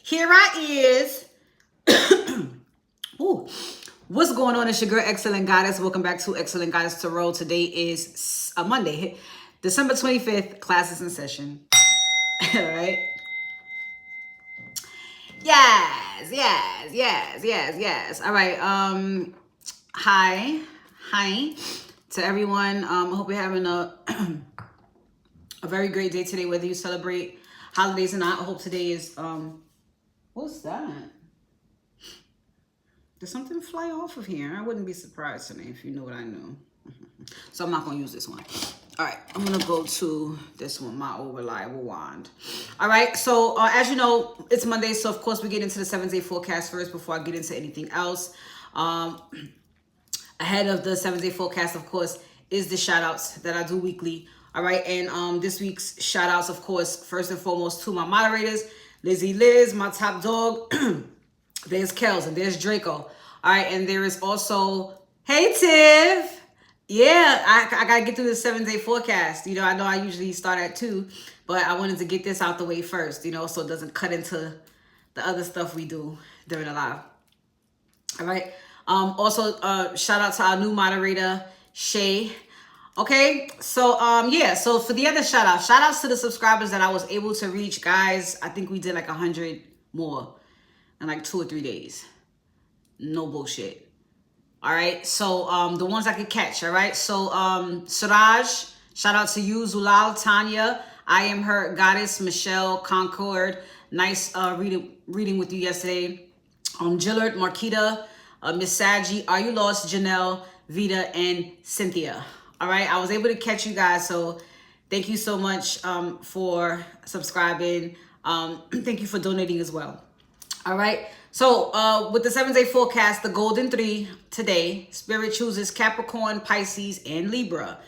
Here I is. Ooh. What's going on? It's your girl, Excellent Goddess. Welcome back to Excellent Goddess Tarot. Today is a Monday, December 25th. Classes in session. All right. Yes. All right. Hi to everyone. I hope you're having a very great day today, whether you celebrate holidays or not. I hope today is what's that? Did something fly off of here? I wouldn't be surprised today if you know what I know. So I'm not gonna use this one. All right, I'm gonna go to this one, my old reliable wand. All right, so as you know, it's Monday, so of course we get into the 7-day forecast first before I get into anything else. Ahead of the 7-day forecast, of course, is the shout outs that I do weekly. All right, and this week's shout outs, of course, first and foremost to my moderators, Lizzie Liz, my top dog. There's Kels and there's Draco. All right, and there is also, hey Tiff. Yeah, I gotta get through the 7-day forecast. You know I usually start at 2, but I wanted to get this out the way first, you know, so it doesn't cut into the other stuff we do during the live. All right. Also, shout out to our new moderator, Shay. Okay, so yeah, so for the other shout outs to the subscribers that I was able to reach, guys. I think we did like 100 more in like 2 or 3 days. No bullshit. All right, so the ones I could catch. All right, so Siraj, shout out to you. Zulal, Tanya, I am her goddess. Michelle, Concord, nice reading with you yesterday. Gillard, Marquita, Miss Saji, Are You Lost, Janelle, Vita, and Cynthia. All right, I was able to catch you guys, so thank you so much for subscribing. Thank you for donating as well. All right, so with the 7-day forecast, the golden 3 today, Spirit chooses Capricorn, Pisces, and Libra.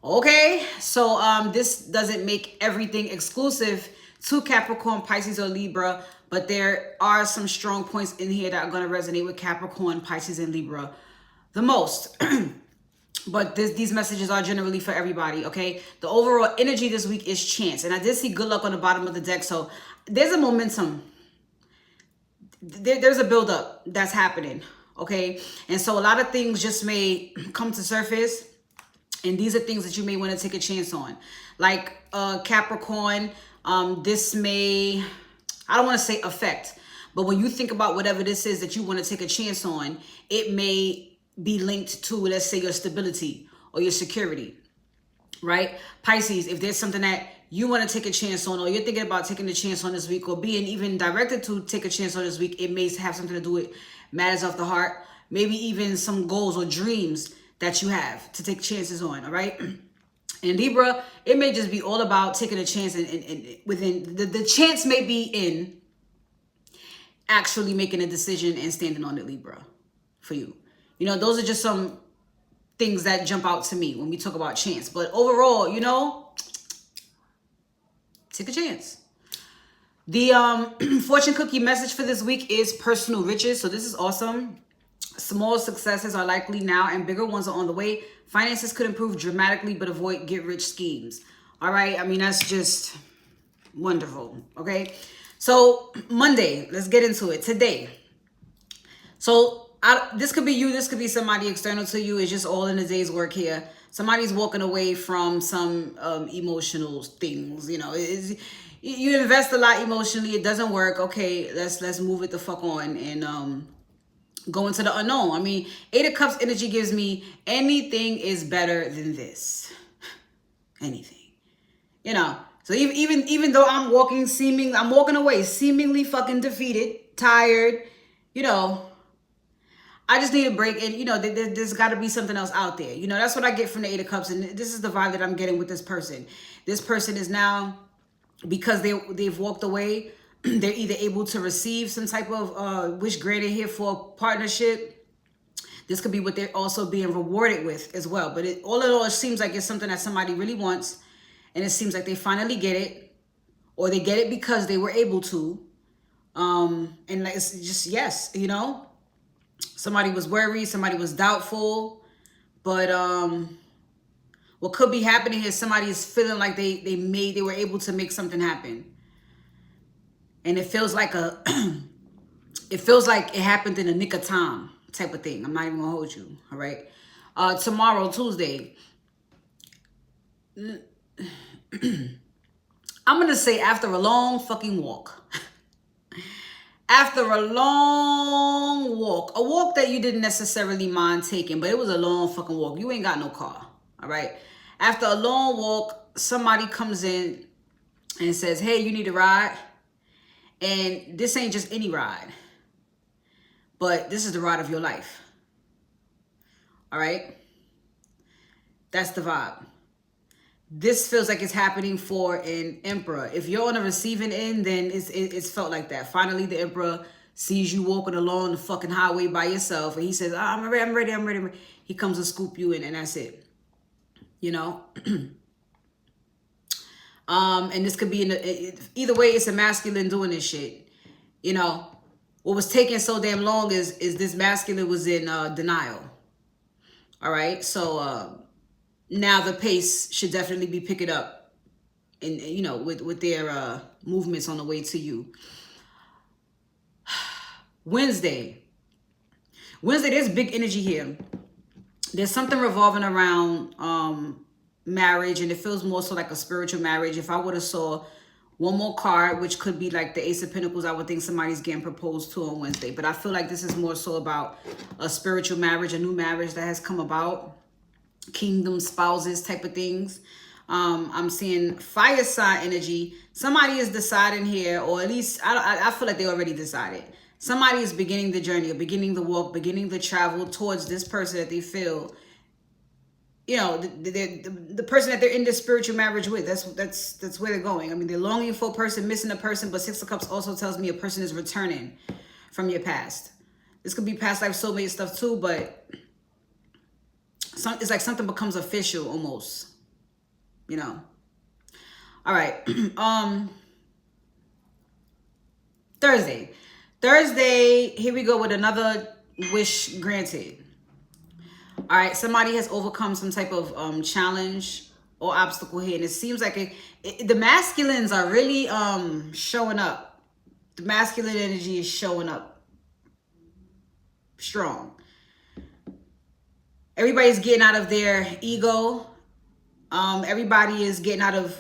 Okay, so this doesn't make everything exclusive to Capricorn, Pisces, or Libra, but there are some strong points in here that are going to resonate with Capricorn, Pisces, and Libra the most. But these messages are generally for everybody, okay? The overall energy this week is chance. And I did see good luck on the bottom of the deck, so there's a momentum. There's a buildup that's happening, okay? And so a lot of things just may come to surface, and these are things that you may want to take a chance on. Like Capricorn, this may, I don't want to say affect, but when you think about whatever this is that you want to take a chance on, it may be linked to, let's say, your stability or your security, right? Pisces, if there's something that you want to take a chance on, or you're thinking about taking a chance on this week, or being even directed to take a chance on this week, it may have something to do with matters of the heart, maybe even some goals or dreams that you have to take chances on, all right? And Libra, it may just be all about taking a chance, and within the chance may be in actually making a decision and standing on it, Libra, for you. You know, those are just some things that jump out to me when we talk about chance. But overall, you know, take a chance. The fortune cookie message for this week is personal riches. So this is awesome. Small successes are likely now and bigger ones are on the way. Finances could improve dramatically, but avoid get-rich schemes. All right. I mean, that's just wonderful. Okay. So Monday, let's get into it today. So this could be you. This could be somebody external to you. It's just all in the day's work here. Somebody's walking away from some emotional things. You know, you invest a lot emotionally. It doesn't work. Okay, let's move it the fuck on and go into the unknown. I mean, 8 of Cups energy gives me anything is better than this. Anything, you know. So even though I'm walking away seemingly fucking defeated, tired, you know. I just need a break, and you know, there's got to be something else out there. You know, that's what I get from the 8 of Cups, and this is the vibe that I'm getting with this person. This person is now, because they've walked away, they're either able to receive some type of wish granted here for partnership. This could be what they're also being rewarded with as well. But all in all, it seems like it's something that somebody really wants, and it seems like they finally get it, or they get it because they were able to. And it's just, yes, you know. Somebody was worried, somebody was doubtful, but what could be happening is somebody is feeling like they were able to make something happen. And it feels like it feels like it happened in a nick of time type of thing. I'm not even gonna hold you, all right? Tomorrow, Tuesday, I'm gonna say after a long fucking walk. After a long walk, a walk that you didn't necessarily mind taking, but it was a long fucking walk. You ain't got no car, all right? After a long walk, somebody comes in and says, hey, you need a ride? And this ain't just any ride, but this is the ride of your life, all right? That's the vibe. This feels like it's happening for an emperor. If you're on a receiving end, then it's felt like that. Finally, the emperor sees you walking along the fucking highway by yourself, and he says, I'm ready. He comes to scoop you in, and that's it. You know? And this could be, either way, it's a masculine doing this shit. You know? What was taking so damn long is this masculine was in denial. All right? So, now the pace should definitely be picking up, and you know, with their movements on the way to you. Wednesday, there's big energy here. There's something revolving around marriage, and it feels more so like a spiritual marriage. If I would have saw one more card, which could be like the Ace of Pentacles, I would think somebody's getting proposed to on Wednesday. But I feel like this is more so about a spiritual marriage, a new marriage that has come about. Kingdom spouses type of things. I'm seeing fire sign energy. Somebody is deciding here, or at least I feel like they already decided. Somebody is beginning the journey, or beginning the walk, beginning the travel towards this person that they feel, you know, the person that they're in this spiritual marriage with. That's where they're going. I mean, they're longing for a person, missing a person, but Six of Cups also tells me a person is returning from your past. This could be past life soulmate stuff too, but it's like something becomes official almost, you know. All right. Thursday, here we go with another wish granted. All right, somebody has overcome some type of challenge or obstacle here, and it seems like the masculines are really showing up. The masculine energy is showing up strong. Everybody's getting out of their ego. Everybody is getting out of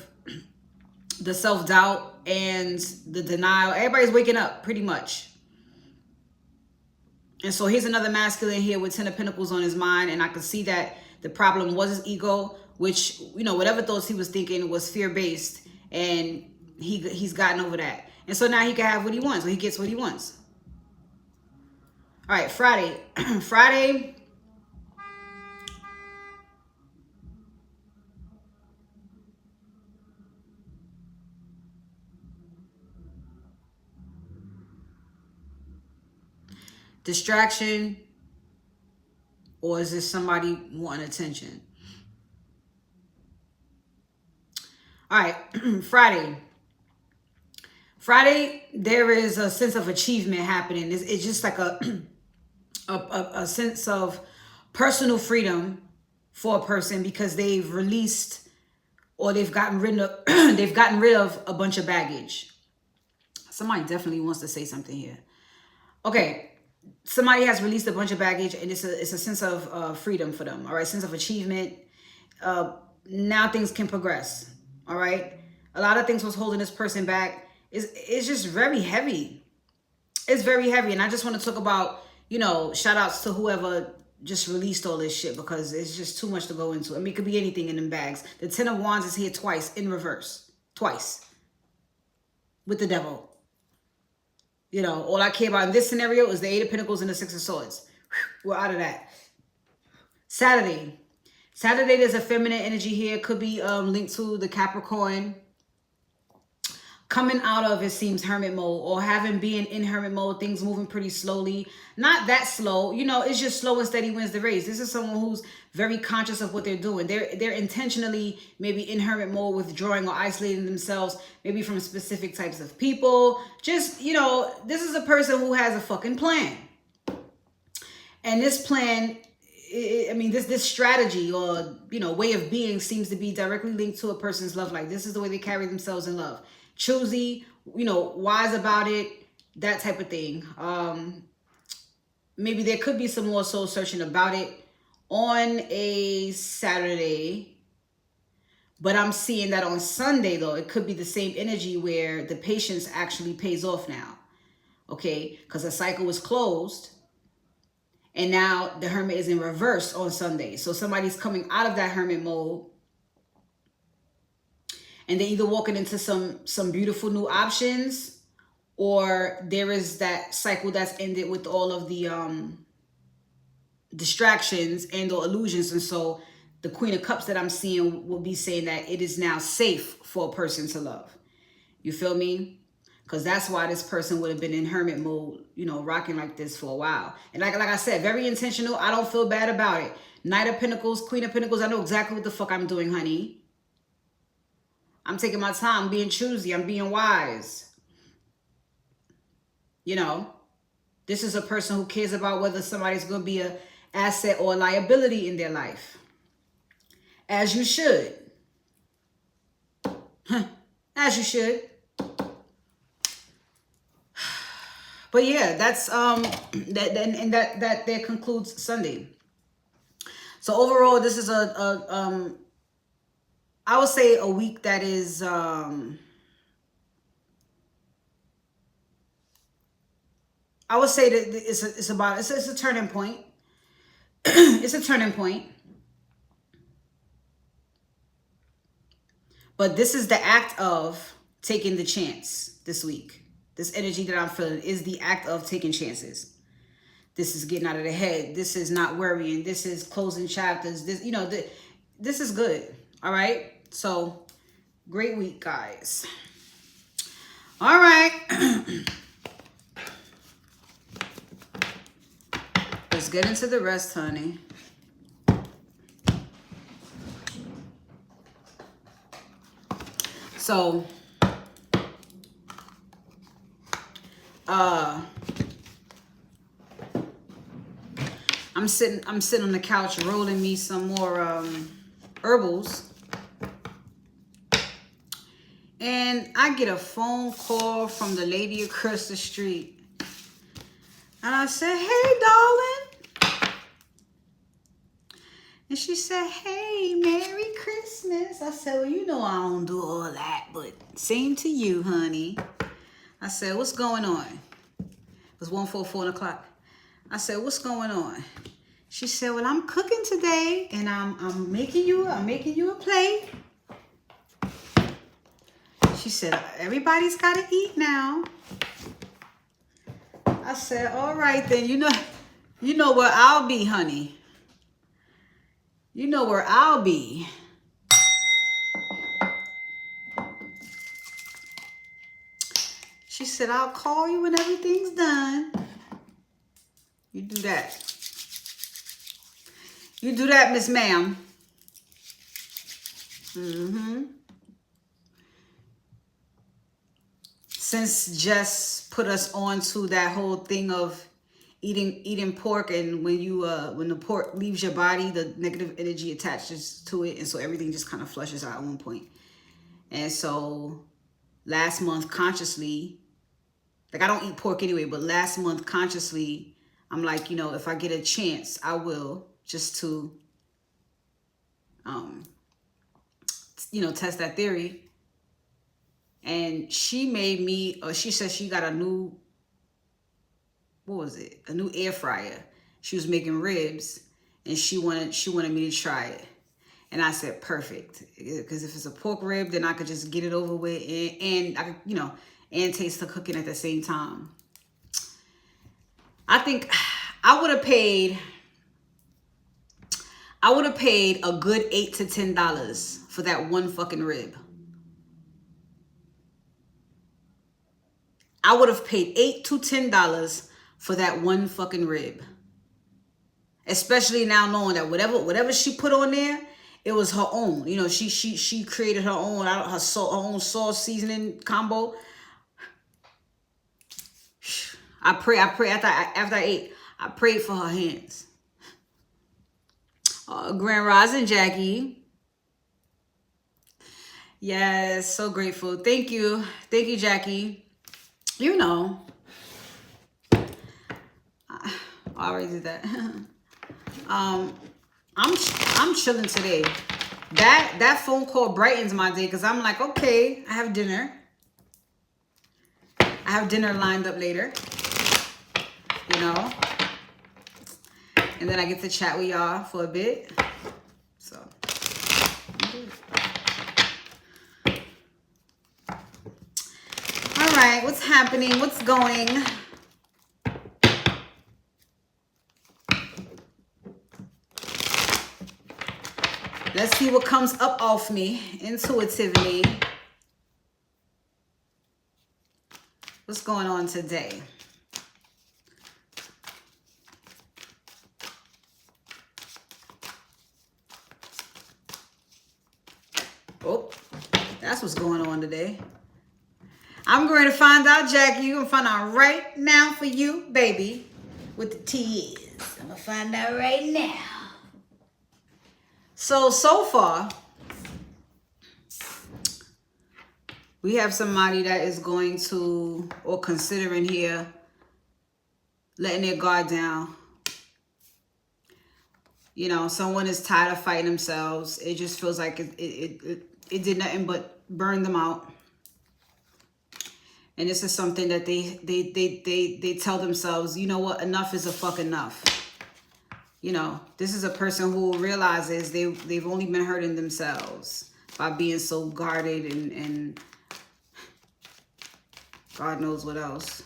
the self-doubt and the denial. Everybody's waking up pretty much. And so here's another masculine here with 10 of Pentacles on his mind. And I could see that the problem was his ego, which, you know, whatever thoughts he was thinking was fear-based. And he's gotten over that. And so now he can have what he wants. So he gets what he wants. All right, Friday. Friday. Distraction, or is this somebody wanting attention? All right, Friday, there is a sense of achievement happening. It's just like a sense of personal freedom for a person because they've released, or they've gotten rid of a bunch of baggage. Somebody definitely wants to say something here. Okay. Somebody has released a bunch of baggage, and it's a sense of freedom for them. All right, sense of achievement. Now things can progress. All right, a lot of things was holding this person back. It's just very heavy. It's very heavy, and I just want to talk about, you know, shout outs to whoever just released all this shit, because it's just too much to go into. I mean, it could be anything in them bags. The 10 of Wands is here twice in reverse, twice with the devil. You know, all I care about in this scenario is the 8 of Pentacles and the 6 of Swords. We're out of that. Saturday, there's a feminine energy here. Could be linked to the Capricorn. Coming out of, it seems, hermit mode, or having been in hermit mode, things moving pretty slowly. Not that slow. You know, it's just slow and steady wins the race. This is someone who's very conscious of what they're doing. They're intentionally maybe in hermit mode, withdrawing or isolating themselves, maybe from specific types of people. Just, you know, this is a person who has a fucking plan. And this plan I mean, this strategy or, you know, way of being seems to be directly linked to a person's love life. This is the way they carry themselves in love. Choosy, you know, wise about it, that type of thing. Maybe there could be some more soul searching about it on a Saturday. But I'm seeing that on Sunday, though, it could be the same energy where the patience actually pays off now. Okay? Because the cycle was closed. And now the hermit is in reverse on Sunday. So somebody's coming out of that hermit mode. And they're either walking into some beautiful new options, or there is that cycle that's ended with all of the distractions and or illusions. And so the Queen of Cups that I'm seeing will be saying that it is now safe for a person to love. You feel me? Because that's why this person would have been in hermit mode, you know, rocking like this for a while. And like I said, very intentional. I don't feel bad about it. Knight of Pentacles, Queen of Pentacles. I know exactly what the fuck I'm doing, honey. I'm taking my time. I'm being choosy. I'm being wise. You know, this is a person who cares about whether somebody's going to be an asset or a liability in their life. As you should. As you should. But yeah, that's that concludes Sunday. So overall, this is I would say a week that is I would say that it's a turning point. It's a turning point. But this is the act of taking the chance this week. This energy that I'm feeling is the act of taking chances. This is getting out of the head. This is not worrying. This is closing chapters. This, you know, this is good. All right. So great week, guys. All right. Let's get into the rest, honey. So, I'm sitting on the couch rolling me some more herbals. And I get a phone call from the lady across the street. And I said, "Hey, darling." And she said, "Hey, Merry Christmas." I said, "Well, you know I don't do all that, but same to you, honey." I said, "What's going on?" It was 1:44 o'clock. I said, "What's going on?" She said, "Well, I'm cooking today, and I'm making you a plate." She said, "Everybody's got to eat now." I said, "All right then. You know where I'll be, honey. You know where I'll be." She said, "I'll call you when everything's done." You do that. You do that, Miss Ma'am. Since Jess put us on to that whole thing of eating pork, and when the pork leaves your body, the negative energy attaches to it, and so everything just kind of flushes out at one point. And so last month consciously, like I don't eat pork anyway, but last month consciously, I'm like, you know, if I get a chance, I will, just to you know, test that theory. And she made me, or she said she got a new, what was it? A new air fryer. She was making ribs, and she wanted me to try it. And I said, perfect. Because if it's a pork rib, then I could just get it over with, and I could, you know, and taste the cooking at the same time. I think I would have paid a good $8 to $10 for that one fucking rib. I would have paid $8 to $10 for that one fucking rib. Especially now knowing that whatever she put on there, it was her own. You know, she created her own own sauce seasoning combo. I pray after I ate, I prayed for her hands. Grand Rising, Jackie. Yes, so grateful. Thank you. Thank you, Jackie. You know, I already did that. I'm chilling today. That phone call brightens my day because I'm like, okay, I have dinner. I have dinner lined up later, you know, and then I get to chat with y'all for a bit. So, all right, what's happening? What's going? Let's see what comes up off me intuitively. What's going on today? Oh, that's what's going on today. I'm going to find out, Jackie. You're going to find out right now for you, baby, what the tea is. I'm going to find out right now. So far, we have somebody that is going to, or considering here, letting their guard down. You know, someone is tired of fighting themselves. It just feels like it did nothing but burn them out. And this is something that they tell themselves, you know what, enough is a fuck enough. You know, this is a person who realizes they've only been hurting themselves by being so guarded and God knows what else.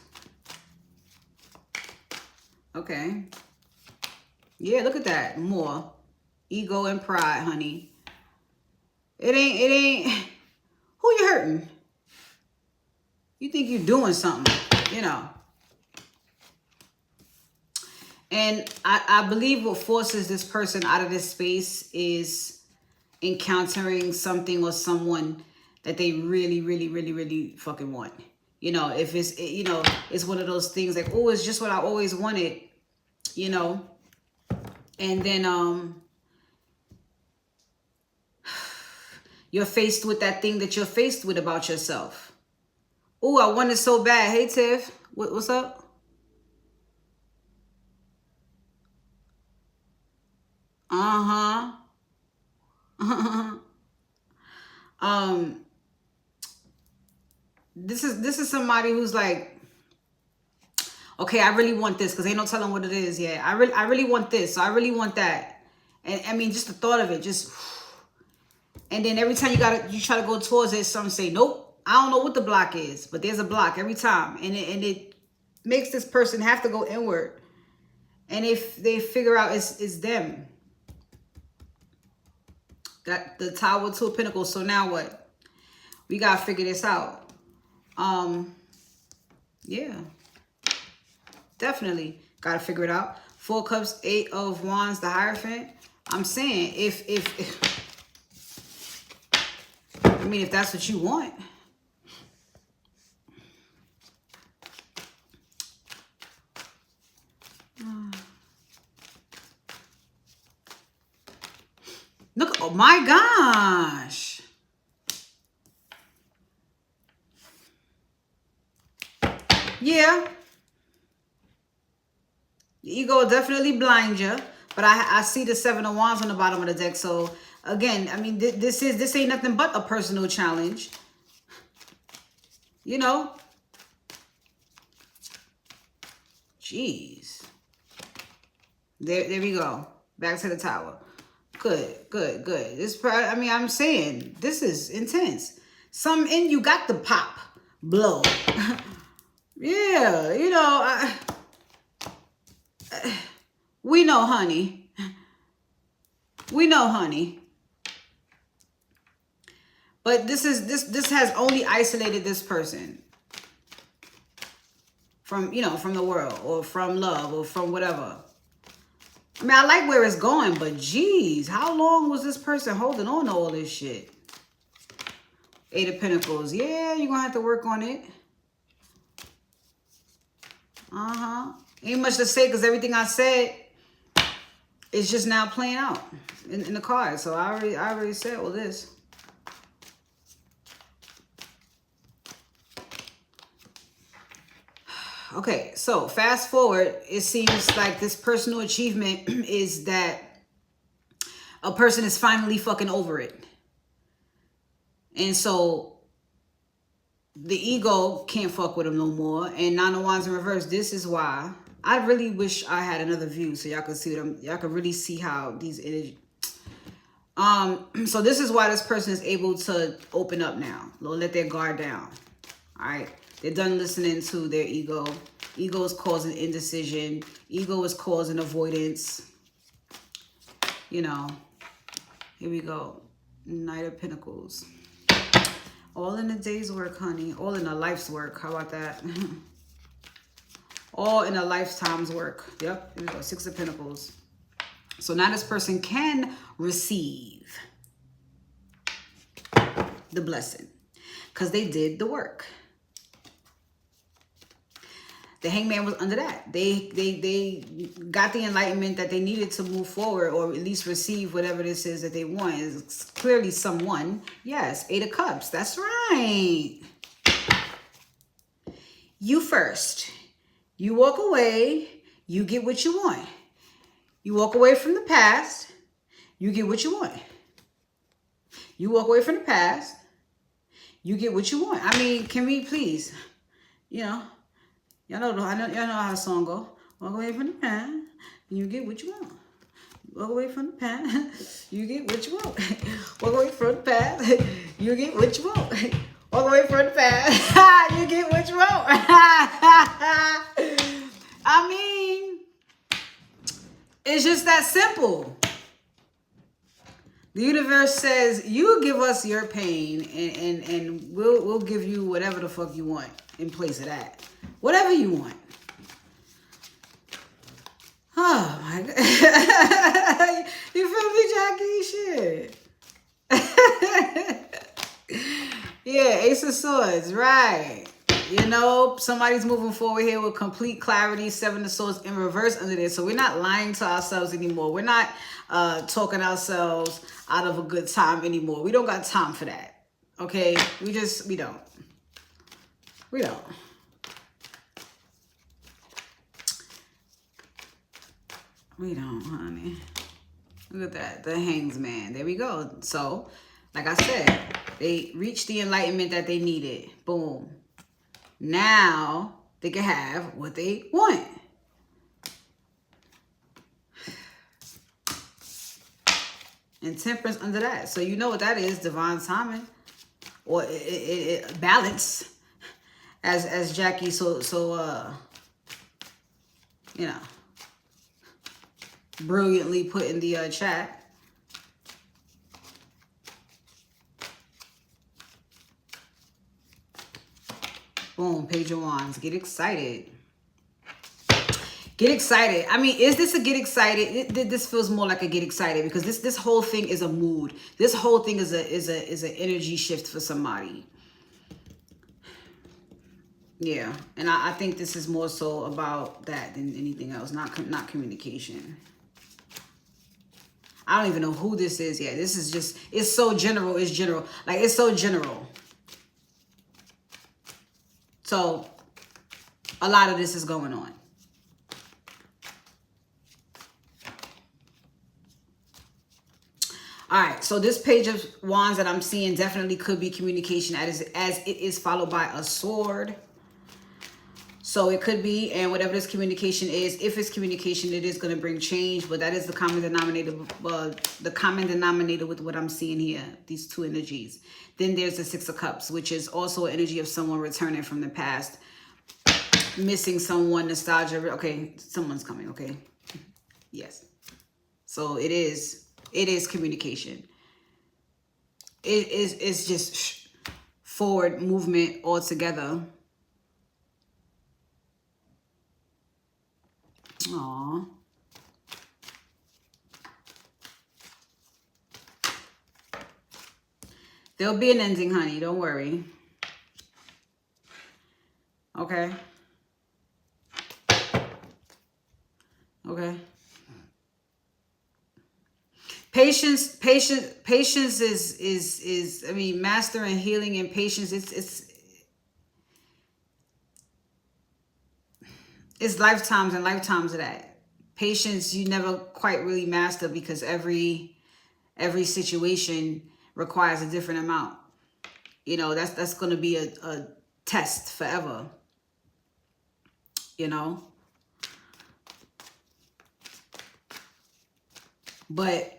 Okay. Yeah, look at that. More ego and pride, honey. It ain't. Who you hurting? You think you're doing something, you know. And I believe what forces this person out of this space is encountering something or someone that they really, really, really, really fucking want. You know, if it's, you know, it's one of those things like, oh, it's just what I always wanted, you know. And then you're faced with that thing that you're faced with about yourself. Oh, I want it so bad. Hey, Tiff, what's up? This is somebody who's like, okay, I really want this because ain't no telling what it is yet. I really want this, so I really want that. And I mean, just the thought of it, just. And then every time you try to go towards it, some say nope. I don't know what the block is, but there's a block every time, and it makes this person have to go inward. And if they figure out it's them. Got the Tower, 2 of Pentacles. So now what? We gotta figure this out. Yeah. Definitely gotta figure it out. 4 of Cups, 8 of Wands, the Hierophant. I'm saying if I mean, if that's what you want. Look, oh my gosh. Yeah. The ego will definitely blind you. But I see the 7 of Wands on the bottom of the deck. So, again, I mean, this ain't nothing but a personal challenge. You know? Jeez. There we go. Back to the Tower. Good. This, I mean, I'm saying this is intense. Some in you got the pop, blow. Yeah, you know, we know, honey. We know, honey. But this has only isolated this person from, you know, from the world or from love or from whatever. I mean, I like where it's going, but geez, how long was this person holding on to all this shit? 8 of Pentacles. Yeah, you're going to have to work on it. Ain't much to say because everything I said it's just now playing out in the card. So I already said all this. Okay, so fast forward, it seems like this personal achievement is that a person is finally fucking over it. And so the ego can't fuck with them no more. And Nine of Wands in reverse, this is why. I really wish I had another view so y'all could see them. Y'all could really see how these energy. So this is why this person is able to open up now. They'll let their guard down. All right. They're done listening to their ego. Ego is causing indecision. Ego is causing avoidance. You know, here we go. Knight of Pentacles. All in a day's work, honey. All in a life's work. How about that? All in a lifetime's work. Yep. Here we go. Six of Pentacles. So now this person can receive the blessing because they did the work. The Hangman was under that. They got the enlightenment that they needed to move forward, or at least receive whatever this is that they want. It's clearly someone. Yes, Eight of Cups. That's right. You first. You walk away. You get what you want. You walk away from the past. You get what you want. You walk away from the past. You get what you want. I mean, can we please, you know, y'all know how the song go. Walk away from the past. You get what you want. Walk away from the past. You get what you want. Walk away from the past. You get what you want. Walk away from the past. You get what you want. I mean, it's just that simple. The universe says, you give us your pain and we'll give you whatever the fuck you want in place of that. Whatever you want. Oh my God. You feel me, Jackie? Shit. Yeah, Ace of Swords, right. You know, somebody's moving forward here with complete clarity. Seven of Swords in reverse under there. So we're not lying to ourselves anymore. We're not talking ourselves out of a good time anymore. We don't got time for that. Okay? We don't. We don't. We don't, honey. Look at that. The Hangman. There we go. So, like I said, they reached the enlightenment that they needed. Boom. Now they can have what they want. And Temperance under that. So you know what that is, divine timing. Or balance. As Jackie you know, brilliantly put in the chat. Boom, Page of Wands. Get excited. Get excited. I mean, is this a get excited? This feels more like a get excited because this whole thing is a mood. This whole thing is an energy shift for somebody. Yeah, and I think this is more so about that than anything else, not communication. I don't even know who this is yet. This is just, it's so general. It's general. Like, it's so general. So, a lot of this is going on. All right, so this Page of Wands that I'm seeing definitely could be communication as it is followed by a sword. So it could be, and whatever this communication is, if it's communication, it is going to bring change. But that is the common denominator. The common denominator with what I'm seeing here, these two energies. Then there's the Six of Cups, which is also an energy of someone returning from the past, missing someone, nostalgia. Okay, someone's coming. Okay, yes. So it is communication. It's just forward movement altogether. Aww. There'll be an ending, honey. Don't worry. Okay. Okay. Patience is, I mean, mastering healing and patience. It's lifetimes and lifetimes of that. Patience, you never quite really master because every situation requires a different amount. You know, that's going to be a test forever. You know? But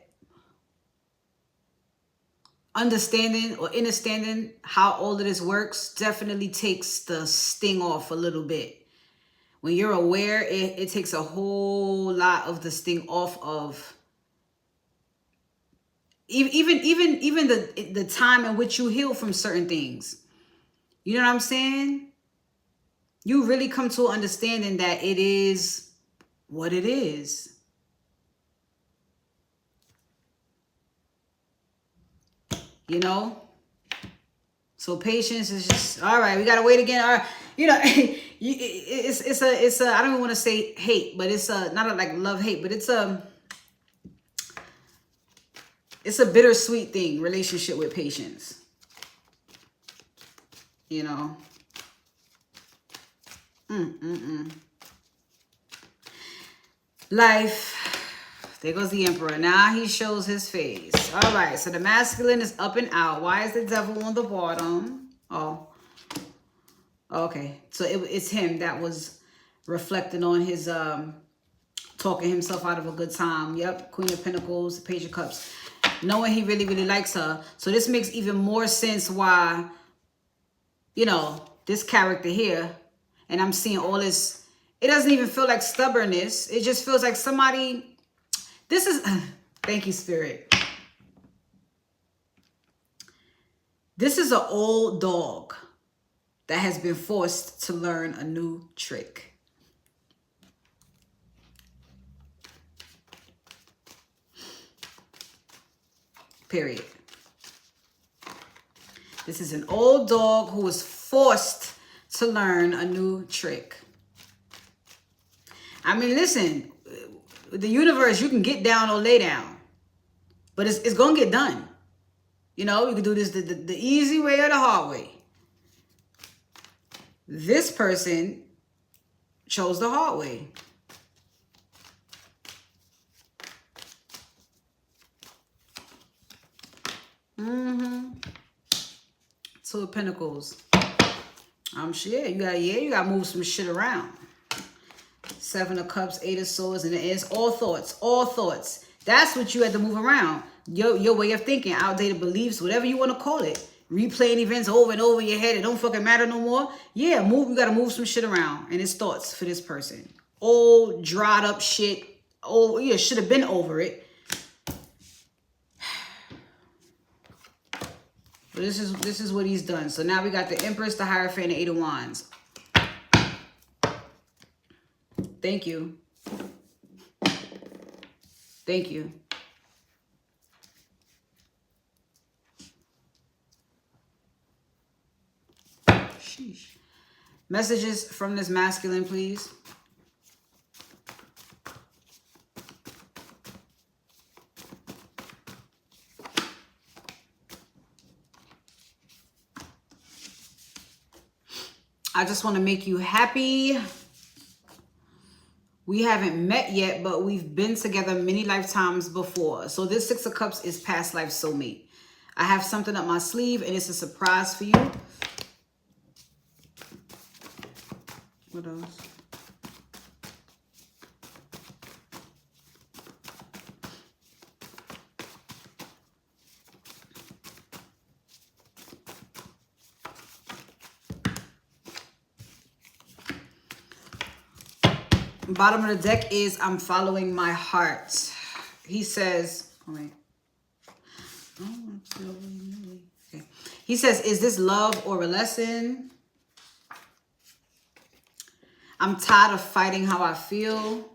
understanding or understanding how all of this works definitely takes the sting off a little bit. When you're aware, it takes a whole lot of the sting off of even the time in which you heal from certain things. You know what I'm saying? You really come to an understanding that it is what it is. You know? So patience is just, all right, we got to wait again. All right. You know, it's a, I don't even want to say hate, but it's not a like love hate, but it's a bittersweet thing, relationship with patience. You know? Life. There goes the Emperor. Now he shows his face. All right. So the masculine is up and out. Why is the devil on the bottom? Oh. Okay. So it's him that was reflecting on his, talking himself out of a good time. Yep. Queen of Pentacles, Page of Cups. Knowing he really, really likes her. So this makes even more sense why, you know, this character here, and I'm seeing all this, it doesn't even feel like stubbornness. It just feels like somebody... This is, thank you, Spirit. This is an old dog that has been forced to learn a new trick. Period. This is an old dog who was forced to learn a new trick. I mean, listen, the universe, you can get down or lay down, but it's going to get done. You know, you can do this the easy way or the hard way. This person chose the hard way. Two of Pentacles. I'm sure you got to move some shit around. Seven of Cups, Eight of Swords, and it's all thoughts, all thoughts. That's what you had to move around. Your way of thinking, outdated beliefs, whatever you want to call it. Replaying events over and over in your head. It don't fucking matter no more. Yeah, you got to move some shit around. And it's thoughts for this person. Old, dried up shit. Oh, yeah, should have been over it. But this is what he's done. So now we got the Empress, the Hierophant, and the Eight of Wands. Thank you. Thank you. Sheesh. Messages from this masculine, please. I just want to make you happy. We haven't met yet, but we've been together many lifetimes before. So this Six of Cups is past life soulmate. I have something up my sleeve, and it's a surprise for you. What else? Bottom of the deck is I'm following my heart. He says, oh wait. Okay. He says, is this love or a lesson? I'm tired of fighting how I feel.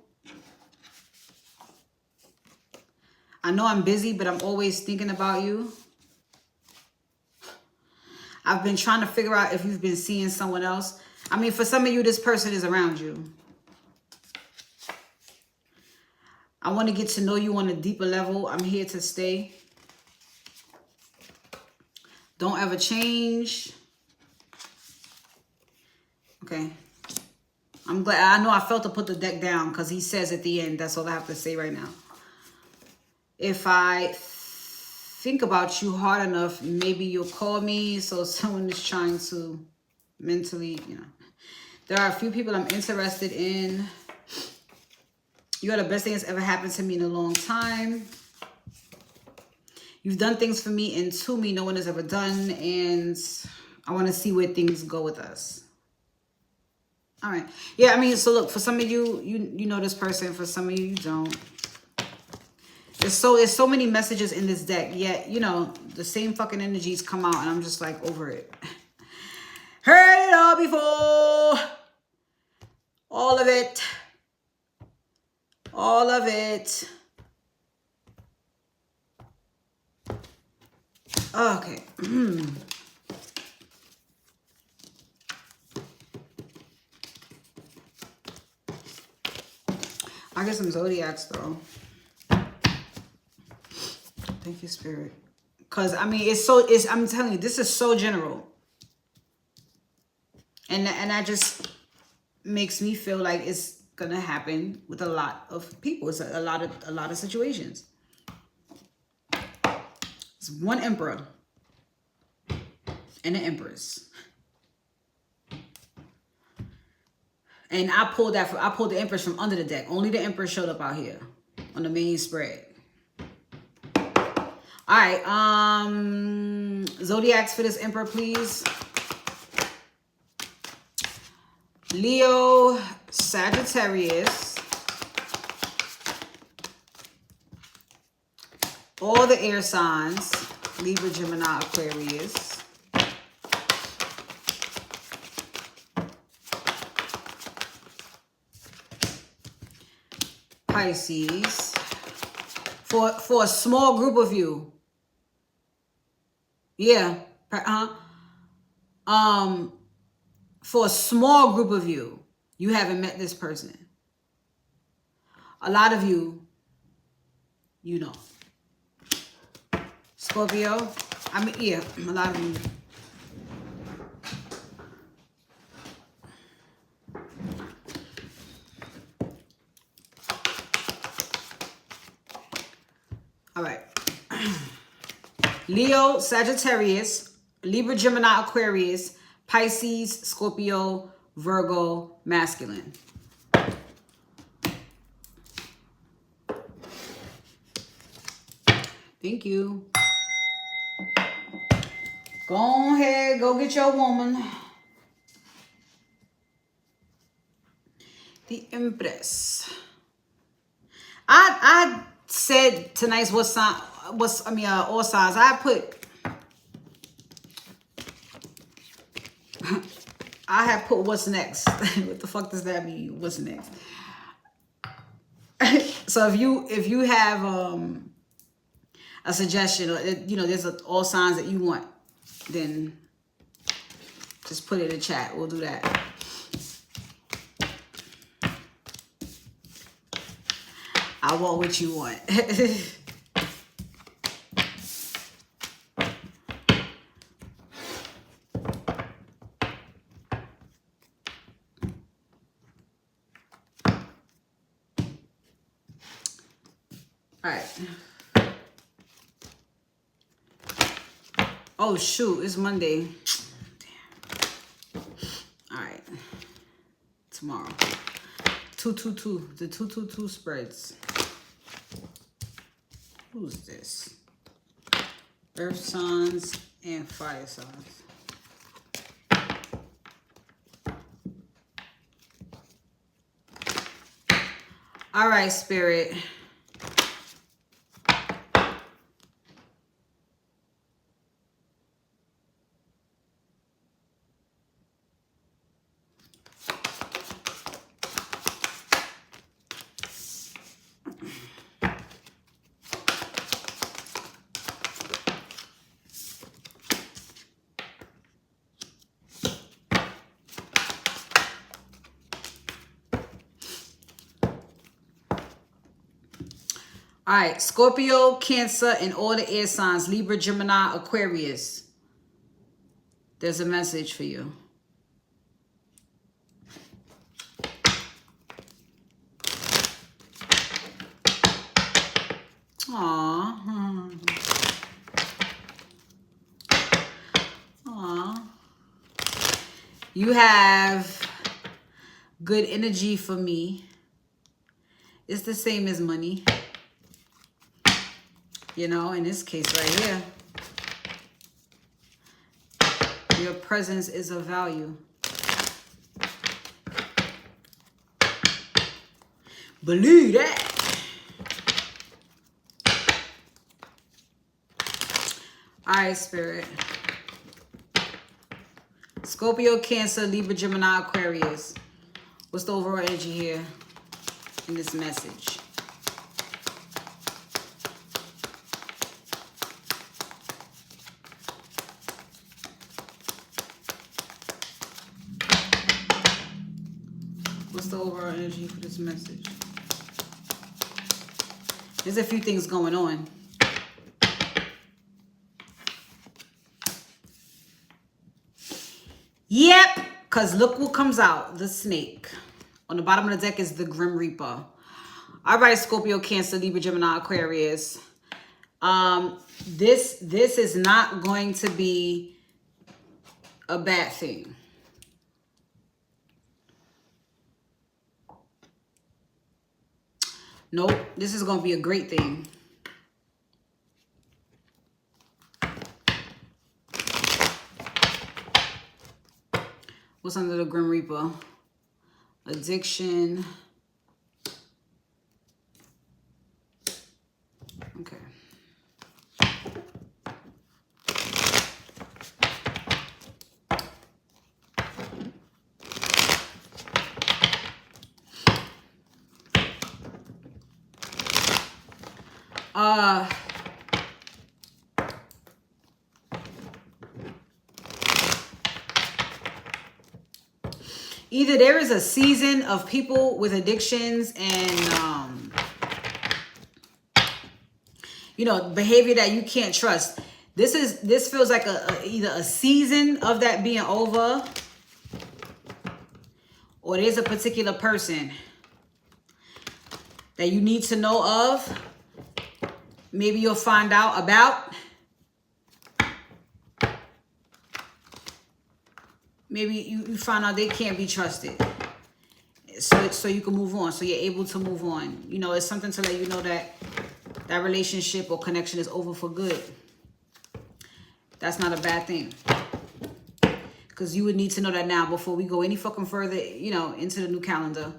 I know I'm busy, but I'm always thinking about you. I've been trying to figure out if you've been seeing someone else. I mean, for some of you, this person is around you. I want to get to know you on a deeper level. I'm here to stay. Don't ever change. Okay. I'm glad. I know I felt to put the deck down because he says at the end. That's all I have to say right now. If I think about you hard enough, maybe you'll call me. So someone is trying to mentally, you know. There are a few people I'm interested in. You are the best thing that's ever happened to me in a long time. You've done things for me and to me no one has ever done. And I want to see where things go with us. All right. Yeah, I mean, so look, for some of you, you know this person. For some of you, you don't. There's so many messages in this deck. Yet, you know, the same fucking energies come out. And I'm just like over it. Heard it all before. All of it. All of it. Okay. I get some zodiacs though. Thank you, Spirit. Cause I mean, I'm telling you, this is so general. And that just makes me feel like it's gonna happen with a lot of people. It's a lot of situations. It's one emperor and an empress. And I pulled the empress from under the deck. Only the empress showed up out here on the main spread. All right, zodiacs for this emperor, please. Leo, Sagittarius, all the air signs, Libra, Gemini, Aquarius, Pisces, for a small group of you. Yeah, for a small group of you, you haven't met this person. A lot of you, you know. Scorpio, I mean, yeah, a lot of you. All right. Leo, Sagittarius, Libra, Gemini, Aquarius, Pisces, Scorpio, Virgo, masculine. Thank you. Go ahead, go get your woman. The Empress. I said tonight's all signs. I have put what's next. What the fuck does that mean? What's next? So if you have a suggestion, or you know, there's all signs that you want, then just put it in the chat. We'll do that. I want what you want. All right. Oh shoot, it's Monday. Damn. All right. Tomorrow. 222. The 222 spreads. Who's this? Earth signs and fire signs. All right, Spirit. All right, Scorpio, Cancer, and all the air signs, Libra, Gemini, Aquarius. There's a message for you. Aww. Aww. You have good energy for me. It's the same as money. You know, in this case right here. Your presence is of value. Believe that. All right, Spirit. Scorpio, Cancer, Libra, Gemini, Aquarius. What's the overall energy here in this message? What's the overall energy for this message? There's a few things going on. Yep, because look what comes out. The snake. On the bottom of the deck is the Grim Reaper. All right, Scorpio, Cancer, Libra, Gemini, Aquarius. This is not going to be a bad thing. Nope, this is going to be a great thing. What's under the Grim Reaper? Addiction. Okay. Either there is a season of people with addictions and, you know, behavior that you can't trust. This feels like either a season of that being over, or there's a particular person that you need to know of. Maybe you'll find out about. Maybe you find out they can't be trusted. So you can move on. So you're able to move on. You know, it's something to let you know that that relationship or connection is over for good. That's not a bad thing. Because you would need to know that now before we go any fucking further, you know, into the new calendar.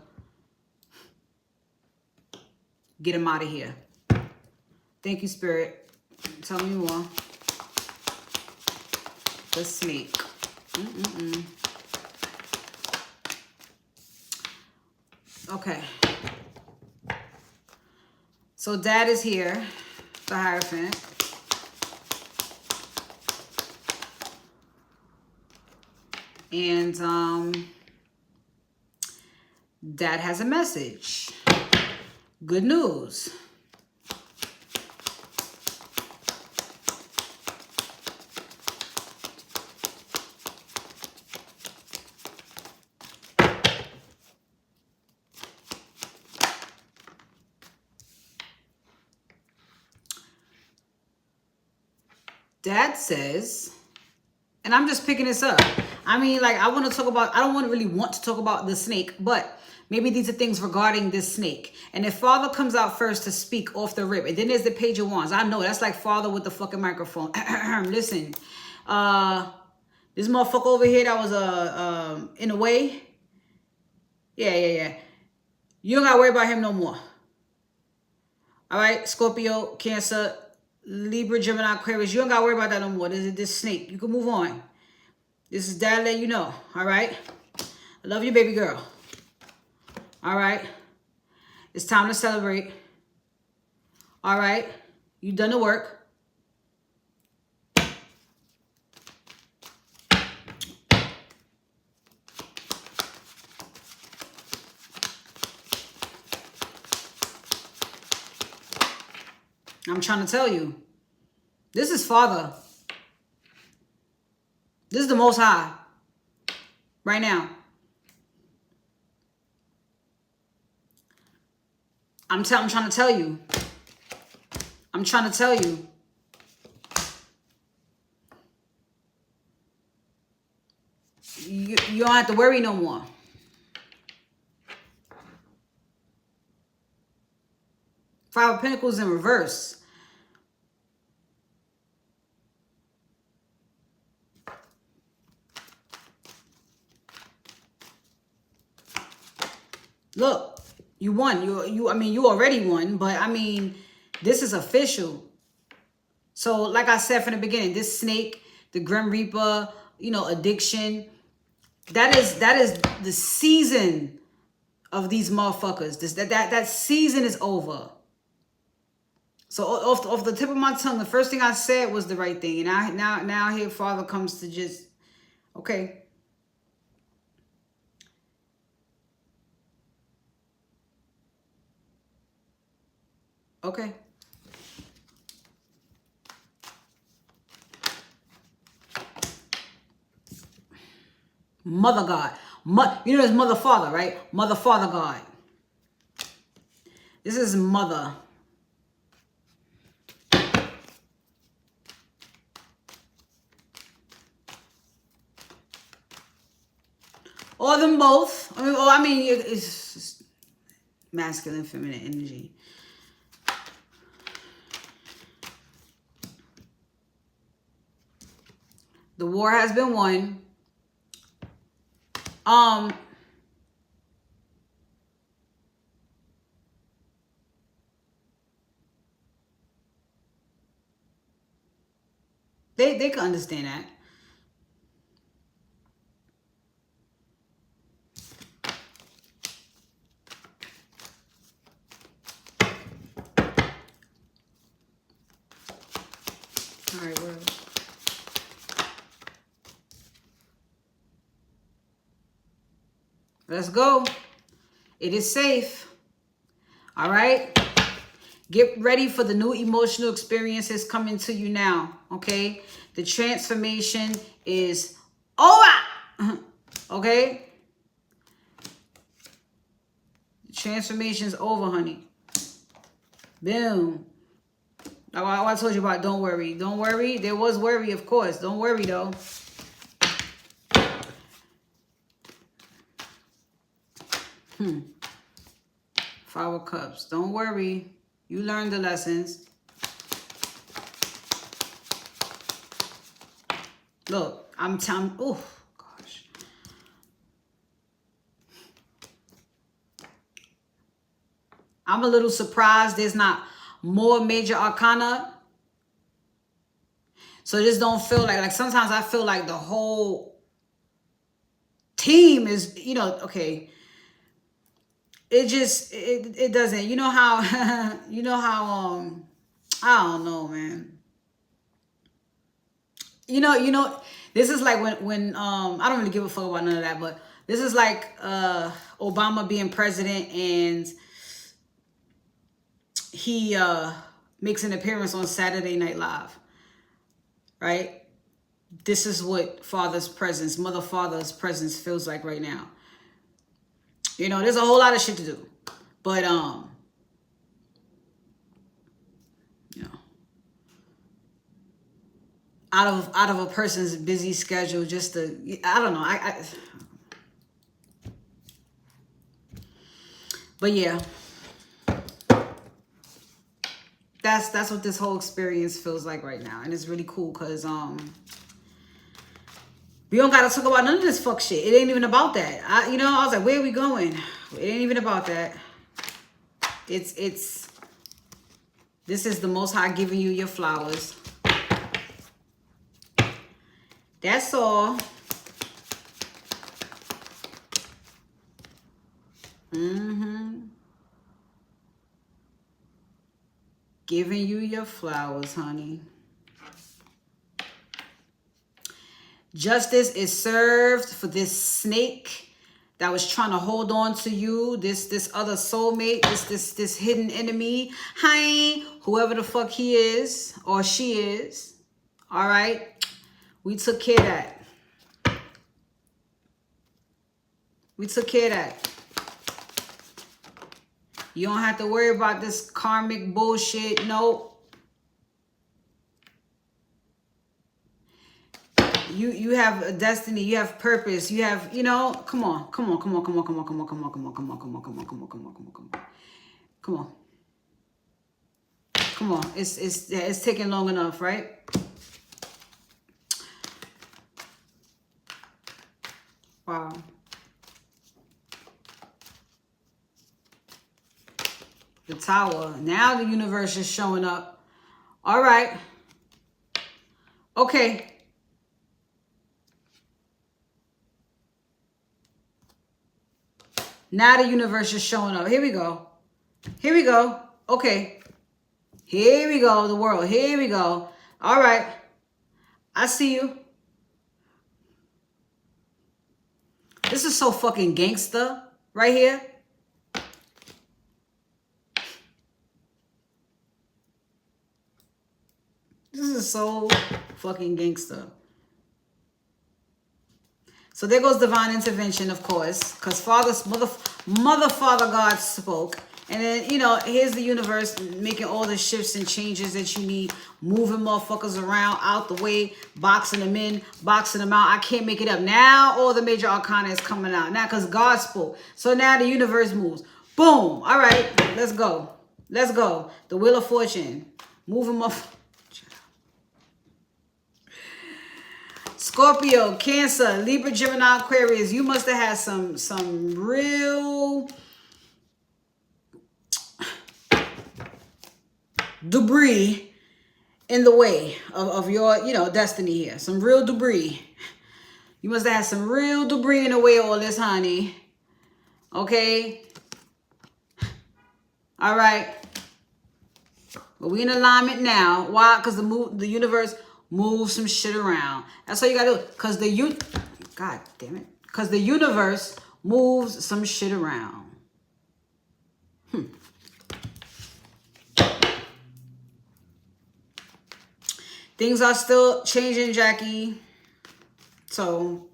Get him out of here. Thank you, Spirit. Tell me more. The snake. Okay. So Dad is here, the Hierophant. And Dad has a message. Good news. Dad says, and I'm just picking this up. I mean, like, I want to talk about, I don't really want to talk about the snake, but maybe these are things regarding this snake. And if Father comes out first to speak off the rip, and then there's the Page of Wands. I know, that's like Father with the fucking microphone. Listen, this motherfucker over here that was in the way. Yeah. You don't got to worry about him no more. All right, Scorpio, Cancer, Libra, Gemini, Aquarius. You don't got to worry about that no more. This snake. You can move on. This is Dad letting you know. All right. I love you, baby girl. All right. It's time to celebrate. All right. You done the work. I'm trying to tell you. This is Father. This is the Most High. Right now. I'm trying to tell you. I'm trying to tell you. You don't have to worry no more. Five of Pentacles in reverse. Look, you won. I mean, you already won, but I mean, this is official. So, like I said from the beginning, this snake, the Grim Reaper, you know, addiction, that is the season of these motherfuckers. That season is over. So off the tip of my tongue, the first thing I said was the right thing. And now here Father comes to just, okay. Okay. Mother God. You know there's Mother Father, right? Mother Father God. This is Mother. Or them both. I mean, it's just masculine, feminine energy. The war has been won. They can understand that. All right, well. Let's go. It is safe. All right. Get ready for the new emotional experiences coming to you now. Okay. The transformation is over. Okay. The transformation is over, honey. Boom. I told you about don't worry. Don't worry. There was worry, of course. Don't worry, though. Five of Cups. Don't worry. You learned the lessons. Look, I'm telling. Oh, gosh. I'm a little surprised there's not more major arcana. So this don't feel like sometimes I feel like the whole team is, you know, okay. It just, it doesn't, you know how, I don't know, man. You know, this is like when I don't really give a fuck about none of that, but this is like Obama being president and he makes an appearance on Saturday Night Live, right? This is what Father's presence, Mother Father's presence feels like right now. You know, there's a whole lot of shit to do. But, you know, out of a person's busy schedule just to, I don't know. But yeah. That's what this whole experience feels like right now. And it's really cool because, we don't got to talk about none of this fuck shit. It ain't even about that. I was like, where are we going? It ain't even about that. This is the Most High giving you your flowers. That's all. Giving you your flowers, honey. Justice is served for this snake that was trying to hold on to you, this other soulmate, this hidden enemy, hi, whoever the fuck he is or she is. All right, we took care of that. We took care of that. You don't have to worry about this karmic bullshit. Nope. You have a destiny, you have purpose, you have, you know, come on. It's taking long enough, right? Wow. The Tower. Now the universe is showing up. All right. Okay. Now the universe is showing up. Here we go. Here we go. Okay. Here we go. The world. Here we go. All right. I see you. This is so fucking gangster right here. This is so fucking gangster. So there goes divine intervention, of course, because Father God spoke. And then, you know, here's the universe making all the shifts and changes that you need, moving motherfuckers around, out the way, boxing them in, boxing them out. I can't make it up. Now all the major arcana is coming out. Now, because God spoke. So now the universe moves. Boom. All right, let's go. Let's go. The Wheel of Fortune. Moving up. Scorpio, Cancer, Libra, Gemini, Aquarius. You must have had some real debris in the way of your, you know, destiny here. Some real debris. You must have had some real debris in the way of all this, honey. Okay? All right. But we in alignment now. Why? Because the universe moves some shit around. That's all you gotta do. Because God damn it. Because the universe moves some shit around. Things are still changing, Jackie. So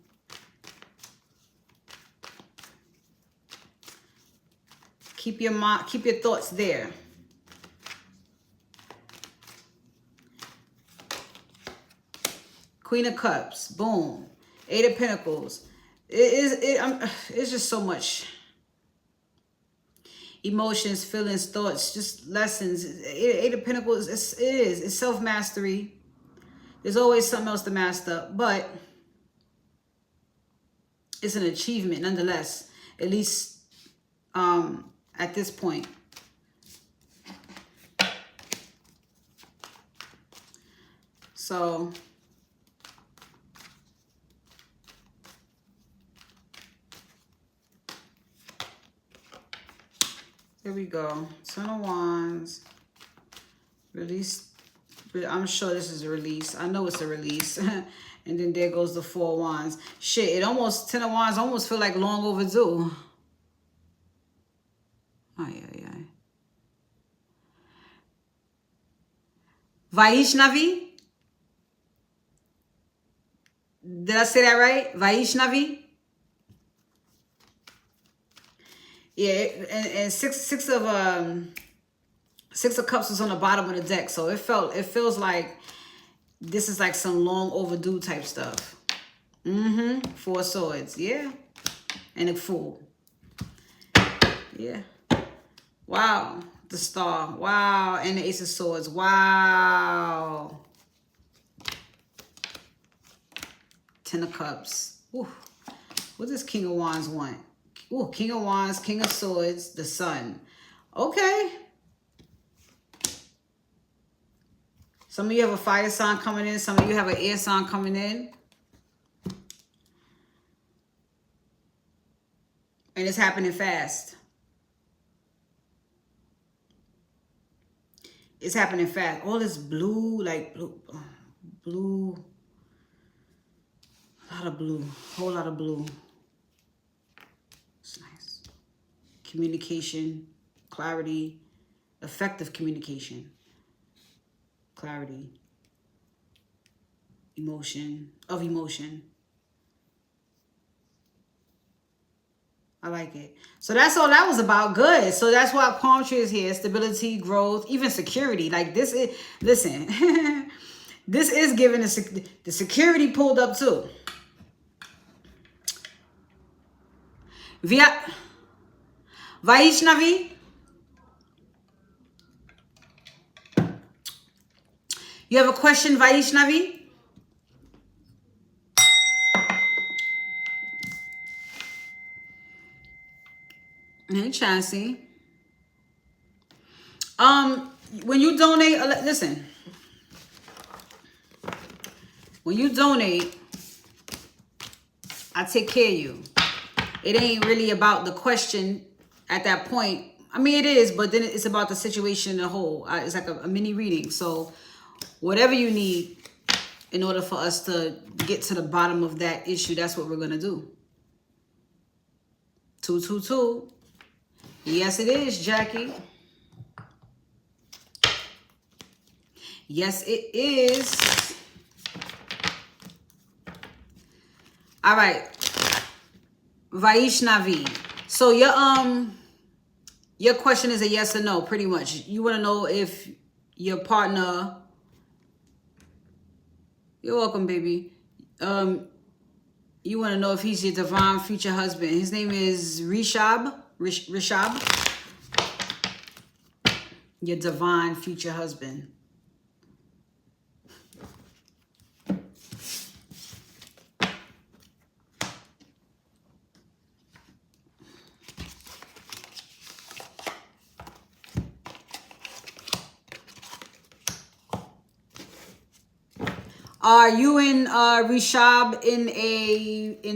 keep your thoughts there. Queen of Cups, boom. Eight of Pentacles. It's just so much. Emotions, feelings, thoughts, just lessons. Eight of Pentacles, it's self-mastery. There's always something else to master, but it's an achievement nonetheless, at least at this point. So here we go. Ten of Wands. Release. I'm sure this is a release. I know it's a release. And then there goes the Four of Wands. Shit, it almost, Ten of Wands almost feel like long overdue. Ay. Vaishnavi? Did I say that right? Vaishnavi? Yeah, and six of Cups was on the bottom of the deck, so it feels like this is like some long overdue type stuff. Four of Swords, yeah, and a Fool, yeah. Wow, the Star, wow, and the Ace of Swords, wow. Ten of Cups. Ooh. What does King of Wands want? Ooh, King of Wands, King of Swords, the Sun. Okay. Some of you have a fire sign coming in. Some of you have an air sign coming in. And it's happening fast. It's happening fast. All this blue, like blue. A lot of blue. Whole lot of blue. communication, clarity, effective communication, clarity, emotion. I like it. So that's all that was about. Good. So that's why palm tree is here. Stability, growth, even security. Like this is, listen, this is giving the security pulled up too. Vaishnavi. You have a question, Vaishnavi? Hey, Chassie. When you donate, listen. When you donate, I take care of you. It ain't really about the question at that point. I mean, it is, but then it's about the situation in a whole. It's like a mini reading. So whatever you need in order for us to get to the bottom of that issue, that's what we're going to do. 222. Yes, it is, Jackie. Yes, it is. All right. Vaishnavi. So your question is a yes or no, pretty much. You want to know if your partner... You're welcome, baby. You want to know if he's your divine future husband. His name is Rishab. Rishab. Your divine future husband. Are you in Rishab in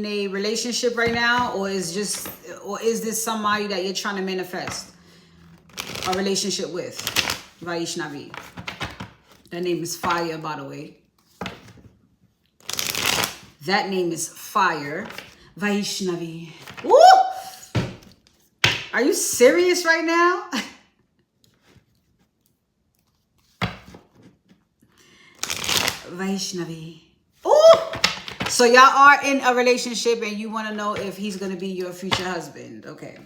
a relationship right now, or is this somebody that you're trying to manifest a relationship with? Vaishnavi. That name is fire, by the way. That name is fire. Vaishnavi. Woo! Are you serious right now? Vaishnavi. Oh, so y'all are in a relationship and you want to know if he's going to be your future husband. Okay.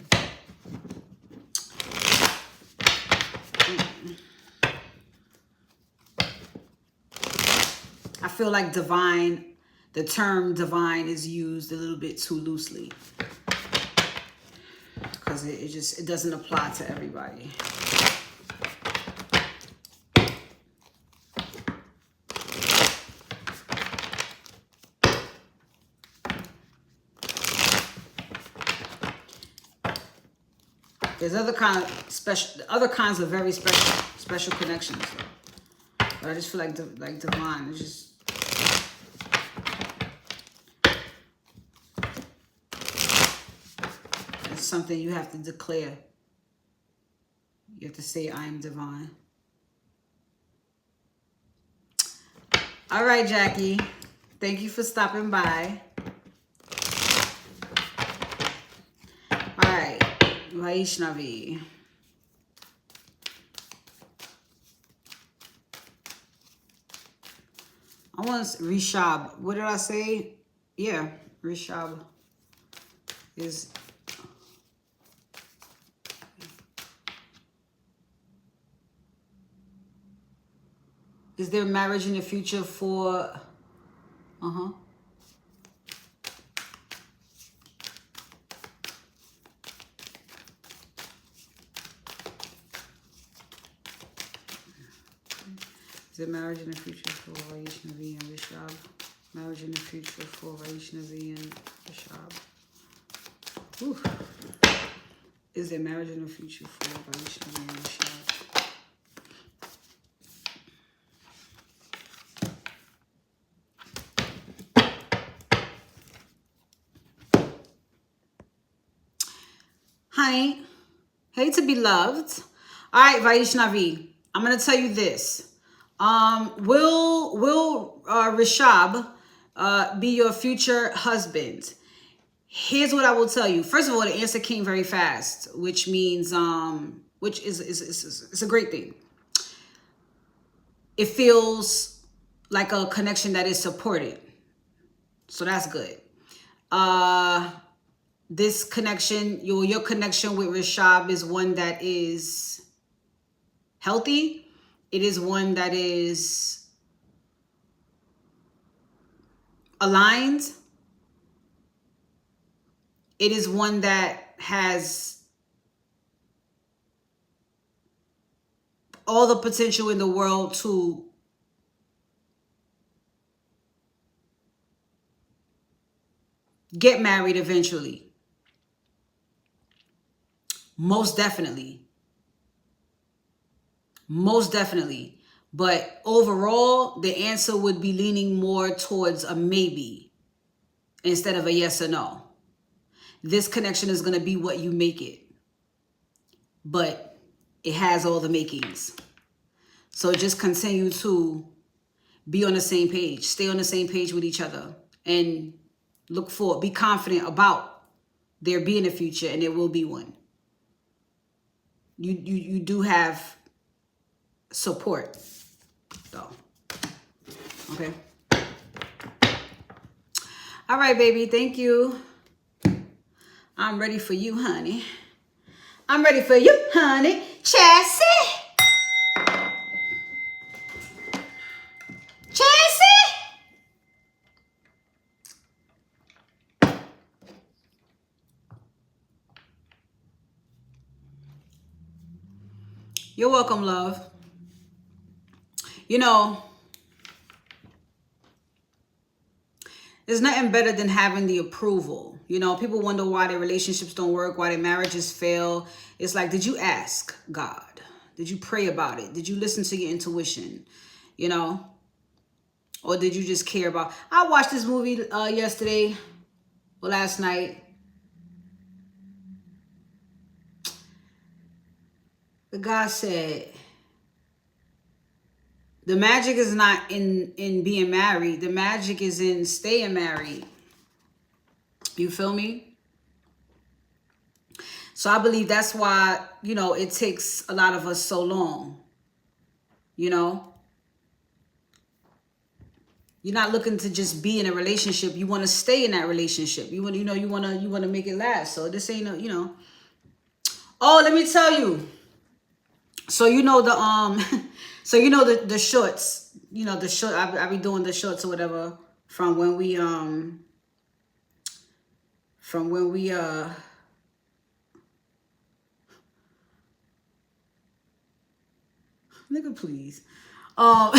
I feel like divine, the term divine is used a little bit too loosely because it doesn't apply to everybody. There's other kinds of very special connections, but I just feel like divine. It's just it's something you have to declare. You have to say, "I am divine." All right, Jackie. Thank you for stopping by. All right. Vaishnavi. I want Rishab. What did I say? Yeah, Rishab is... Is there marriage in the future for... Is there marriage in the future for Vaishnavi and Rishab? Marriage in the future for Vaishnavi and Rishab. Ooh. Is there marriage in the future for Vaishnavi and Rishab? Hi. Hey to be loved. All right, Vaishnavi. I'm going to tell you this. Will Rishab be your future husband? Here's what I will tell you. First of all, the answer came very fast, which means, which is a great thing. It feels like a connection that is supported. So that's good. This connection, your connection with Rashab is one that is healthy. It is one that is aligned. It is one that has all the potential in the world to get married eventually. Most definitely. Most definitely. But overall, the answer would be leaning more towards a maybe instead of a yes or no. This connection is going to be what you make it. But it has all the makings. So just continue to be on the same page. Stay on the same page with each other. And look forward. Be confident about there being a future, and there will be one. You do have support, though. Okay. All right, baby. Thank you. I'm ready for you, honey. I'm ready for you, honey. Chassis. Chassis. You're welcome, love. You know, there's nothing better than having the approval. You know, people wonder why their relationships don't work, why their marriages fail. It's like, did you ask God? Did you pray about it? Did you listen to your intuition? You know? Or did you just care about... I watched this movie yesterday or last night. The guy said, the magic is not in being married. The magic is in staying married. You feel me? So I believe that's why, you know, it takes a lot of us so long. You know? You're not looking to just be in a relationship. You want to stay in that relationship. You want, you know, you want to make it last. So this ain't, you know. Oh, let me tell you. So you know the so you know the shorts, you know, the short, I be doing the shorts or whatever from when we nigga, please. I'll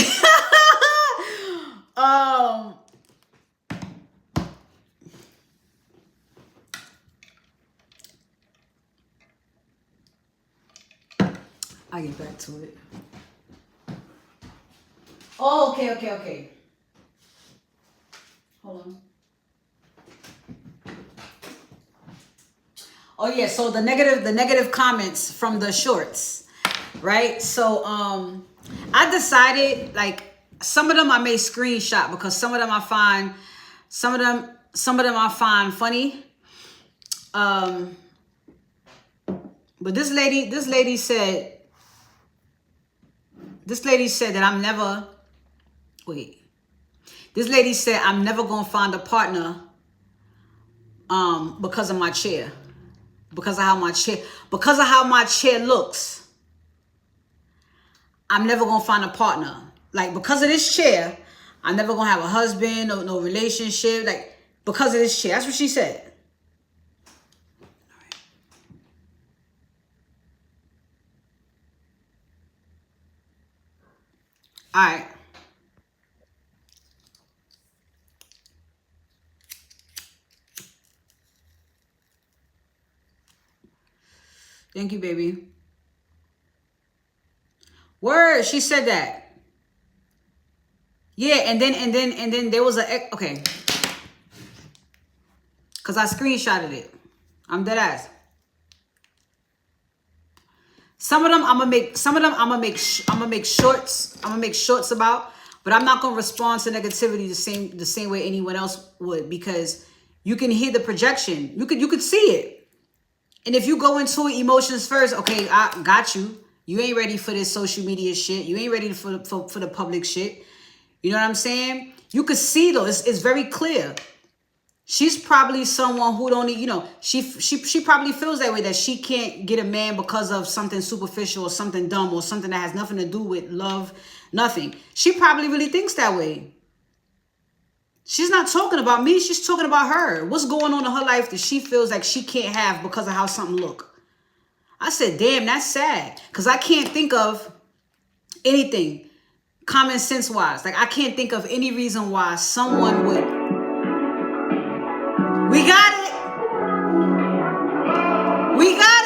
get back to it. Oh, okay. Hold on. Oh yeah, so the negative comments from the shorts, right? So I decided, like, some of them I may screenshot because some of them I find funny. But this lady said that I'm never, this lady said I'm never gonna find a partner because of my chair. Because of how my chair looks. I'm never gonna find a partner. Like, because of this chair, I'm never gonna have a husband or no relationship. Like, because of this chair. That's what she said. All right. Thank you, baby. Word, she said that. Yeah, and then there was a, okay. Cause I screenshotted it. I'm dead ass. Some of them I'm gonna make shorts about, but I'm not gonna respond to negativity the same way anyone else would, because You can hear the projection. You could see it. And if you go into it emotions first, okay, I got you. You ain't ready for this social media shit. You ain't ready for the public shit. You know what I'm saying? You could see though, it's very clear. She's probably someone who don't, you know, she probably feels that way, that she can't get a man because of something superficial or something dumb or something that has nothing to do with love, nothing. She probably really thinks that way. She's not talking about me. She's talking about her. What's going on in her life that she feels like she can't have because of how something look. I said, damn, that's sad. Because I can't think of anything common sense wise. Like, I can't think of any reason why someone would. We got it. We got it.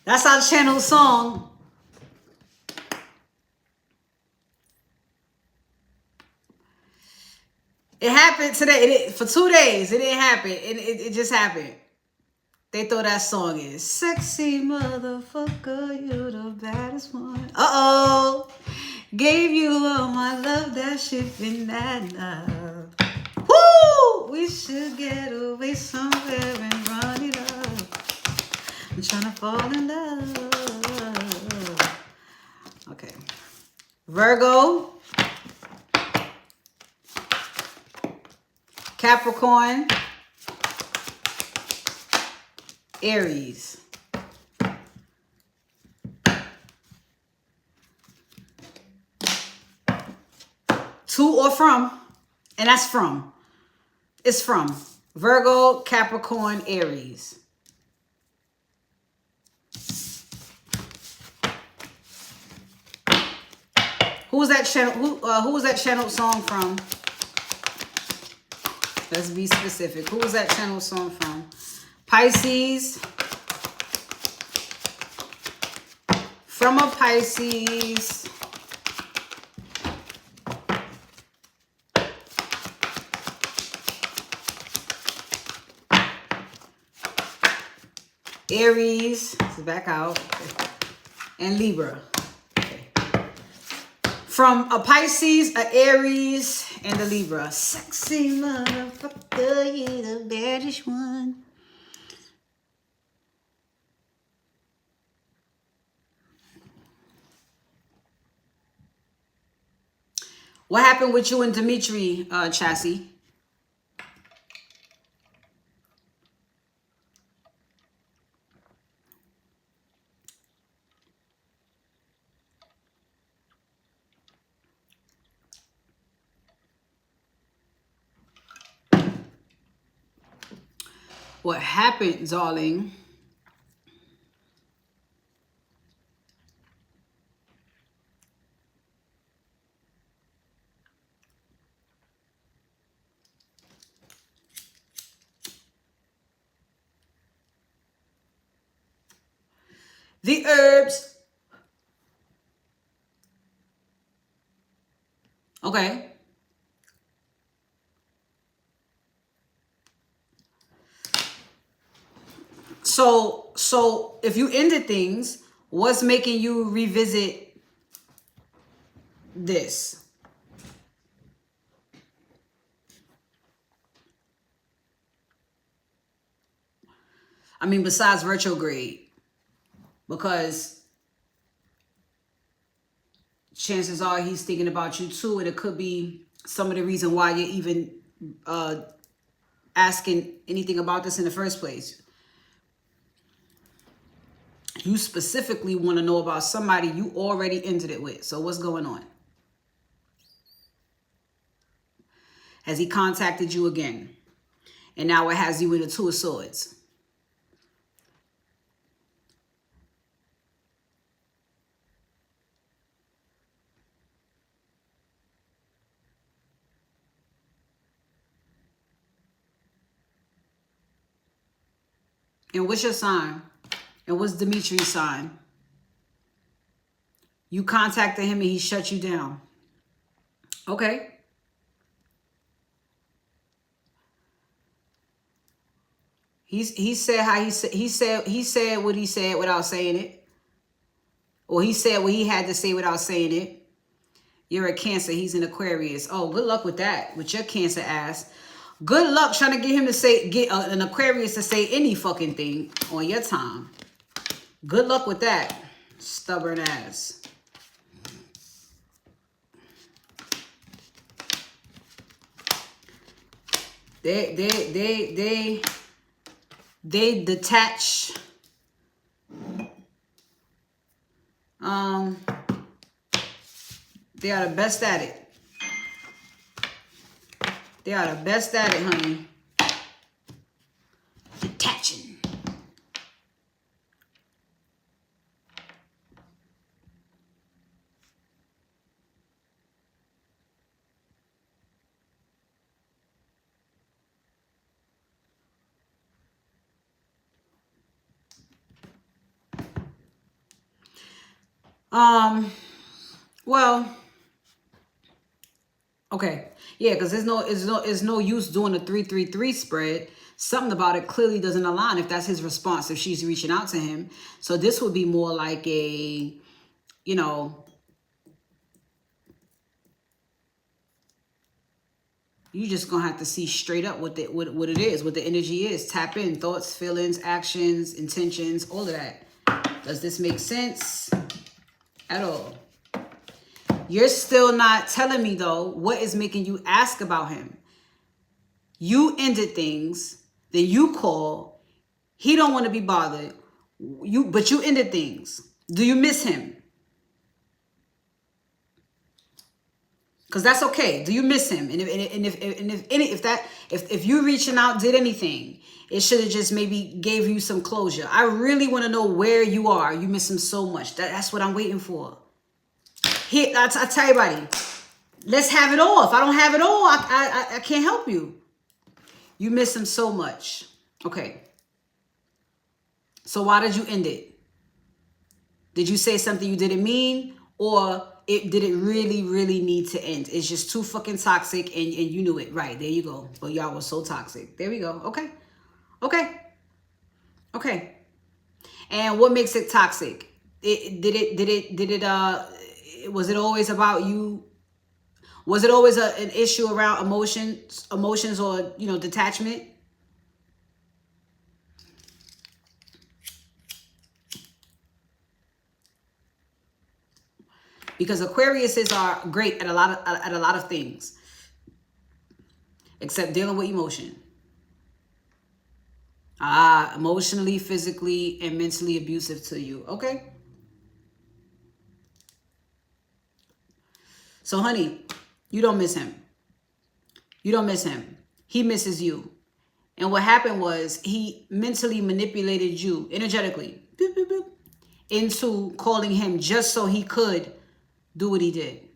That's our channel song. It happened today. For 2 days, it didn't happen. It just happened. They throw that song in. Sexy motherfucker, you the baddest one. Uh-oh. Gave you all my love, that shit been that love. Woo! We should get away somewhere and run it up. I'm trying to fall in love. Okay. Virgo. Capricorn. Aries. To or from, and that's from. It's from. Virgo, Capricorn, Aries. Who was that channel? Who was that channel song from? Let's be specific. Who was that channel song from? Pisces. From a Pisces. Aries. This is back out. And Libra. Okay. From a Pisces, a Aries, and a Libra. Sexy motherfucker, you the baddest one. What happened with you and Dimitri, Chassis? What happened, darling? The herbs. Okay. So if you ended things, what's making you revisit this? I mean, besides retrograde, because chances are he's thinking about you too, and it could be some of the reason why you're even asking anything about this in the first place. You specifically want to know about somebody you already ended it with. So what's going on? Has he contacted you again? And now it has you in the Two of Swords. And what's your sign? And what's Dimitri's sign? You contacted him and he shut you down. Okay. He said how he said what he said without saying it. Or he said what he had to say without saying it. You're a Cancer. He's an Aquarius. Oh, good luck with that. With your Cancer ass. Good luck trying to get him to say, get an Aquarius to say any fucking thing on your time. Good luck with that. Stubborn ass. They detach. They are the best at it. They are the best at it, honey. Detaching. Well, okay. Yeah, because there's no use doing a 3-3-3 spread. Something about it clearly doesn't align if that's his response, if she's reaching out to him. So this would be more like a, you know, you just gonna have to see straight up what it is, what the energy is. Tap in, thoughts, feelings, actions, intentions, all of that. Does this make sense at all? You're still not telling me, though, what is making you ask about him. You ended things, then you call. He don't want to be bothered. But you ended things. Do you miss him? Because that's okay. Do you miss him? And if you reaching out did anything, it should have just maybe gave you some closure. I really want to know where you are. You miss him so much. That's what I'm waiting for. Here, I tell everybody, let's have it all. If I don't have it all, I can't help you. You miss him so much. Okay. So why did you end it? Did you say something you didn't mean? Or did it really, really need to end? It's just too fucking toxic and you knew it. Right, there you go. But y'all were so toxic. There we go. Okay. Okay. Okay. And what makes it toxic? Was it always about you? Was it always an issue around emotions or, you know, detachment? Because Aquariuses are great at a lot of things, except dealing with emotion. Emotionally, physically, and mentally abusive to you. Okay. So, honey, you don't miss him. You don't miss him. He misses you. And what happened was he mentally manipulated you energetically into calling him just so he could do what he did.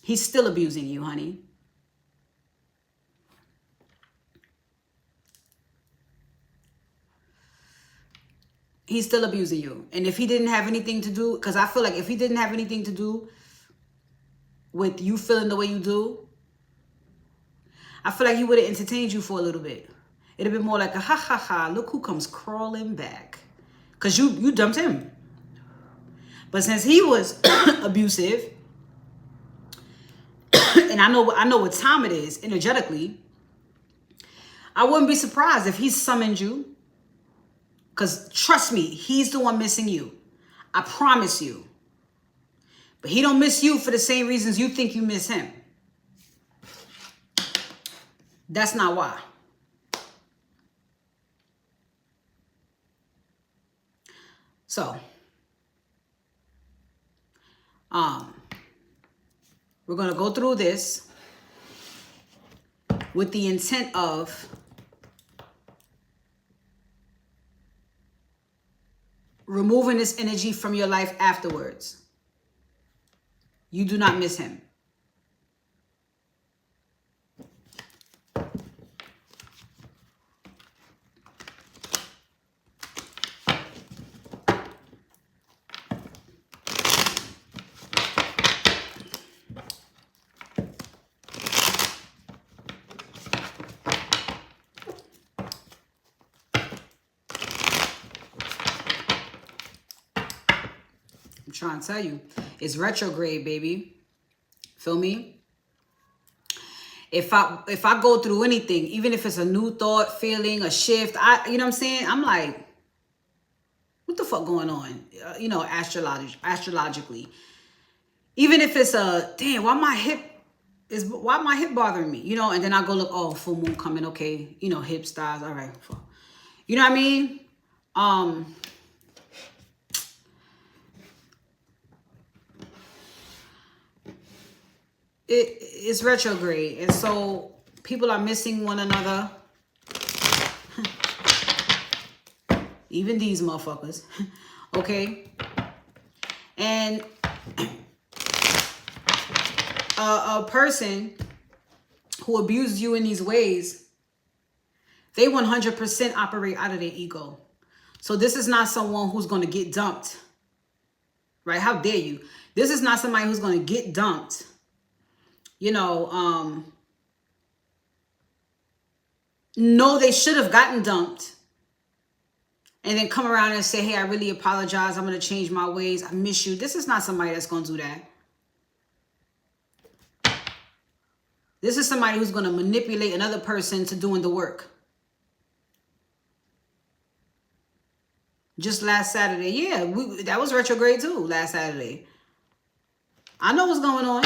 He's still abusing you, honey. He's still abusing you. And if he didn't have anything to do, because I feel like if he didn't have anything to do with you feeling the way you do, I feel like he would have entertained you for a little bit. It'd have been more like a ha ha ha, look who comes crawling back. Because you dumped him. But since he was abusive, and I know what time it is energetically, I wouldn't be surprised if he summoned you. Because trust me, he's the one missing you. I promise you. But he don't miss you for the same reasons you think you miss him. That's not why. So, we're going to go through this with the intent of removing this energy from your life afterwards. You do not miss him. trying to tell you. It's retrograde, baby. Feel me? If I go through anything, even if it's a new thought, feeling, a shift, you know what I'm saying? I'm like, what the fuck going on? You know, astrologically. Even if it's a, damn, why my hip bothering me? You know, and then I go look, oh, full moon coming, okay. You know, hip styles, all right. You know what I mean? It's retrograde, and so people are missing one another. Even these motherfuckers. Okay? And a person who abuses you in these ways, they 100% operate out of their ego. So this is not someone who's going to get dumped. Right? How dare you? This is not somebody who's going to get dumped. You know, no, they should have gotten dumped. And then come around and say, hey, I really apologize. I'm going to change my ways. I miss you. This is not somebody that's going to do that. This is somebody who's going to manipulate another person to doing the work. Just last Saturday. Yeah, that was retrograde too, last Saturday. I know what's going on.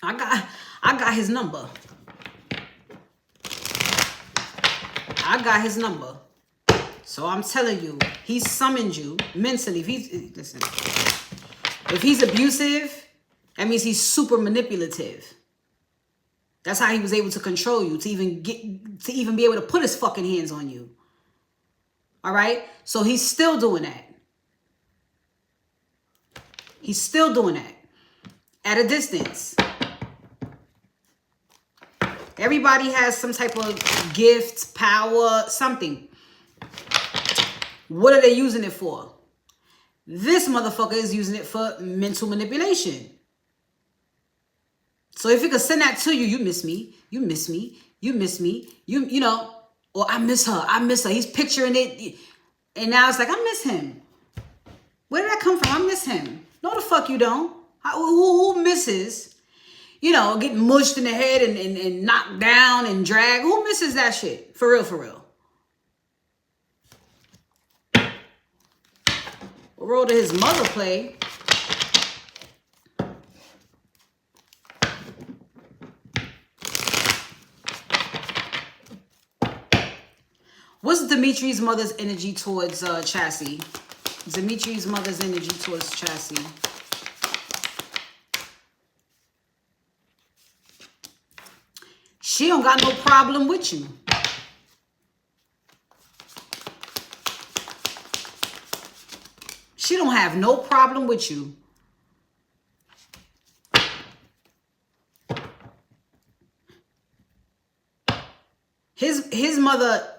I got his number. I got his number. So I'm telling you, he summoned you mentally. If he's abusive, that means he's super manipulative. That's how he was able to control you, to even be able to put his fucking hands on you. All right? So he's still doing that. He's still doing that at a distance. Everybody has some type of gift, power, something. What are they using it for? This motherfucker is using it for mental manipulation. So if he could send that to you, you miss me, you miss me, you miss me, you know, or I miss her, I miss her. He's picturing it. And now it's like, I miss him. Where did that come from? I miss him. No, the fuck you don't. Who misses, you know, getting mushed in the head and knocked down and dragged? Who misses that shit? For real, for real. What role did his mother play? What's Dimitri's mother's energy towards Chassis? Dimitri's mother's energy towards Chassis. She don't got no problem with you. She don't have no problem with you. His mother...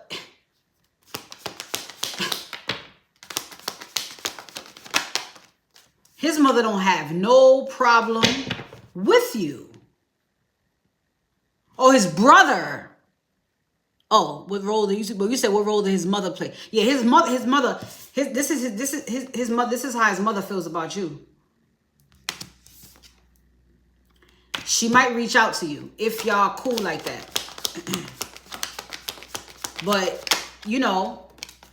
His mother don't have no problem with you. Oh, his brother. Oh, what role did you said what role did his mother play? Yeah, his mother, this is mother, this is how his mother feels about you. She might reach out to you if y'all cool like that. But, you know,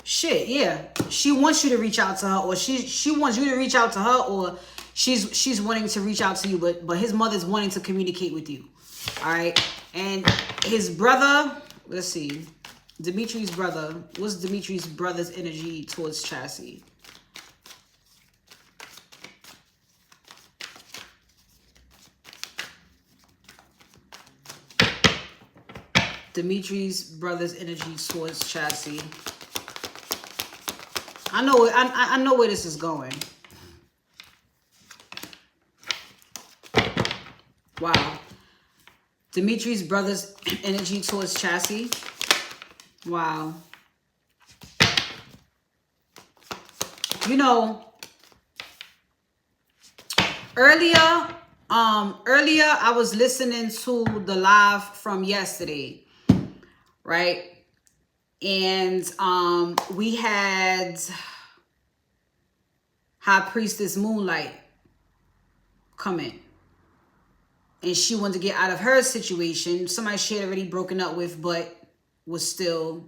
shit, yeah. She wants you to reach out to her, or she wants you to reach out to her, or she's wanting to reach out to you, but his mother's wanting to communicate with you. All right? And his brother, let's see. Dimitri's brother. What's Dimitri's brother's energy towards Chassis? Dimitri's brother's energy towards Chassis. I know where this is going. Wow. Dimitri's brother's energy towards Chassis. Wow. You know, earlier I was listening to the live from yesterday, right? And we had High Priestess Moonlight come in. And she wanted to get out of her situation. Somebody she had already broken up with, but was still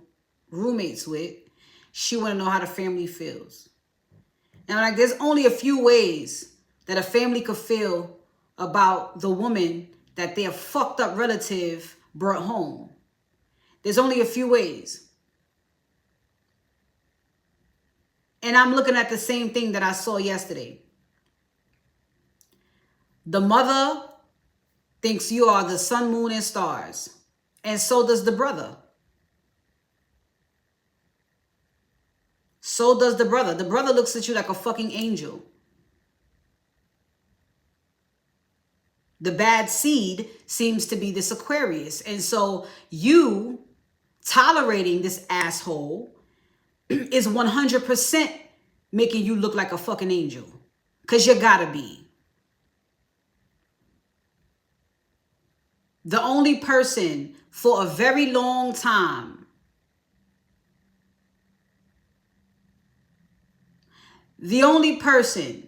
roommates with. She want to know how the family feels. And like, there's only a few ways that a family could feel about the woman that their fucked up relative brought home. There's only a few ways. And I'm looking at the same thing that I saw yesterday. The mother thinks you are the sun, moon, and stars. And so does the brother. So does the brother. The brother looks at you like a fucking angel. The bad seed seems to be this Aquarius. And so you tolerating this asshole is 100% making you look like a fucking angel. Because you gotta be. The only person for a very long time the only person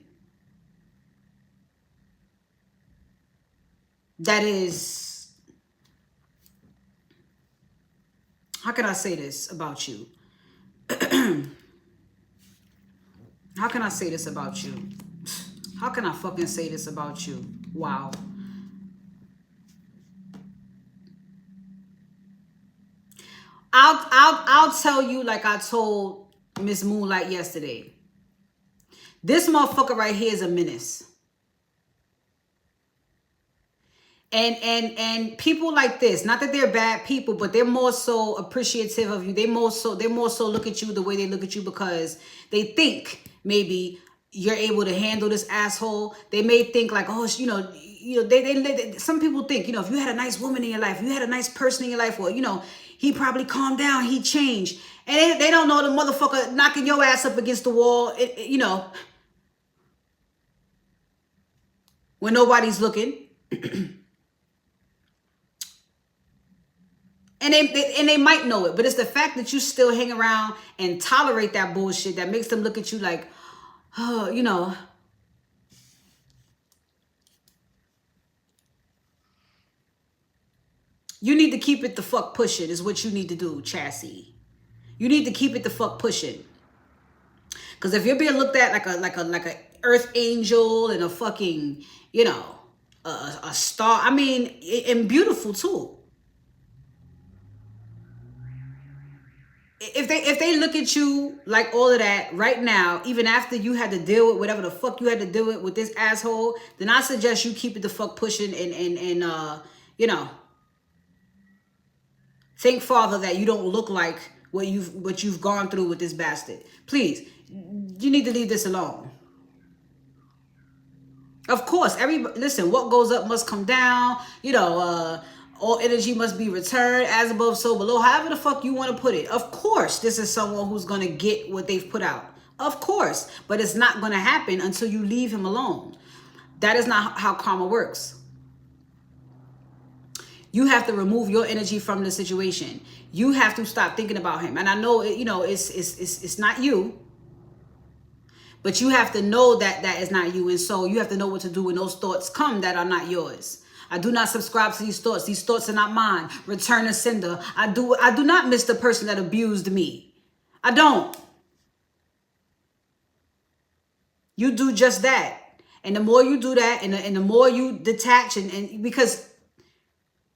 that is, how can I say this about you? How can I say this about you? How can I fucking say this about you? Wow. I'll tell you like I told Miss Moonlight yesterday. This motherfucker right here is a menace. And people like this, not that they're bad people, but they're more so appreciative of you. They more so look at you the way they look at you because they think maybe you're able to handle this asshole. They may think like, oh, they some people think, if you had a nice woman in your life, you had a nice person in your life, well, he probably calmed down, he changed. And they don't know the motherfucker knocking your ass up against the wall, when nobody's looking. And they might know it, but it's the fact that you still hang around and tolerate that bullshit that makes them look at you like, oh, You need to keep it the fuck pushing is what you need to do, Chassis. You need to keep it the fuck pushing. Because if you're being looked at like a earth angel and a fucking, a star, I mean, and beautiful too. If they look at you like all of that right now, even after you had to deal with whatever the fuck you had to deal with this asshole, then I suggest you keep it the fuck pushing and thank Father that you don't look like what you've gone through with this bastard. Please, you need to leave this alone. Of course, listen, what goes up must come down. All energy must be returned, as above, so below. However the fuck you want to put it. Of course, this is someone who's going to get what they've put out. Of course. But it's not going to happen until you leave him alone. That is not how karma works. You have to remove your energy from the situation. You have to stop thinking about him. And I know, it's not you. But you have to know that that is not you. And so you have to know what to do when those thoughts come that are not yours. I do not subscribe to these thoughts. These thoughts are not mine. Return to sender. I do not miss the person that abused me. I don't. You do just that. And the more you do that, and the more you detach, and because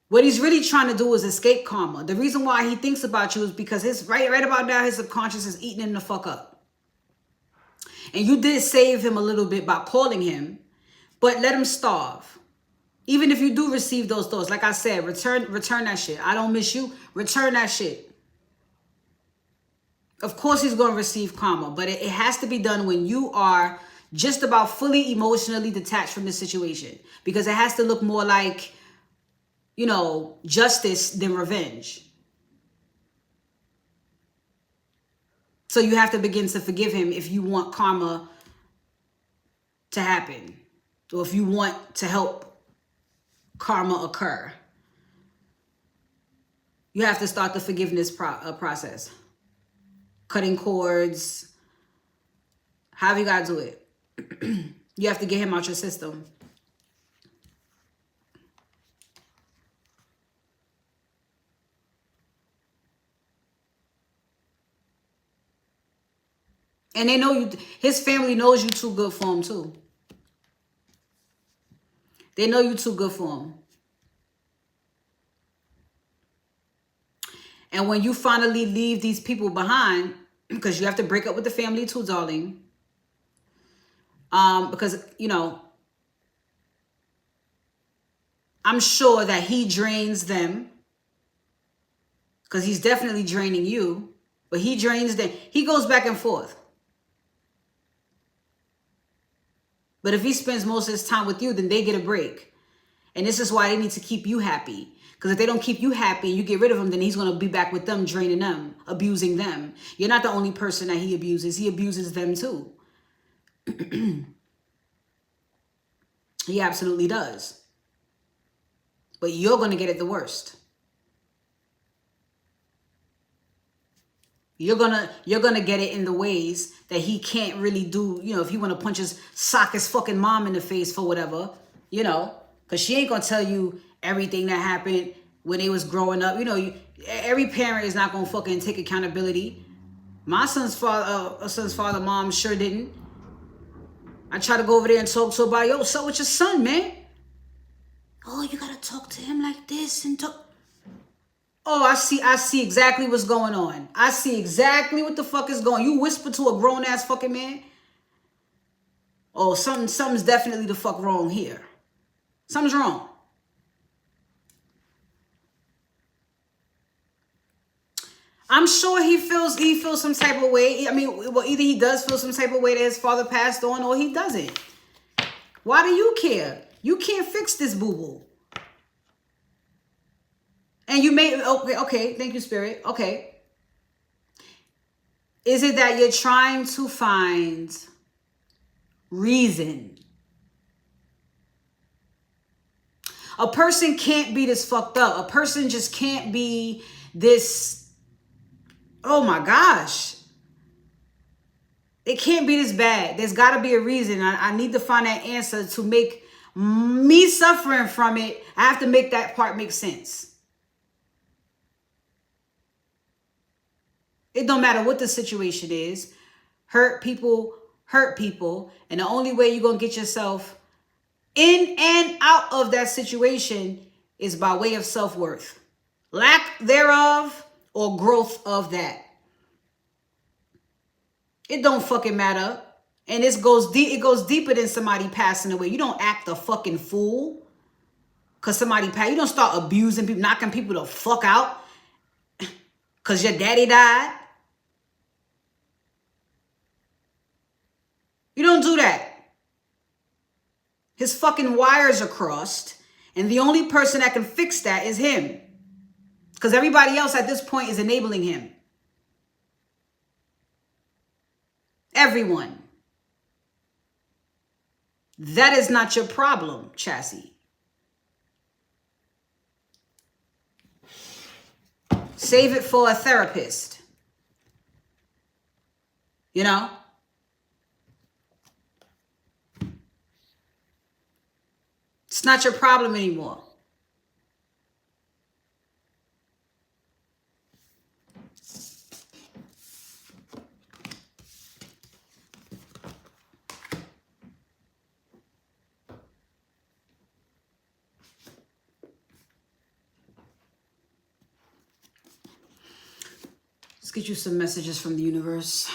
what he's really trying to do is escape karma. The reason why he thinks about you is because his right about now, his subconscious is eating him the fuck up. And you did save him a little bit by calling him, but let him starve. Even if you do receive those thoughts, like I said, return that shit. I don't miss you. Return that shit. Of course he's going to receive karma, but it has to be done when you are just about fully emotionally detached from the situation. Because it has to look more like, justice than revenge. So you have to begin to forgive him if you want karma to happen. Or if you want to help karma occur. You have to start the forgiveness process. Cutting cords. However you got to do it. You have to get him out your system. And they know you, his family knows you too good for him too. They know you too good for him. And when you finally leave these people behind, because you have to break up with the family too, darling. Because, you know, I'm sure that he drains them. Because he's definitely draining you. But he drains them. He goes back and forth. But if he spends most of his time with you, then they get a break. And this is why they need to keep you happy. Because if they don't keep you happy and you get rid of him, then he's going to be back with them, draining them, abusing them. You're not the only person that he abuses. He abuses them too. He absolutely does. But you're going to get it the worst. You're gonna get it in the ways that he can't really do. You know, if he want to punch sock his fucking mom in the face for whatever, you know, because she ain't gonna tell you everything that happened when they was growing up. You know, every parent is not gonna fucking take accountability. My son's father, mom sure didn't. I try to go over there and talk to her about, yo, so with your son, man. Oh, you gotta talk to him like this and talk. Oh, I see exactly what's going on. I see exactly what the fuck is going on. You whisper to a grown-ass fucking man. Oh, something's definitely the fuck wrong here. Something's wrong. I'm sure he feels some type of way. I mean, well, either he does feel some type of way that his father passed on, or he doesn't. Why do you care? You can't fix this boo-boo. And you may, okay, thank you, Spirit. Okay. Is it that you're trying to find reason? A person can't be this fucked up. A person just can't be this, oh my gosh. It can't be this bad. There's got to be a reason. I need to find that answer to make me suffering from it. I have to make that part make sense. It don't matter what the situation is. Hurt people. And the only way you're going to get yourself in and out of that situation is by way of self-worth. Lack thereof or growth of that. It don't fucking matter. And it goes deeper than somebody passing away. You don't act a fucking fool because somebody passed. You don't start abusing people, knocking people the fuck out because your daddy died. You don't do that. His fucking wires are crossed. And the only person that can fix that is him. Because everybody else at this point is enabling him. Everyone. That is not your problem, Chassis. Save it for a therapist. You know? It's not your problem anymore. Let's get you some messages from the universe.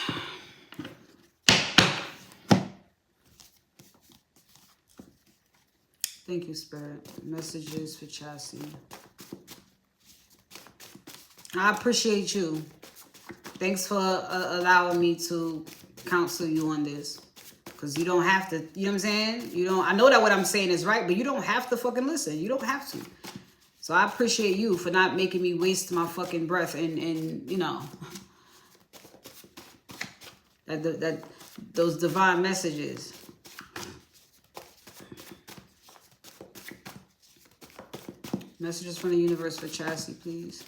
Thank you, Spirit. Messages for Chassis. I appreciate you. Thanks for allowing me to counsel you on this. Because you don't have to, you know what I'm saying? You don't, I know that what I'm saying is right, but you don't have to fucking listen. You don't have to. So I appreciate you for not making me waste my fucking breath and you know, that those divine messages. Messages from the universe for Chassis, please.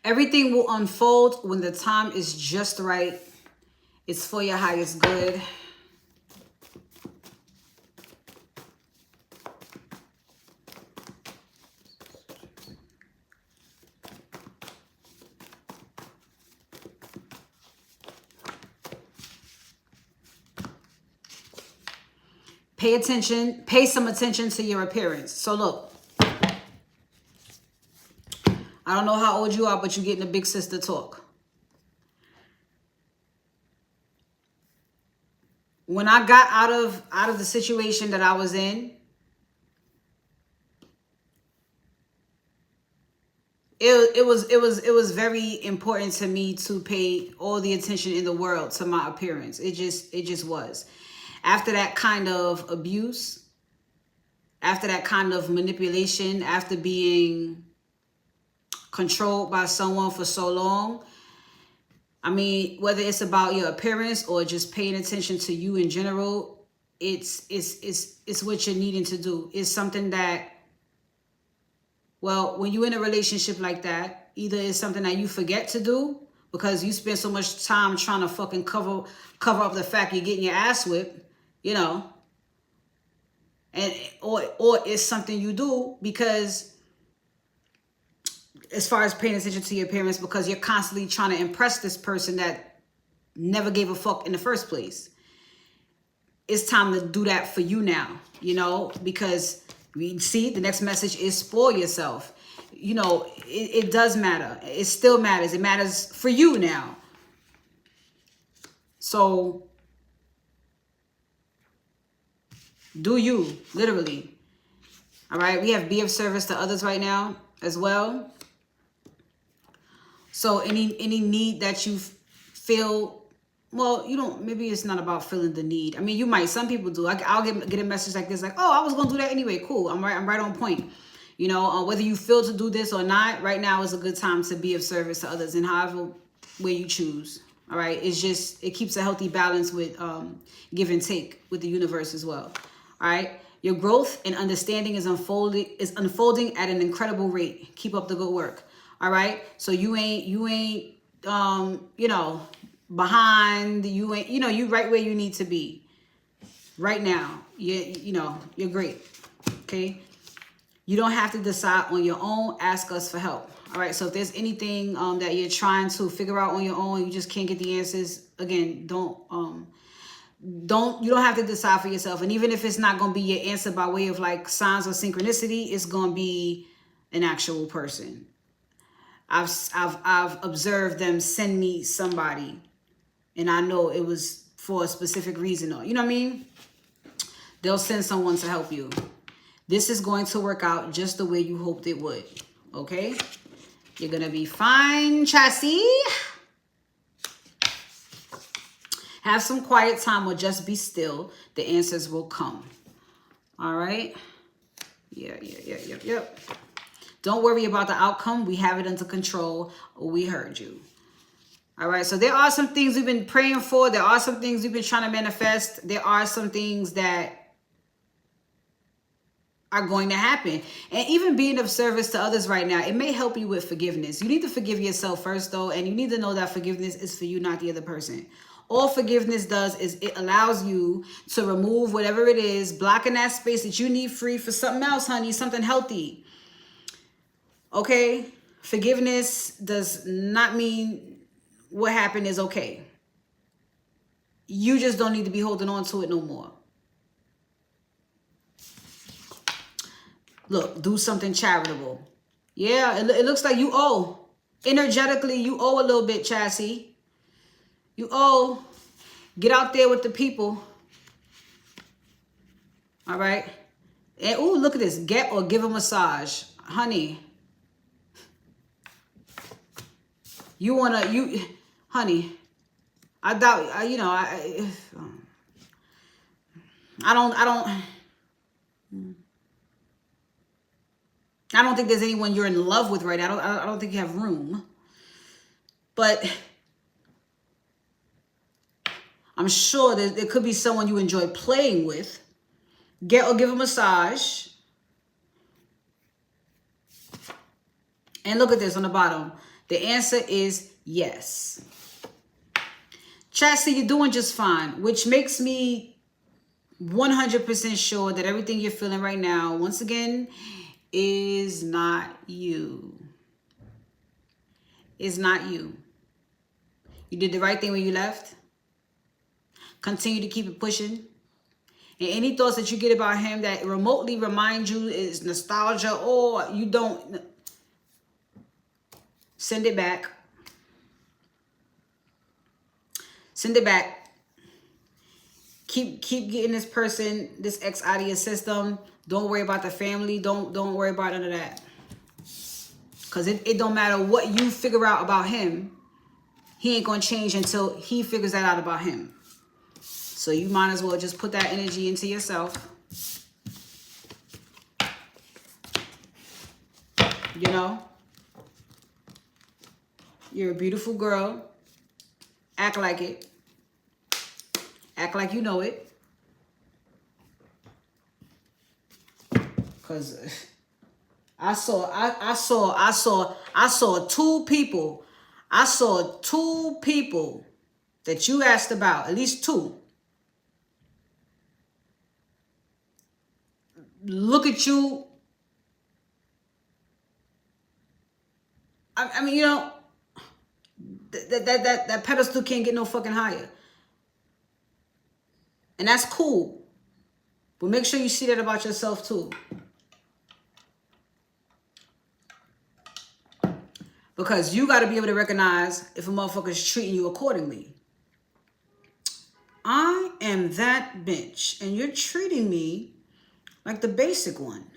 Everything will unfold when the time is just right. It's for your highest good. Pay some attention to your appearance. So look, I don't know how old you are, but you're getting a big sister talk. When I got out of the situation that I was in, it was very important to me to pay all the attention in the world to my appearance. It just was. After that kind of abuse, after that kind of manipulation, after being controlled by someone for so long, I mean, whether it's about your appearance or just paying attention to you in general, it's what you're needing to do. It's something that, well, when you're in a relationship like that, either it's something that you forget to do because you spend so much time trying to fucking cover up the fact you're getting your ass whipped, you know, and or it's something you do because, as far as paying attention to your appearance, because you're constantly trying to impress this person that never gave a fuck in the first place. It's time to do that for you now, you know, because we see the next message is spoil yourself. You know, it does matter. It still matters. It matters for you now. So do you, literally. All right. We have be of service to others right now as well. So any need that you feel, well, you don't, maybe it's not about feeling the need. I mean, you might, some people do. I'll get a message like this, like, oh, I was going to do that anyway. Cool. I'm right on point. You know, whether you feel to do this or not, right now is a good time to be of service to others in however way you choose. All right. It's just, it keeps a healthy balance with give and take with the universe as well. All right. Your growth and understanding is unfolding at an incredible rate. Keep up the good work. All right. So you ain't, you know, behind, you ain't, you know, you right where you need to be right now. You know, you're great. Okay. You don't have to decide on your own. Ask us for help. All right. So if there's anything that you're trying to figure out on your own, you just can't get the answers. Again, you don't have to decide for yourself. And even if it's not going to be your answer by way of like signs or synchronicity, it's going to be an actual person. I've observed them send me somebody, and I know it was for a specific reason. Or, you know what I mean? They'll send someone to help you. This is going to work out just the way you hoped it would. Okay? You're going to be fine, chassis. Have some quiet time or just be still. The answers will come. All right? Yep. Don't worry about the outcome. We have it under control. We heard you. All right. So there are some things we've been praying for. There are some things we've been trying to manifest. There are some things that are going to happen. And even being of service to others right now, it may help you with forgiveness. You need to forgive yourself first, though. And you need to know that forgiveness is for you, not the other person. All forgiveness does is it allows you to remove whatever it is, blocking that space that you need free for something else, honey, something healthy. Okay, forgiveness does not mean what happened is okay. You just don't need to be holding on to it no more. Look, do something charitable. Yeah, it looks like you owe. Energetically, you owe a little bit, chassis. You owe. Get out there with the people. All right. And ooh, look at this. Get or give a massage. Honey. Honey, I doubt, I don't think there's anyone you're in love with right now. I don't think you have room, but I'm sure that there could be someone you enjoy playing with. Get or give a massage. And look at this on the bottom. The answer is yes. Chastity, you're doing just fine, which makes me 100% sure that everything you're feeling right now, once again, is not you. It's not you. You did the right thing when you left. Continue to keep it pushing. And any thoughts that you get about him that remotely remind you is nostalgia or you don't, send it back. Send it back. Keep getting this person, this ex out of your system. Don't worry about the family. Don't worry about none of that. Because it don't matter what you figure out about him. He ain't going to change until he figures that out about him. So you might as well just put that energy into yourself. You know? You're a beautiful girl. Act like it. Act like you know it. Because I saw two people. I saw two people that you asked about, at least two. Look at you. I mean, you know, that pedestal can't get no fucking higher. And that's cool. But make sure you see that about yourself too. Because you got to be able to recognize if a motherfucker's treating you accordingly. I am that bitch, and you're treating me like the basic one.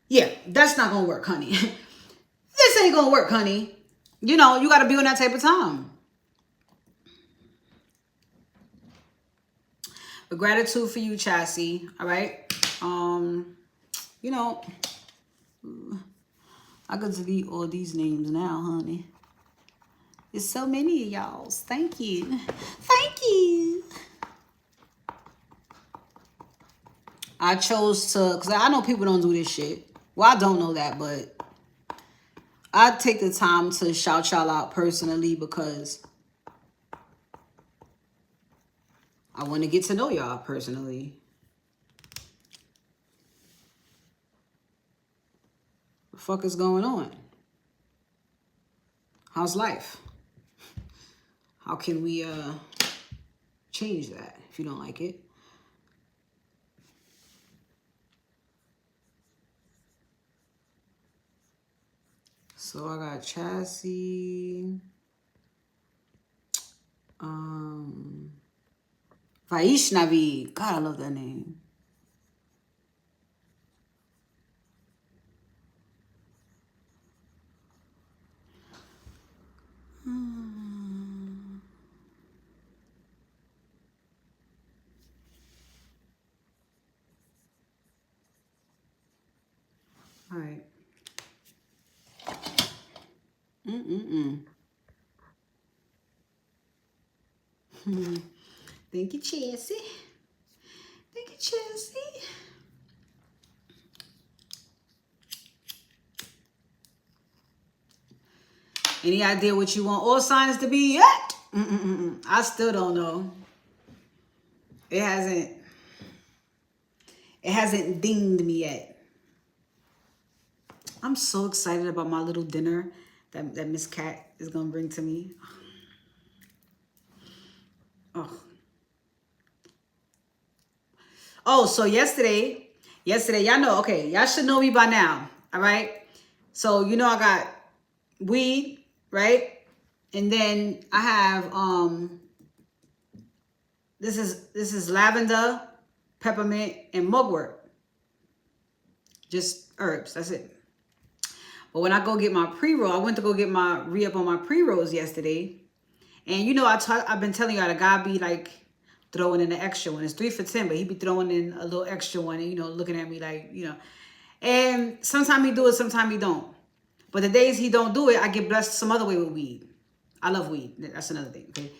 Yeah, that's not going to work, honey. This ain't going to work, honey. You know, you got to be on that type of time. But gratitude for you, Chassie. All right. You know, I could delete all these names now, honey. There's so many of y'all. Thank you. Thank you. I chose to, because I know people don't do this shit. Well, I don't know that, but I take the time to shout y'all out personally because I want to get to know y'all personally. What the fuck is going on? How's life? How can we change that if you don't like it? So I got Chassie. Vaishnavi. God, I love that name. All right. Thank you, Chassie. Thank you, Chassie. Any idea what you want all signs to be yet? I still don't know. It hasn't dinged me yet. I'm so excited about my little dinner that Miss Cat is gonna bring to me. Oh, so yesterday, y'all know, okay, y'all should know me by now, all right? So, you know I got weed, right? And then I have, this is lavender, peppermint, and mugwort. Just herbs, that's it. But when I go get my pre-roll, I went to go get my re-up on my pre-rolls yesterday. And you know, I've been telling y'all, the guy be like throwing in the extra one. It's 3 for $10, but he be throwing in a little extra one and, you know, looking at me like, you know. And sometimes he do it, sometimes he don't. But the days he don't do it, I get blessed some other way with weed. I love weed. That's another thing, okay?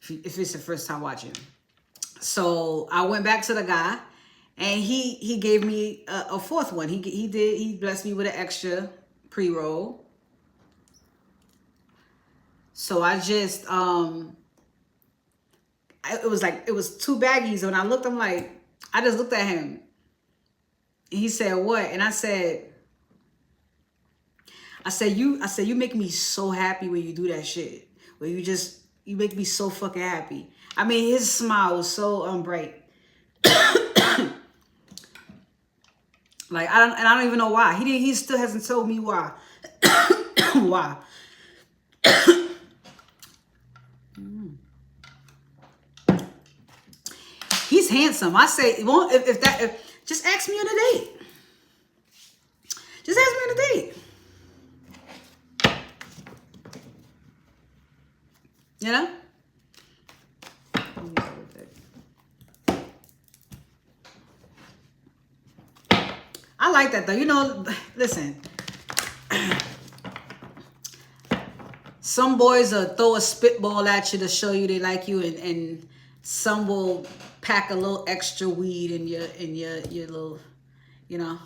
If it's the first time watching. So I went back to the guy And he gave me a fourth one. He blessed me with an extra pre-roll. So I just it was 2 baggies. When I looked, I'm like, I just looked at him. He said, what? And I said, you make me so happy when you do that shit. Where you make me so fucking happy. I mean, his smile was so bright. Like, I don't even know why. He still hasn't told me why. Why? He's handsome. I say, if just ask me on a date. Just ask me on a date. You know? I like that though. You know, listen. Some boys will throw a spitball at you to show you they like you, and some will pack a little extra weed in your little, you know.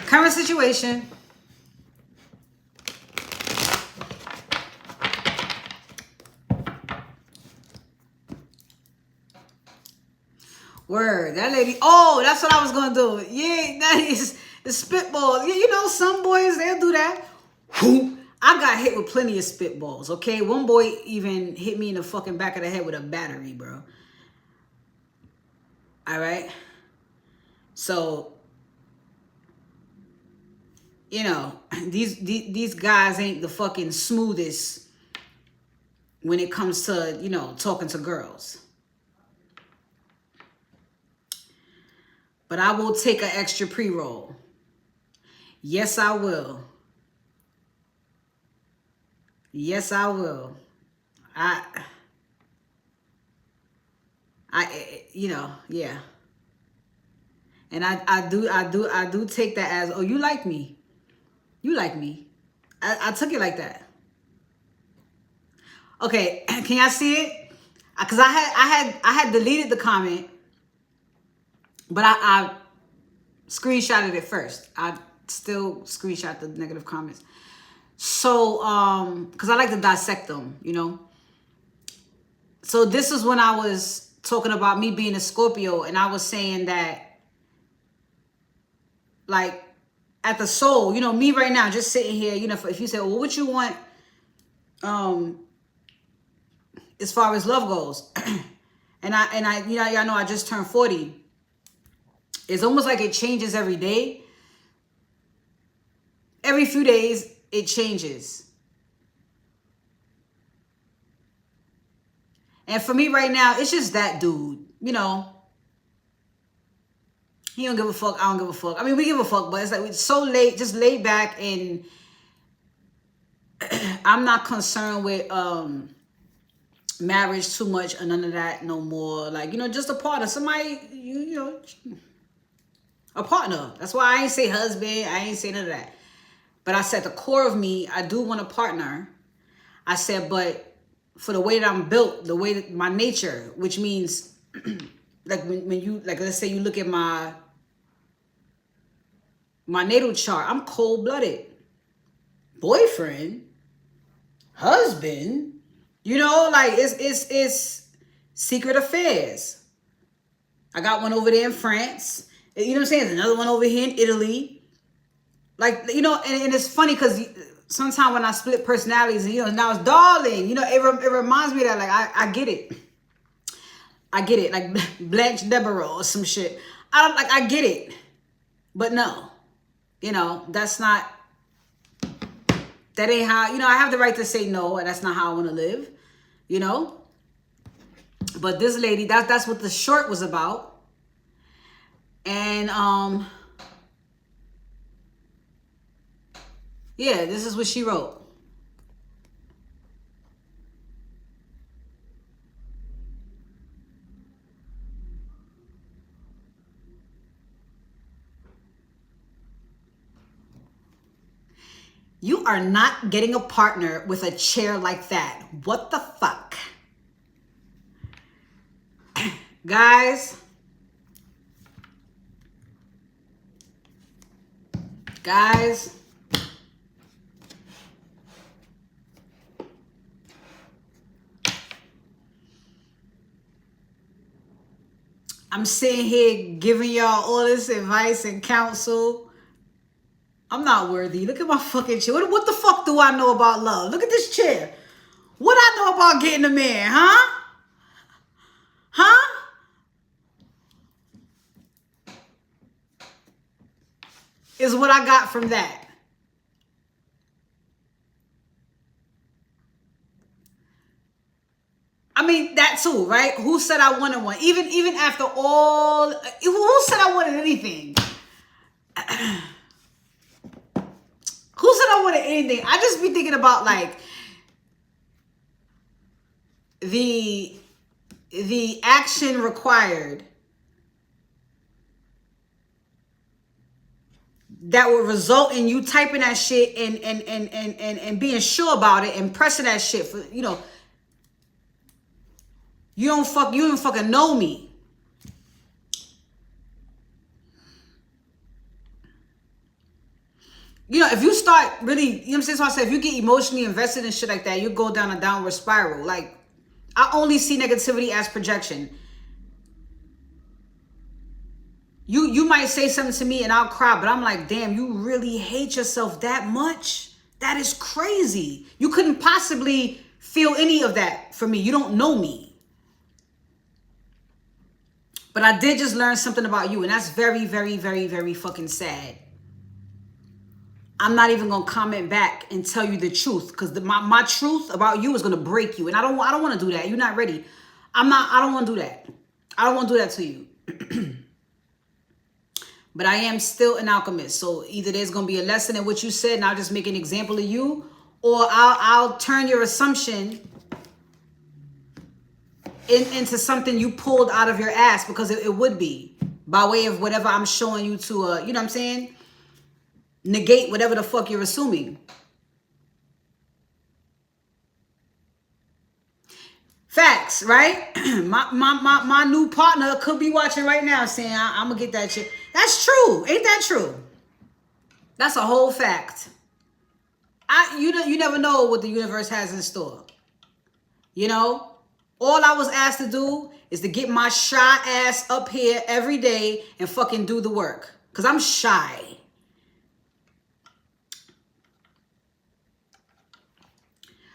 Current situation. Word, that lady. Oh, that's what I was gonna do. Yeah, that is the spitballs. Yeah, you know, some boys, they'll do that. I got hit with plenty of spitballs, okay? One boy even hit me in the fucking back of the head with a battery, bro. All right? So, you know, these guys ain't the fucking smoothest when it comes to, you know, talking to girls. But I will take an extra pre-roll. Yes, I will. Yes, I will. I you know, yeah. And I do take that as, oh, you like me. You like me. I took it like that. Okay, can y'all see it? Because I had deleted the comment, but I screenshotted it first. I still screenshot the negative comments. So, because I like to dissect them, you know. So this is when I was talking about me being a Scorpio, and I was saying that, like, at the soul, you know, me right now, just sitting here, you know, if you say, well, what you want, as far as love goes, and I, you know, y'all know I just turned 40. It's almost like it changes every day. Every few days, it changes. And for me right now, it's just that dude, you know. He don't give a fuck. I don't give a fuck. I mean, we give a fuck, but it's like it's so late, just laid back, and I'm not concerned with marriage too much or none of that no more. Like, you know, just a partner, somebody, you know, a partner. That's why I ain't say husband. I ain't say none of that. But I said the core of me, I do want a partner. I said, but for the way that I'm built, the way that my nature, which means like when you, like, let's say you look at my natal chart, I'm cold-blooded. Boyfriend, husband, you know, like it's secret affairs. I got one over there in France. You know what I'm saying? There's another one over here in Italy. Like, you know, and it's funny because sometimes when I split personalities, you know, now it's darling, you know, it reminds me that, like, I get it. I get it. Like Blanche Deborah or some shit. I get it. But no, you know, that ain't how, you know, I have the right to say no, and that's not how I want to live, you know. But this lady, that's what the short was about. And yeah, this is what she wrote. You are not getting a partner with a chair like that. What the fuck? Guys, I'm sitting here giving y'all all this advice and counsel. I'm not worthy. Look at my fucking chair. What the fuck do I know about love? Look at this chair. What I know about getting a man, huh? Huh? Is what I got from that. I mean, that too, right? Who said I wanted one? Even after all, who said I wanted anything? Who said I wanted anything? I just be thinking about like the action required that would result in you typing that shit and being sure about it and pressing that shit for, you know, you don't fucking know me. You know, if you start really, you know what I'm saying? So I said, if you get emotionally invested in shit like that, you go down a downward spiral. Like, I only see negativity as projection. You might say something to me and I'll cry, but I'm like, damn, you really hate yourself that much? That is crazy. You couldn't possibly feel any of that for me. You don't know me. But I did just learn something about you, and that's very, very, very, very fucking sad. I'm not even gonna comment back and tell you the truth, because my truth about you is gonna break you, and I don't want to do that. You're not ready. I don't want to do that. I don't want to do that to you. But I am still an alchemist, so either there's gonna be a lesson in what you said, and I'll just make an example of you, or I'll turn your assumption into something you pulled out of your ass, because it would be by way of whatever I'm showing you to, you know what I'm saying? Negate whatever the fuck you're assuming. Facts, right? my new partner could be watching right now saying, I'm gonna get that shit. That's true. Ain't that true? That's a whole fact. You never know what the universe has in store. You know? All I was asked to do is to get my shy ass up here every day and fucking do the work. Because I'm shy.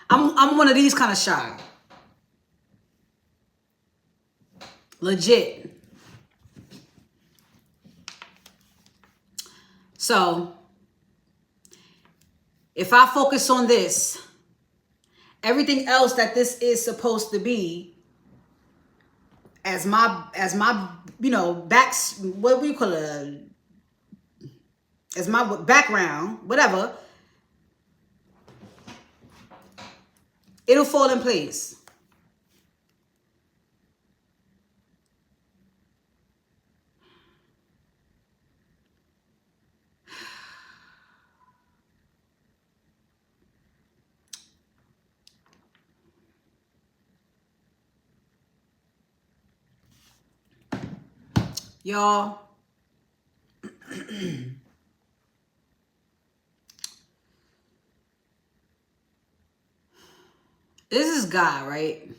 I'm one of these kind of shy. Legit. So, if I focus on this, everything else that this is supposed to be, as my you know, what do you call it? As my background, whatever, it'll fall in place. Y'all, this is God, right?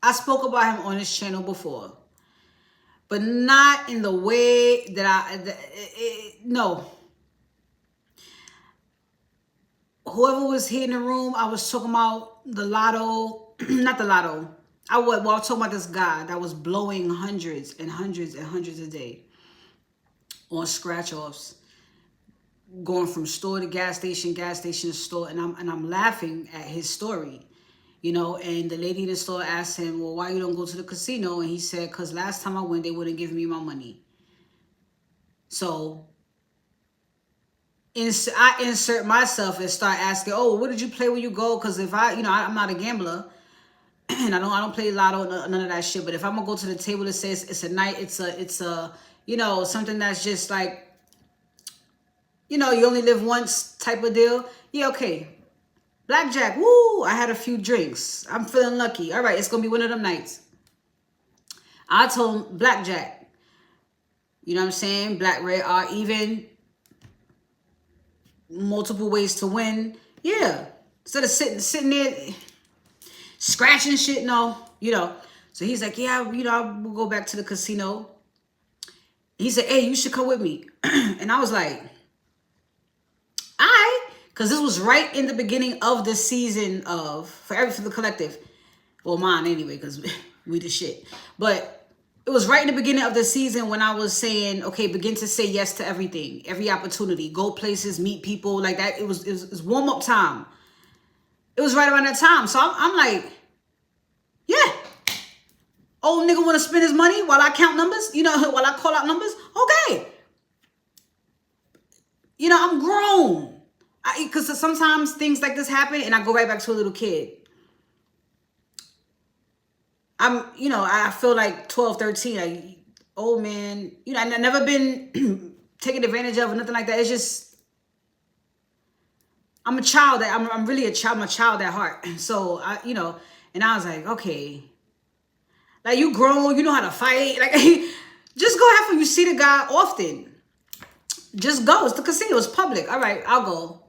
I spoke about him on this channel before, but not in the way that no. Whoever was here in the room, I was talking about the lotto, not the lotto. I was talking about this guy that was blowing hundreds and hundreds and hundreds a day on scratch offs, going from store to gas station to store, and I'm laughing at his story, you know. And the lady in the store asked him, well, why you don't go to the casino? And he said, because last time I went, they wouldn't give me my money. So I insert myself and start asking, oh, what did you play when you go? Because if I'm not a gambler. And I don't play lotto, none of that shit. But if I'm gonna go to the table that says it's a night, it's a, you know, something that's just like you know, you only live once type of deal. Yeah, okay. Blackjack, woo, I had a few drinks. I'm feeling lucky. All right, it's going to be one of them nights. I told him, blackjack. You know what I'm saying? Black, red, are even. Multiple ways to win. Yeah. Instead of sitting there scratching shit, no, you know. So he's like, yeah, you know, we'll go back to the casino. He said, hey, you should come with me. And I was like, all right. Because this was right in the beginning of the season of, for the collective. Well, mine anyway, because we the shit. But it was right in the beginning of the season when I was saying, okay, begin to say yes to everything, every opportunity, go places, meet people like that. It was warm up time. It was right around that time. So I'm like, yeah. Old nigga want to spend his money while I count numbers, you know, while I call out numbers. Okay. You know, I'm grown. Because sometimes things like this happen and I go right back to a little kid. You know, I feel like 12, 13, like, old man, you know, I've never been taken advantage of or nothing like that. It's just, I'm a child. I'm really a child. I'm a child at heart. So, you know, and I was like, okay, like you grown, you know how to fight. Like, just go have fun. You see the guy often. Just go. It's the casino. It's public. All right, I'll go.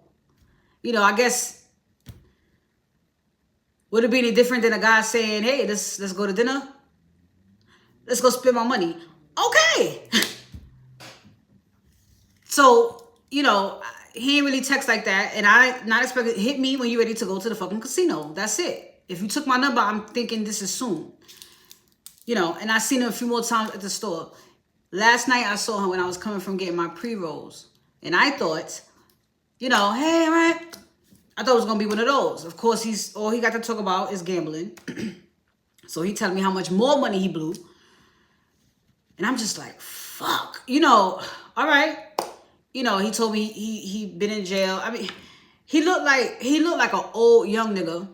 You know, I guess, would it be any different than a guy saying, hey, let's go to dinner? Let's go spend my money. Okay. So, you know, he ain't really text like that. And I not expected, hit me when you're ready to go to the fucking casino. That's it. If you took my number, I'm thinking this is soon. You know, and I seen him a few more times at the store. Last night I saw him when I was coming from getting my pre-rolls. And I thought, you know, hey, all right. I thought it was going to be one of those. Of course, all he got to talk about is gambling. So he telling me how much more money he blew. And I'm just like, fuck. You know, all right. You know, he told me he been in jail. I mean, he looked like an old young nigga.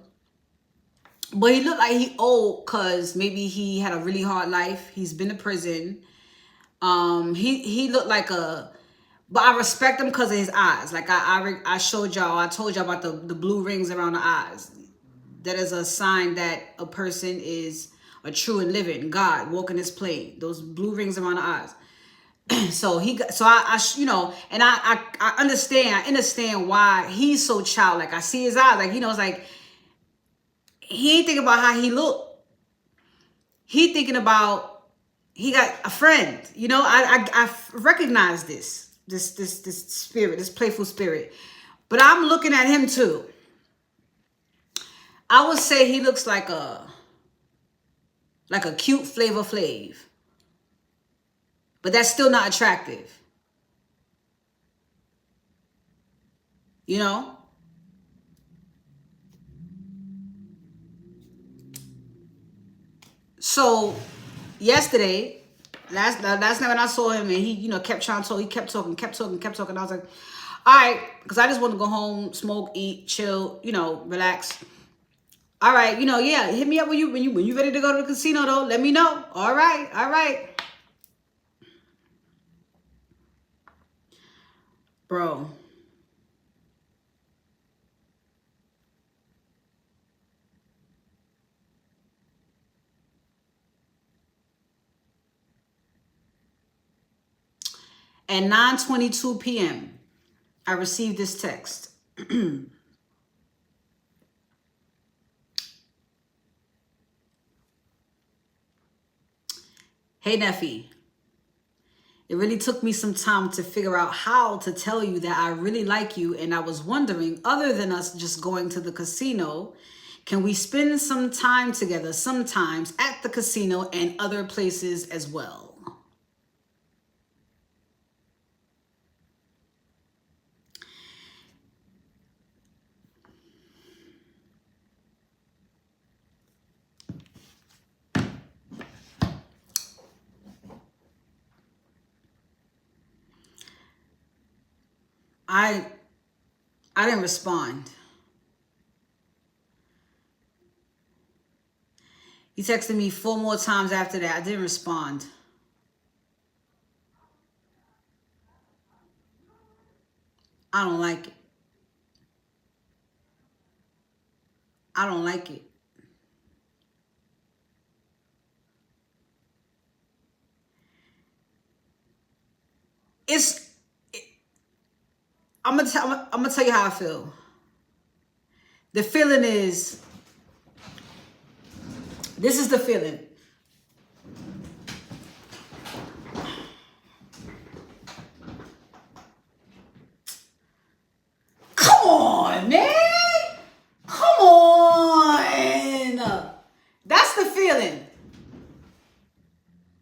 But he looked like he old because maybe he had a really hard life. He's been to prison. He looked like but I respect him because of his eyes. Like I showed y'all, I told y'all about the blue rings around the eyes. That is a sign that a person is a true and living God walking this plane. Those blue rings around the eyes. So I you know, and I understand why he's so childlike. I see his eyes, like, you know, it's like he ain't thinking about how he look. He thinking about he got a friend. You know, I recognize this spirit, this playful spirit. But I'm looking at him too. I would say he looks like a cute Flavor Flav. But that's still not attractive. You know? So yesterday, last night when I saw him and he, you know, kept trying to talk, he kept talking. I was like, all right, because I just want to go home, smoke, eat, chill, you know, relax. All right, you know, yeah, hit me up when you ready to go to the casino though. Let me know. All right. Bro. At 9:22 p.m., I received this text. Hey, Nephy. It really took me some time to figure out how to tell you that I really like you, and I was wondering, other than us just going to the casino, can we spend some time together sometimes at the casino and other places as well? I didn't respond. He texted me 4 more times after that. I didn't respond. I don't like it. I don't like it. I'm gonna tell you how I feel. The feeling is, this is the feeling. Come on, man. Come on. That's the feeling.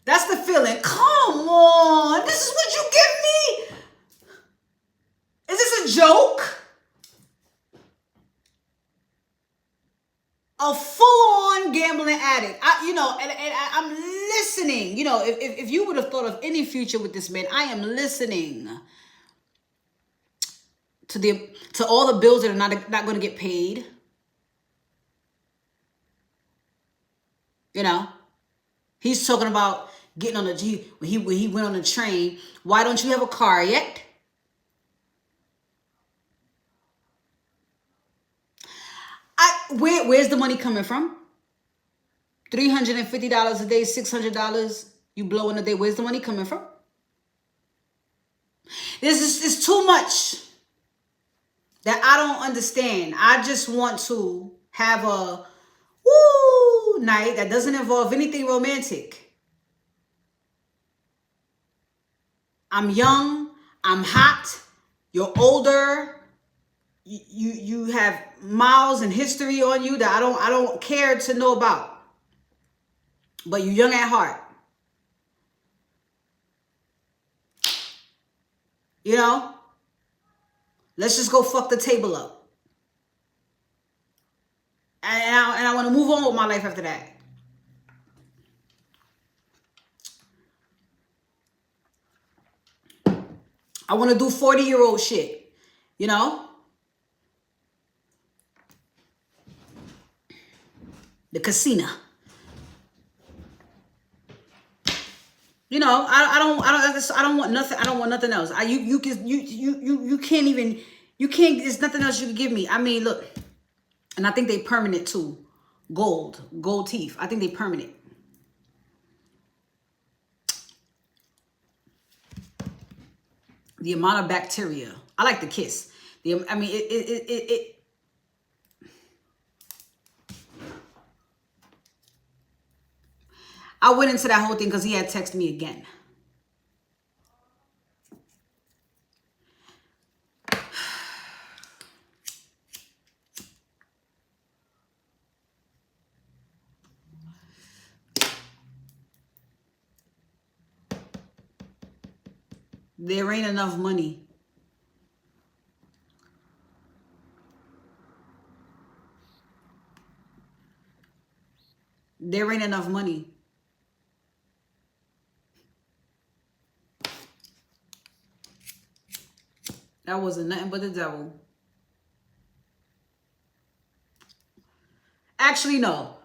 That's the feeling. Come on. This is what you give me? Is this a joke? A full-on gambling addict. I'm listening. If you would have thought of any future with this man, I am listening to all the bills that are not going to get paid. He's talking about getting on when he went on the train. Why don't you have a car yet? Where's the money coming from? $350 a day, $600 you blow in a day. Where's the money coming from? It's too much that I don't understand. I just want to have a night that doesn't involve anything romantic. I'm young. I'm hot. You're older. You have miles and history on you that I don't care to know about. But you're young at heart. Let's just go fuck the table up. And I want to move on with my life after that. I want to do 40-year-old shit. The casino. I don't want nothing. I don't want nothing else. You can't even. There's nothing else you can give me. I mean, look, and I think they permanent too. Gold teeth. I think they permanent. The amount of bacteria. I like the kiss. I went into that whole thing because he had texted me again. There ain't enough money. There ain't enough money. That wasn't nothing but the devil. Actually, no.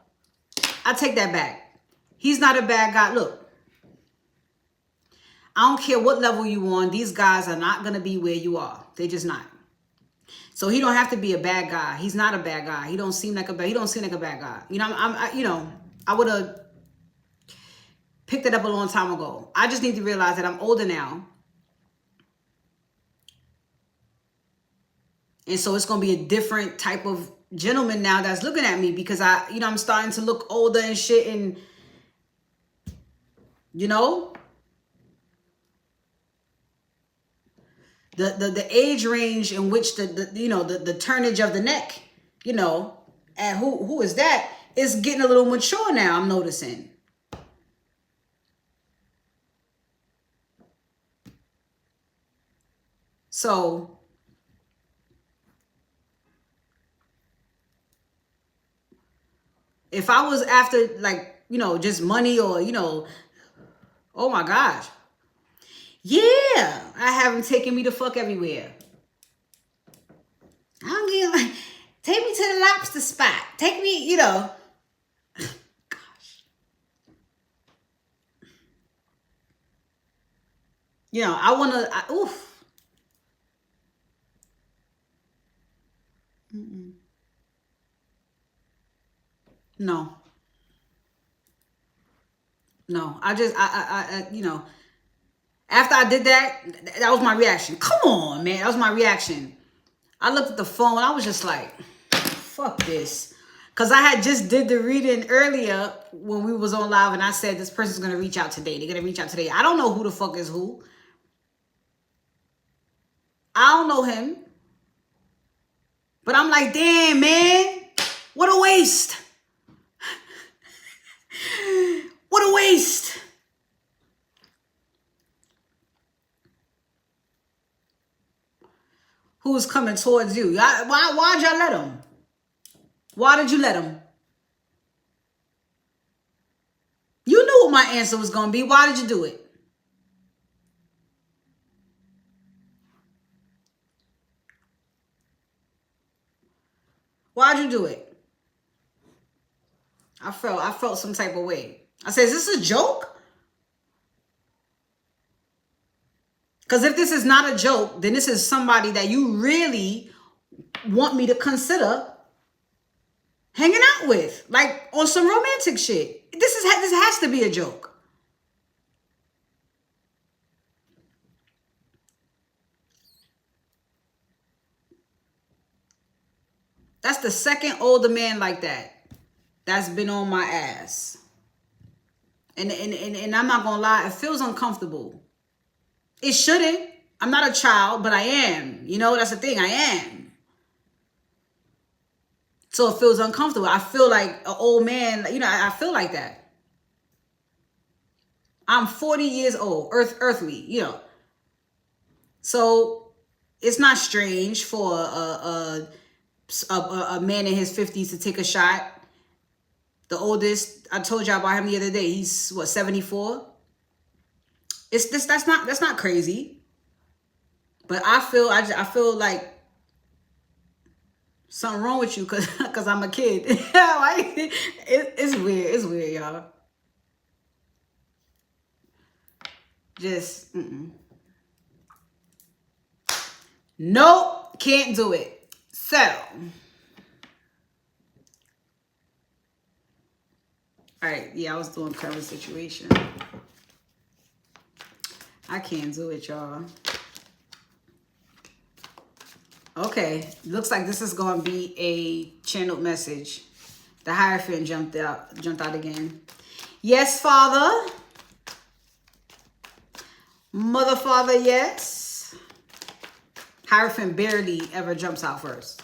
I take that back. He's not a bad guy. Look, I don't care what level you on. These guys are not going to be where you are. They're just not. So he don't have to be a bad guy. He's not a bad guy. He don't seem like a bad guy. I would have picked it up a long time ago. I just need to realize that I'm older now. And so it's going to be a different type of gentleman now that's looking at me because I'm starting to look older and shit. And, the age range in which the turnage of the neck, and who is that, is getting a little mature now, I'm noticing. So if I was after, like, just money or, oh my gosh. Yeah, I have him taking me the fuck everywhere. I don't get, like, take me to the lobster spot. Take me, Gosh. I want to, oof. No. No. I you know, after I did that, that was my reaction. Come on, man. That was my reaction. I looked at the phone. I was just like, fuck this. Because I had just did the reading earlier when we was on live, and I said this person's going to reach out today. They're going to reach out today. I don't know who the fuck is who. I don't know him. But I'm like, damn, man. What a waste. What a waste. Who's coming towards you? Why'd y'all let him? Why did you let him? You knew what my answer was going to be. Why did you do it? Why'd you do it? I felt some type of way. I said, is this a joke? Because if this is not a joke, then this is somebody that you really want me to consider hanging out with, like on some romantic shit. This has to be a joke. That's the second older man like that that's been on my ass. And I'm not gonna lie, it feels uncomfortable. It shouldn't. I'm not a child, but I am. You know, that's the thing. I am. So it feels uncomfortable. I feel like an old man. You know, I feel like that. I'm 40 years old, earthly, you know. So it's not strange for a man in his 50s to take a shot. The oldest, I told y'all about him the other day. He's what, 74? That's not crazy. But I feel like something wrong with you because I'm a kid. It's weird. It's weird, y'all. Just nope, can't do it. So all right, yeah, I was doing current situation. I can't do it, y'all. Okay, looks like this is going to be a channeled message. The Hierophant jumped out again. Yes, Father. Mother, Father, yes. Hierophant barely ever jumps out first.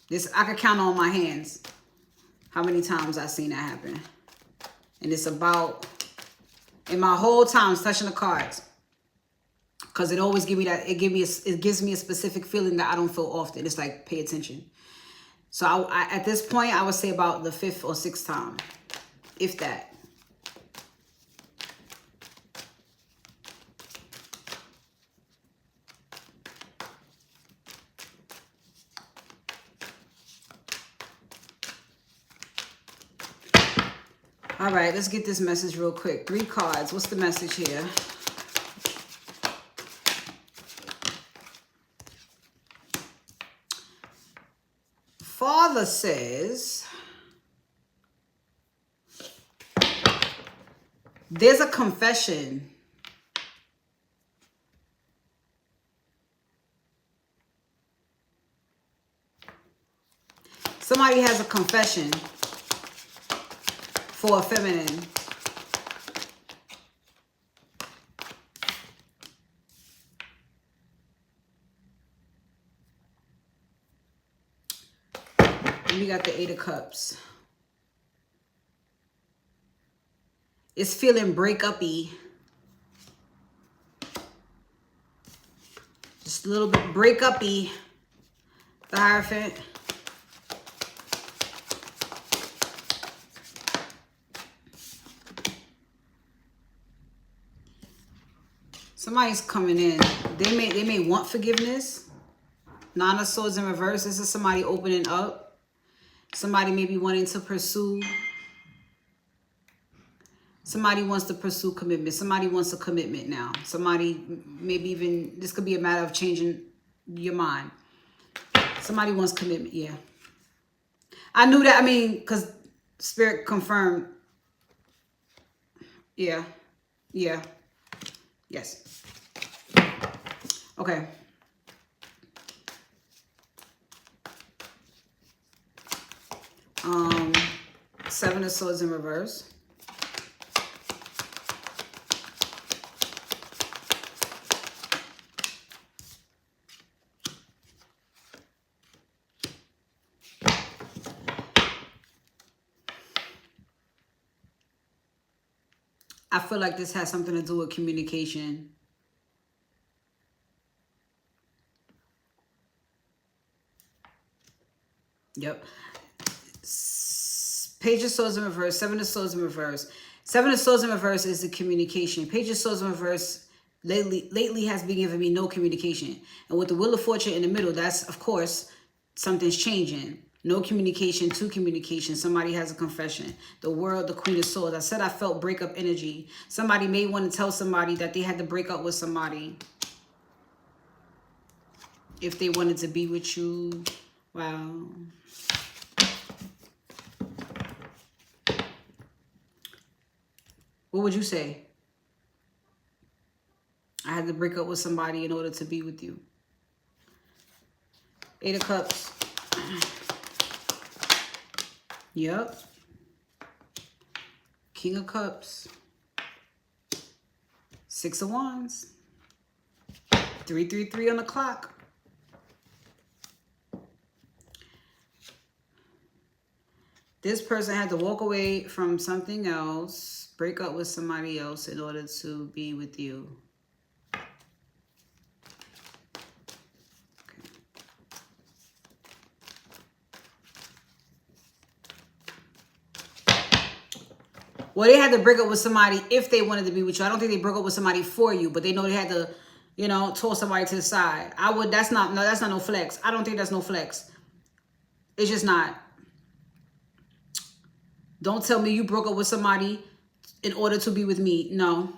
This, I could count on my hands how many times I've seen that happen. And it's about, in my whole time touching the cards, because it always give me that, it gives me a specific feeling that I don't feel often. It's like, pay attention. So I at this point, I would say about the 5th or 6th time, if that. All right, let's get this message real quick. 3 cards. What's the message here? Father says there's a confession. Somebody has a confession for a feminine. We got the 8 of Cups. It's feeling break-up-y. Just a little bit break-up-y. The Hierophant. Somebody's coming in. They may want forgiveness. 9 of Swords in reverse. This is somebody opening up. Somebody may be wanting to pursue. Somebody wants to pursue commitment. Somebody wants a commitment now. Somebody, maybe even, this could be a matter of changing your mind. Somebody wants commitment. Yeah. I knew that. I mean, because Spirit confirmed. Yeah. Yeah. Yes. Okay. Seven of Swords in reverse. I feel like this has something to do with communication. Yep. Page of Swords in reverse, Seven of Swords in reverse. Seven of Swords in reverse is the communication. Page of Swords in reverse lately has been giving me no communication. And with the Wheel of Fortune in the middle, that's, of course, something's changing. No communication to communication. Somebody has a confession. The World, the Queen of Swords. I said I felt breakup energy. Somebody may want to tell somebody that they had to break up with somebody if they wanted to be with you. Wow. What would you say? I had to break up with somebody in order to be with you. Eight of Cups. Yep. King of Cups. Six of Wands. 333 on the clock. This person had to walk away from something else, break up with somebody else in order to be with you. Well, they had to break up with somebody if they wanted to be with you. I don't think they broke up with somebody for you, but they know they had to, you know, toss somebody to the side. That's not no flex. I don't think that's no flex. It's just not. Don't tell me you broke up with somebody in order to be with me. No.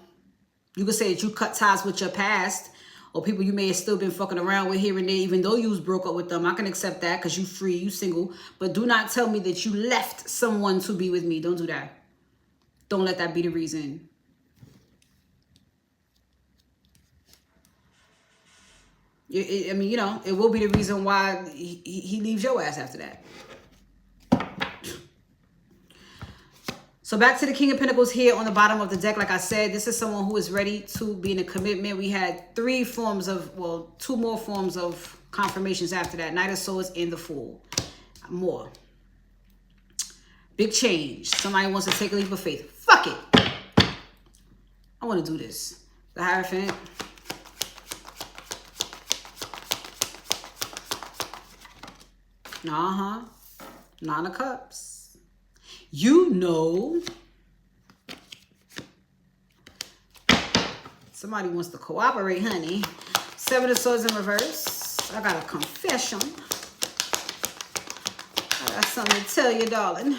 You could say that you cut ties with your past or people you may have still been fucking around with here and there, even though you was broke up with them. I can accept that because you free, you single. But do not tell me that you left someone to be with me. Don't do that. Don't let that be the reason. I mean, you know, it will be the reason why he leaves your ass after that. So back to the King of Pentacles here on the bottom of the deck. Like I said, this is someone who is ready to be in a commitment. We had three forms of, well, two more forms of confirmations after that. Knight of Swords and the Fool. More. Big change. Somebody wants to take a leap of faith. Fuck it. I want to do this. The Hierophant. Nine of Cups. You know. Somebody wants to cooperate, honey. Seven of Swords in reverse. I got a confession. I got something to tell you, darling.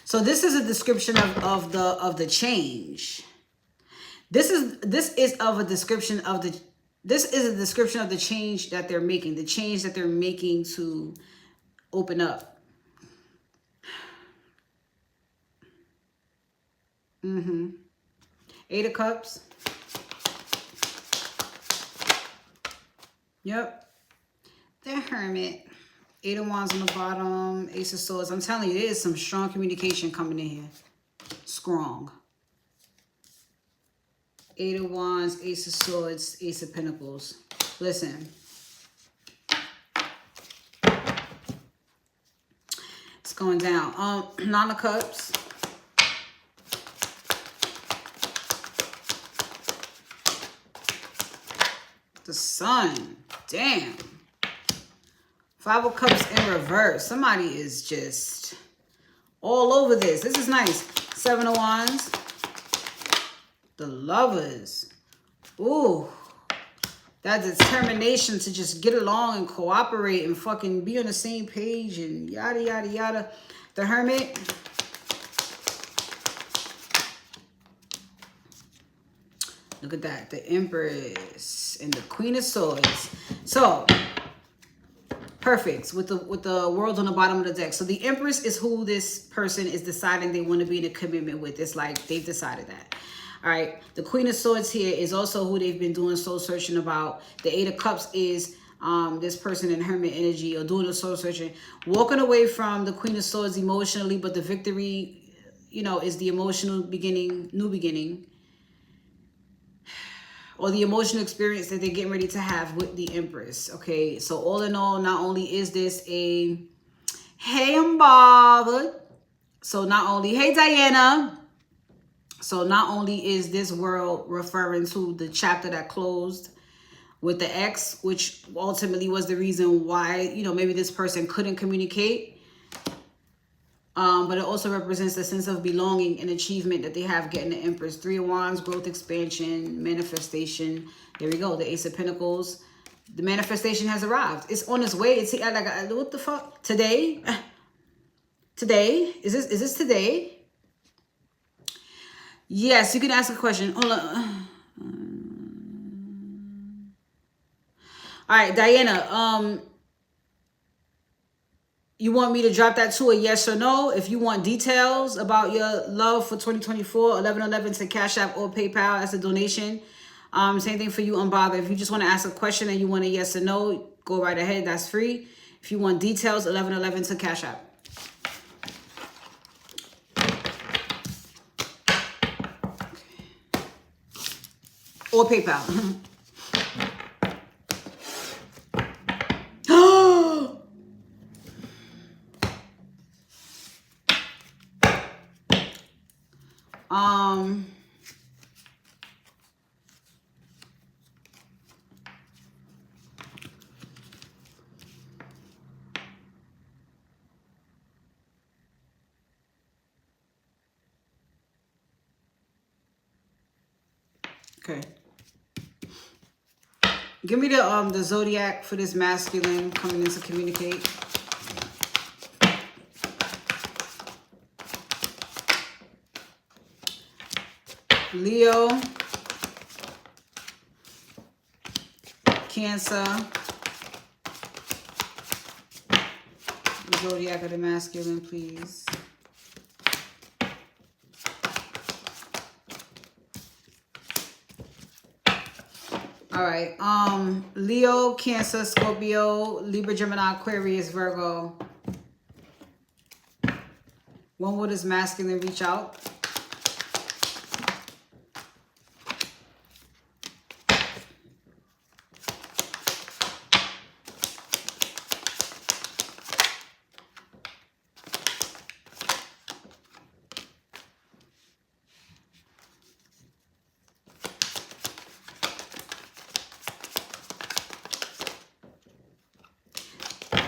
So this is a description of the change. This is a description of the change that they're making, the change that they're making to open up. Eight of Cups. Yep. The Hermit. Eight of Wands on the bottom. Ace of Swords. I'm telling you, there is some strong communication coming in here. Strong. Eight of Wands, Ace of Swords, Ace of Pentacles. Listen. It's going down. Nine of Cups. The Sun. Damn. Five of Cups in reverse. Somebody is just all over this. This is nice. Seven of Wands. The Lovers. Ooh. That determination to just get along and cooperate and fucking be on the same page and yada, yada, yada. The Hermit. Look at that. The Empress and the Queen of Swords. So, perfect with the world on the bottom of the deck. So the Empress is who this person is deciding they want to be in a commitment with. It's like they've decided that. All right. The Queen of Swords here is also who they've been doing soul searching about. The Eight of Cups is this person in hermit energy or doing the soul searching, walking away from the Queen of Swords emotionally, but the victory, you know, is the emotional beginning, new beginning, or the emotional experience that they're getting ready to have with the Empress. Okay, so all in all, not only is this a, hey, I'm bothered. So not only, hey, Diana. So not only is this world referring to the chapter that closed with the ex, which ultimately was the reason why, you know, maybe this person couldn't communicate. But it also represents the sense of belonging and achievement that they have getting the Empress. 3 of Wands, growth, expansion, manifestation. There we go. The Ace of Pentacles. The manifestation has arrived. It's on its way. It's like, what the fuck? Today? Today? Is this today? Yes, you can ask a question. Hold on. All right, Diana. You want me to drop that to a yes or no? If you want details about your love for 2024, 1111 to Cash App or PayPal as a donation. Same thing for you, Unbothered. If you just want to ask a question and you want a yes or no, go right ahead. That's free. If you want details, 1111 to Cash App. Or PayPal. Okay. Give me the zodiac for this masculine coming in to communicate. Leo, Cancer, the zodiac of the masculine, please. All right, Leo, Cancer, Scorpio, Libra, Gemini, Aquarius, Virgo. When will this masculine reach out?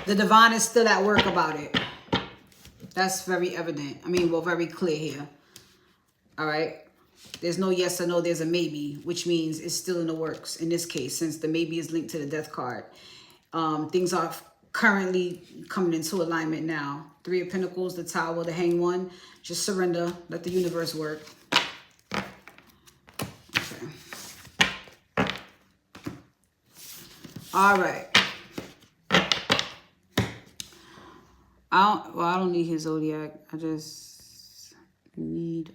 The divine is still at work about it. That's very evident. I mean, well, very clear here. All right. There's no yes or no. There's a maybe, which means it's still in the works. In this case, since the maybe is linked to the death card. Things are currently coming into alignment now. 3 of Pentacles, the Tower, the Hanged One. Just surrender. Let the universe work. Okay. All right. I don't need his zodiac. I just need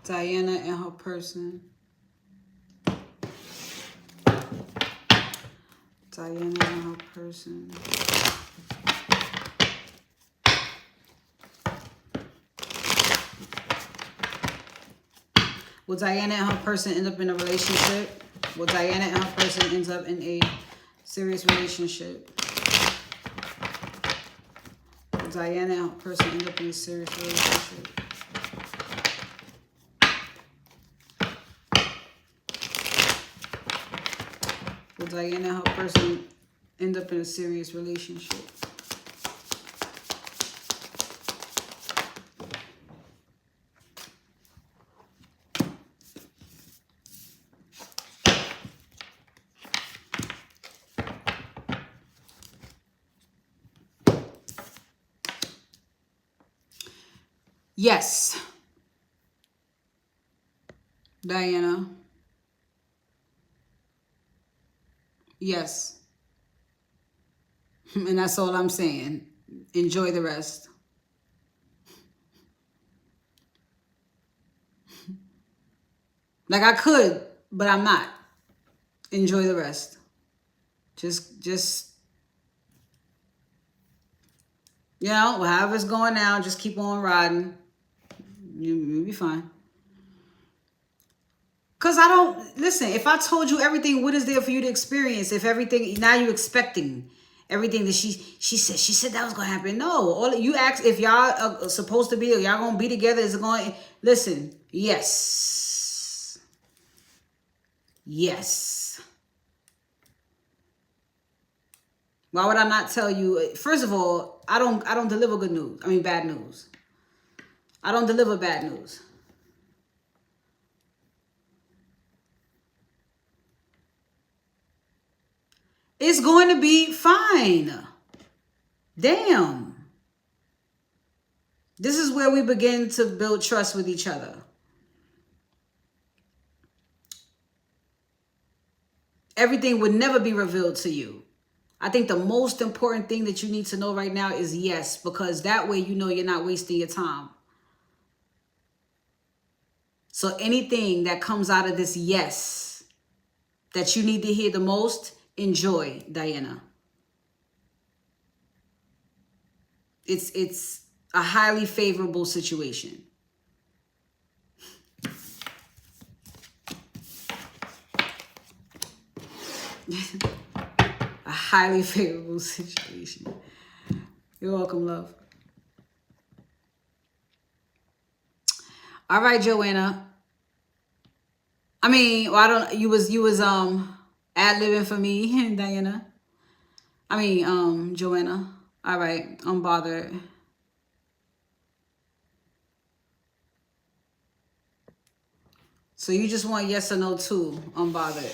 Diana and her person. Diana and her person. Will Diana and her person end up in a relationship? Will Diana and her person end up in a serious relationship? Will Diana and her person end up in a serious relationship? Will Diana and her person end up in a serious relationship? Yes. Diana. Yes. And that's all I'm saying. Enjoy the rest. Like I could, but I'm not. Enjoy the rest. Just, you know, however it's going now, just keep on riding. You'll be fine. Because I don't, listen, if I told you everything, what is there for you to experience? If everything, now you're expecting everything that she said that was going to happen. No, all you ask if y'all are supposed to be, or y'all going to be together, is it going, listen, yes. Yes. Why would I not tell you? First of all, I don't deliver good news. I mean, bad news. I don't deliver bad news. It's going to be fine. Damn. This is where we begin to build trust with each other. Everything would never be revealed to you. I think the most important thing that you need to know right now is yes, because that way you know you're not wasting your time. So anything that comes out of this yes that you need to hear the most, enjoy, Diana. It's a highly favorable situation. A highly favorable situation. You're welcome, love. All right, Joanna. I mean, well, I don't. You was ad-libbing for me, Diana. I mean, Joanna. All right, I'm bothered. So you just want yes or no too? I'm bothered.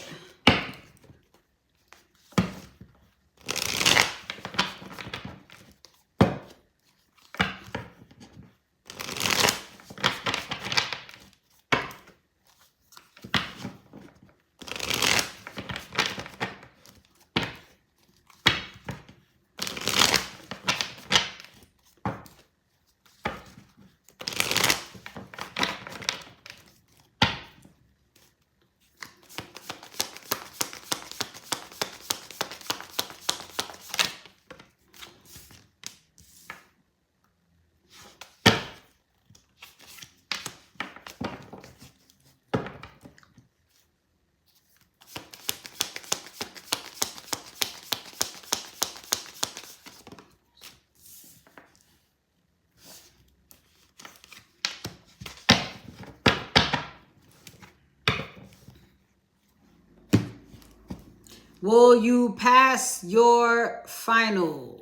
Will you pass your finals?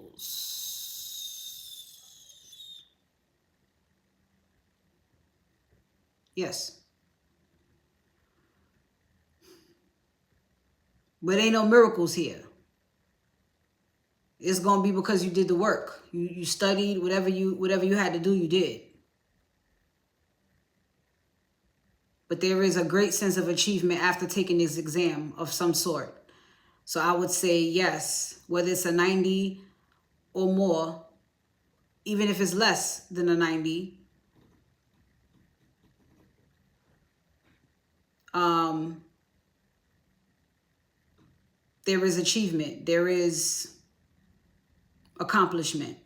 Yes. But ain't no miracles here. It's gonna be because you did the work. You studied, whatever you had to do, you did. But there is a great sense of achievement after taking this exam of some sort. So I would say yes, whether it's a 90 or more, even if it's less than a 90. There is achievement. There is accomplishment.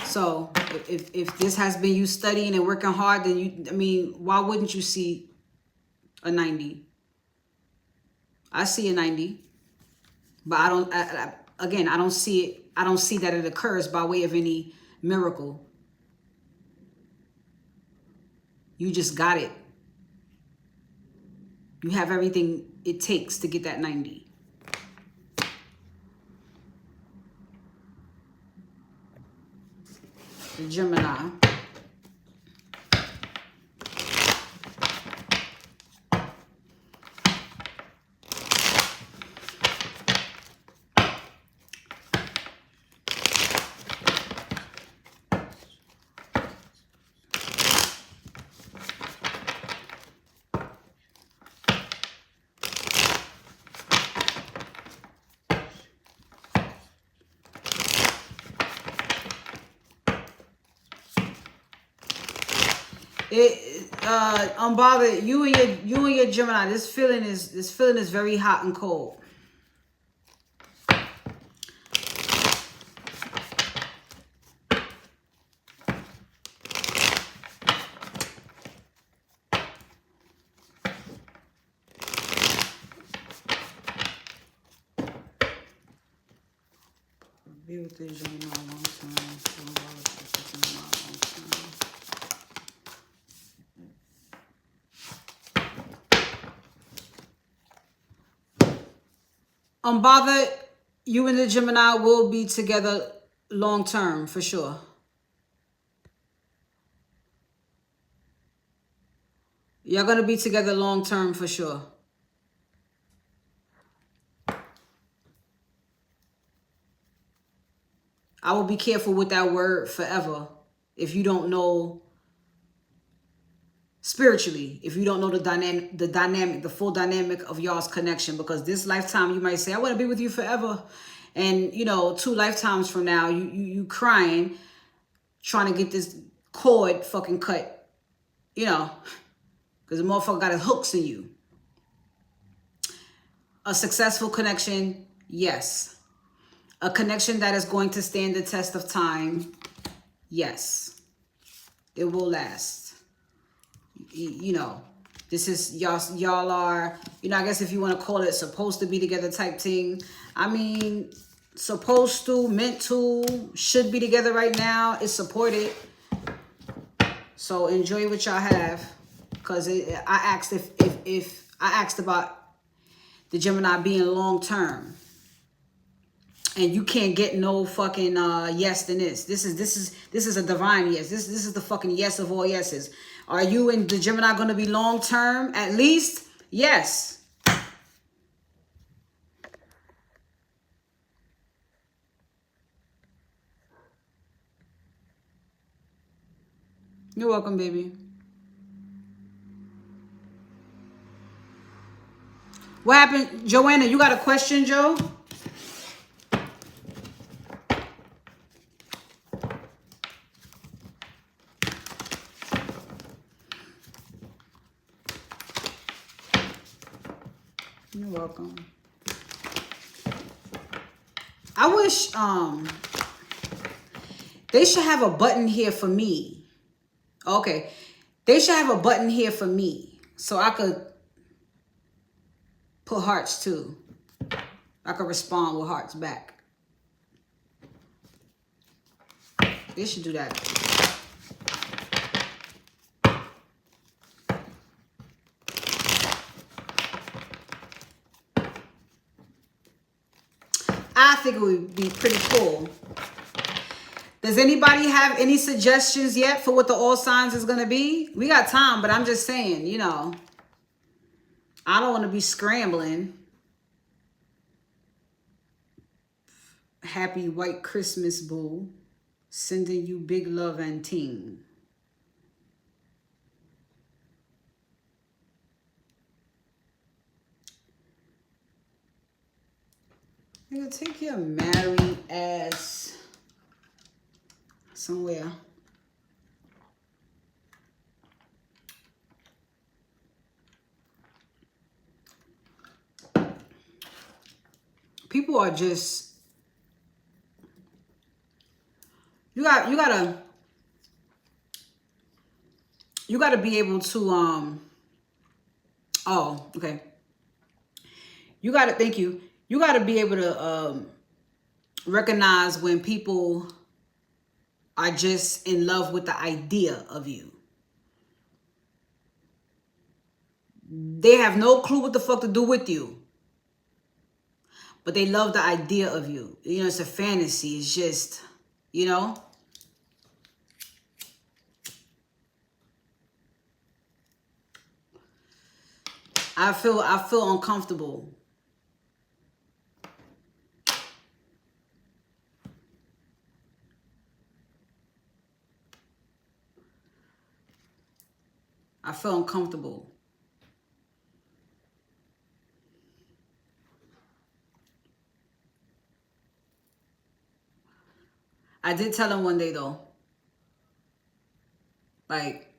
So if this has been you studying and working hard, then why wouldn't you see a 90? I see a 90, but I don't see it. I don't see that it occurs by way of any miracle. You just got it. You have everything it takes to get that 90. The Gemini. Unbothered, you and your Gemini, this feeling is very hot and cold. Be with the Gemini long time. Unbothered, you and the Gemini will be together long term for sure. You're going to be together long term for sure. I will be careful with that word forever. If you don't know spiritually, if you don't know the full dynamic of y'all's connection, because this lifetime you might say, I want to be with you forever. And, you know, 2 lifetimes from now, you crying, trying to get this cord fucking cut, you know, because the motherfucker got his hooks in you. A successful connection, yes. A connection that is going to stand the test of time, yes. It will last. You know, this is y'all are, you know, I guess if you want to call it supposed to be together type thing. I mean, supposed to, meant to, should be together right now. It's supported. So enjoy what y'all have. Because I asked if I asked about the Gemini being long term. And you can't get no fucking yes than this. This is a divine yes. This is the fucking yes of all yeses. Are you and the Gemini going to be long term? At least, yes. You're welcome, baby. What happened, Joanna? You got a question, Joe? You're welcome. I wish they should have a button here for me. Okay. They should have a button here for me so I could put hearts too. I could respond with hearts back. They should do that. I think it would be pretty cool. Does anybody have any suggestions yet for what the all signs is going to be? We got time, but I'm just saying, you know, I don't want to be scrambling. Happy white Christmas, boo. Sending you big love and ting. Nigga, take your married ass somewhere. People are just, you gotta be able to oh, okay. Thank you. You gotta be able to recognize when people are just in love with the idea of you. They have no clue what the fuck to do with you. But they love the idea of you. You know, it's a fantasy. It's just, you know. I feel uncomfortable. I feel uncomfortable. I did tell him one day though, like,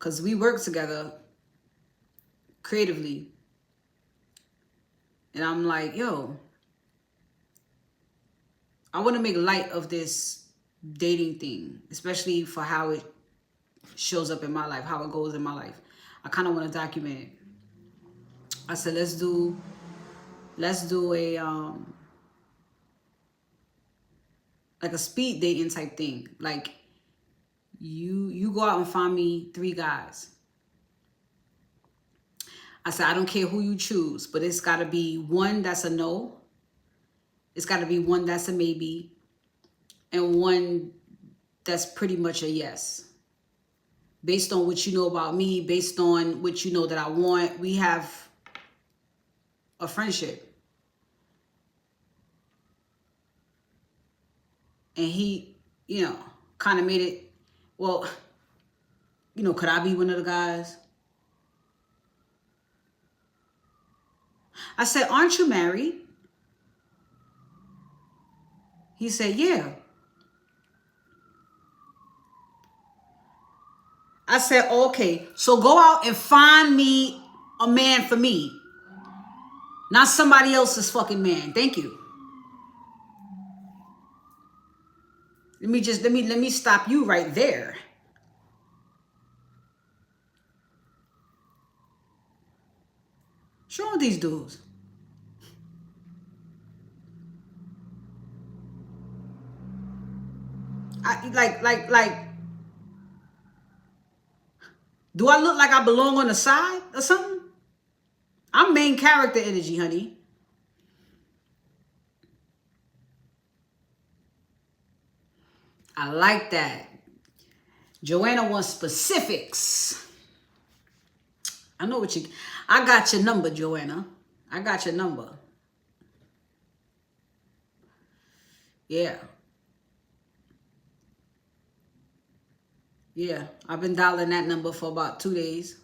because we work together creatively. And I'm like, yo, I want to make light of this dating thing, especially for how it shows up in my life, how it goes in my life. I kind of want to document it. I said, let's do a like a speed dating type thing. Like you go out and find me 3 guys. I said, I don't care who you choose, but it's got to be one that's a no. It's got to be one that's a maybe. And one that's pretty much a yes. Based on what you know about me, based on what you know that I want, we have a friendship. And he, you know, kind of made it, well, you know, could I be one of the guys? I said, aren't you married? He said, yeah. I said, okay, so go out and find me a man for me. Not somebody else's fucking man. Thank you. Let me stop you right there. Show these dudes. Like, do I look like I belong on the side or something? I'm main character energy, honey. I like that. Joanna wants specifics. I know what I got your number, Joanna. I got your number. Yeah. Yeah, I've been dialing that number for about 2 days.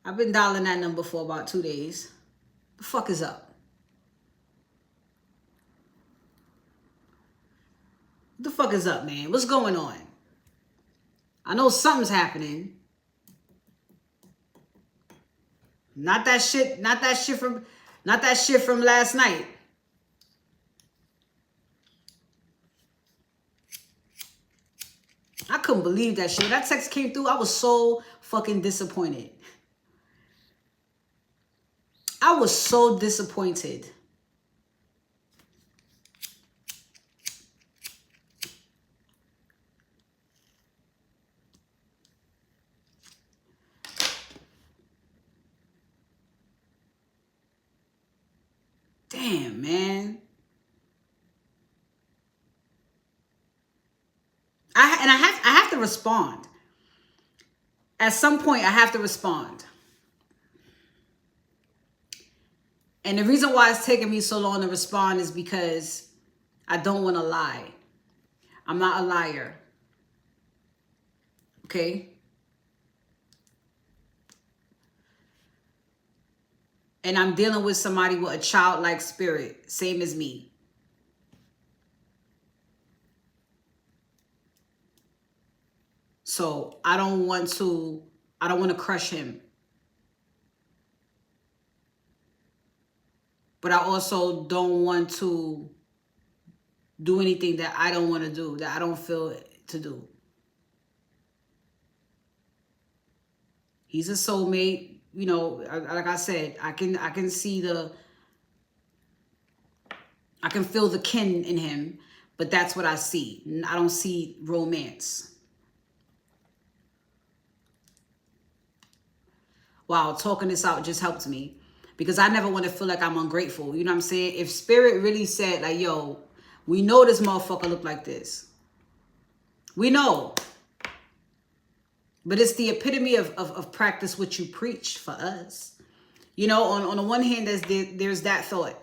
I've been dialing that number for about 2 days. The fuck is up? What the fuck is up, man? What's going on? I know something's happening. Not that shit from last night. I couldn't believe that shit. That text came through. I was so fucking disappointed. I was so disappointed. Damn, man. I have to respond. At some point, I have to respond. And the reason why it's taking me so long to respond is because I don't want to lie. I'm not a liar. Okay? And I'm dealing with somebody with a childlike spirit, same as me. So I don't want to crush him. But I also don't want to do anything that I don't want to do, that I don't feel to do. He's a soulmate. You know, like I said, I can see I can feel the kin in him, but that's what I see. I don't see romance. Wow, talking this out just helped me. Because I never want to feel like I'm ungrateful. You know what I'm saying? If spirit really said, like, yo, we know this motherfucker look like this. We know. But it's the epitome of practice what you preach for us. You know, on the one hand, there's that thought.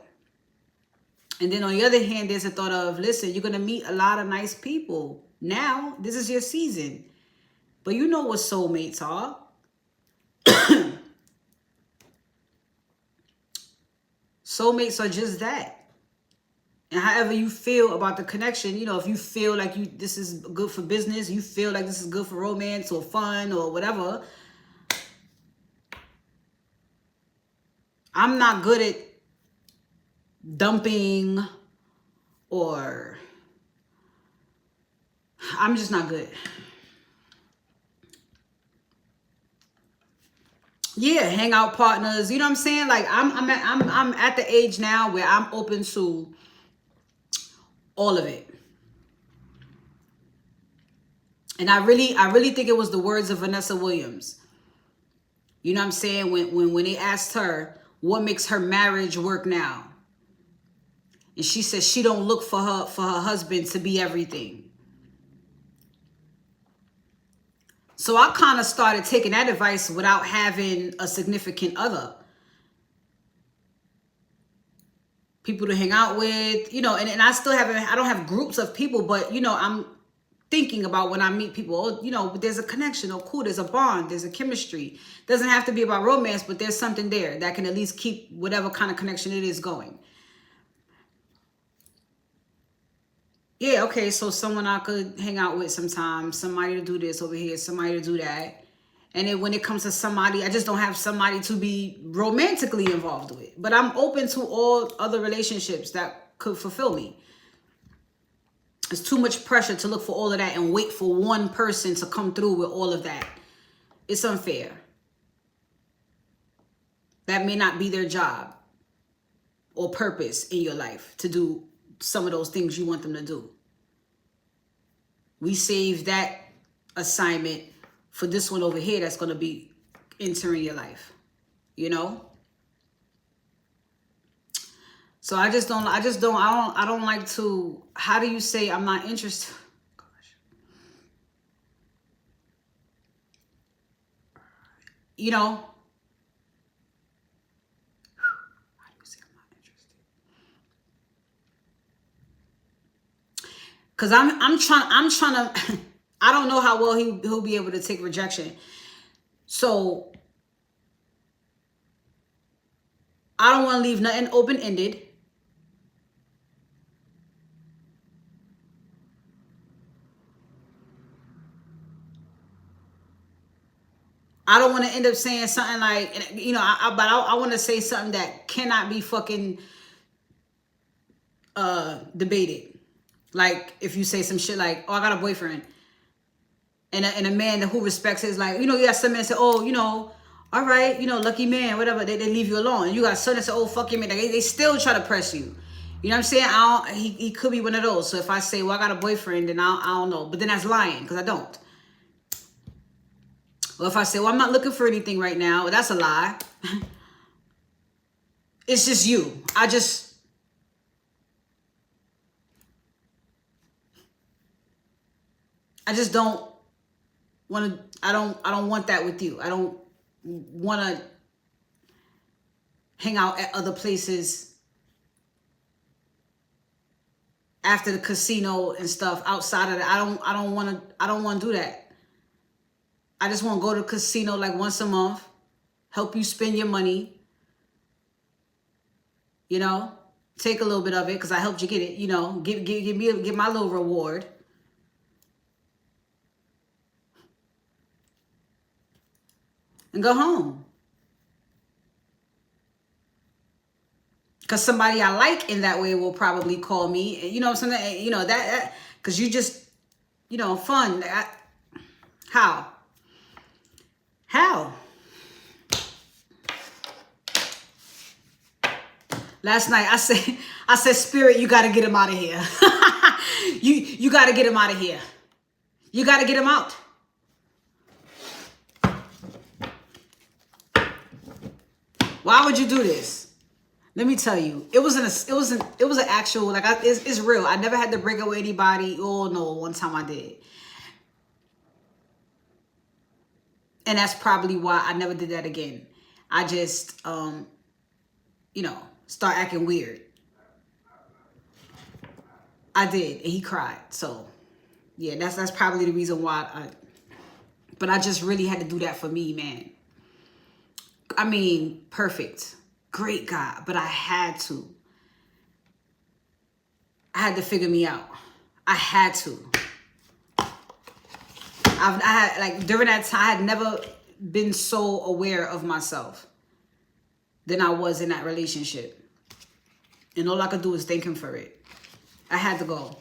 And then on the other hand, there's a thought of, listen, you're going to meet a lot of nice people. Now, this is your season. But you know what soulmates are. Soulmates are just that. And however you feel about the connection, you know, if you feel like this is good for business, you feel like this is good for romance or fun or whatever. I'm not good at dumping, or I'm just not good. Yeah, hangout partners, you know what I'm saying? Like I'm at the age now where I'm open to all of it. And I really think it was the words of Vanessa Williams. You know what I'm saying? When they asked her what makes her marriage work now. And she said she don't look for her husband to be everything. So I kind of started taking that advice without having a significant other. People to hang out with, you know, and I still I don't have groups of people, but, you know, I'm thinking about when I meet people, oh, you know, there's a connection, oh, cool, there's a bond, there's a chemistry. Doesn't have to be about romance, but there's something there that can at least keep whatever kind of connection it is going. Yeah, okay, so someone I could hang out with sometimes, somebody to do this over here, somebody to do that. And then when it comes to somebody, I just don't have somebody to be romantically involved with. But I'm open to all other relationships that could fulfill me. It's too much pressure to look for all of that and wait for one person to come through with all of that. It's unfair. That may not be their job or purpose in your life to do some of those things you want them to do. We save that assignment for this one over here that's going to be entering your life, you know? So I don't like to, how do you say I'm not interested? Gosh. You know, how do you say I'm not interested? Cause I'm trying to, I don't know how well he'll be able to take rejection. So I don't want to leave nothing open-ended. I don't want to end up saying something like, you know, but I want to say something that cannot be fucking debated. Like if you say some shit like, oh, I got a boyfriend. And a man who respects it is like, you know, you got some men say, oh, you know, all right, you know, lucky man, whatever, they leave you alone. And you got some that say, oh, fuck you, man. They still try to press you. You know what I'm saying? He could be one of those. So if I say, well, I got a boyfriend, then I don't know. But then that's lying because I don't. Well, if I say, well, I'm not looking for anything right now, well, that's a lie. It's just you. I just don't want to, I don't want that with you. I don't want to hang out at other places after the casino and stuff outside of that. I don't want to do that. I just want to go to the casino like once a month, help you spend your money, you know, take a little bit of it because I helped you get it, you know, give my little reward. And go home. Because somebody I like in that way will probably call me, you know, something, you know, that because you just, you know, fun. How? Last night I said, Spirit, you got to get him out of here. you got to get him out of here. You got to get him out. Why would you do this? Let me tell you, it was an actual, like, it's real. I never had to break up with anybody. Oh no, one time I did. And that's probably why I never did that again. I just, you know, start acting weird. I did, and he cried. So yeah, that's probably the reason why but I just really had to do that for me, man. I mean, perfect, great guy, but I had to. I had to figure me out. I had to. I had, like, during that time, I had never been so aware of myself than I was in that relationship. And all I could do was thank him for it. I had to go.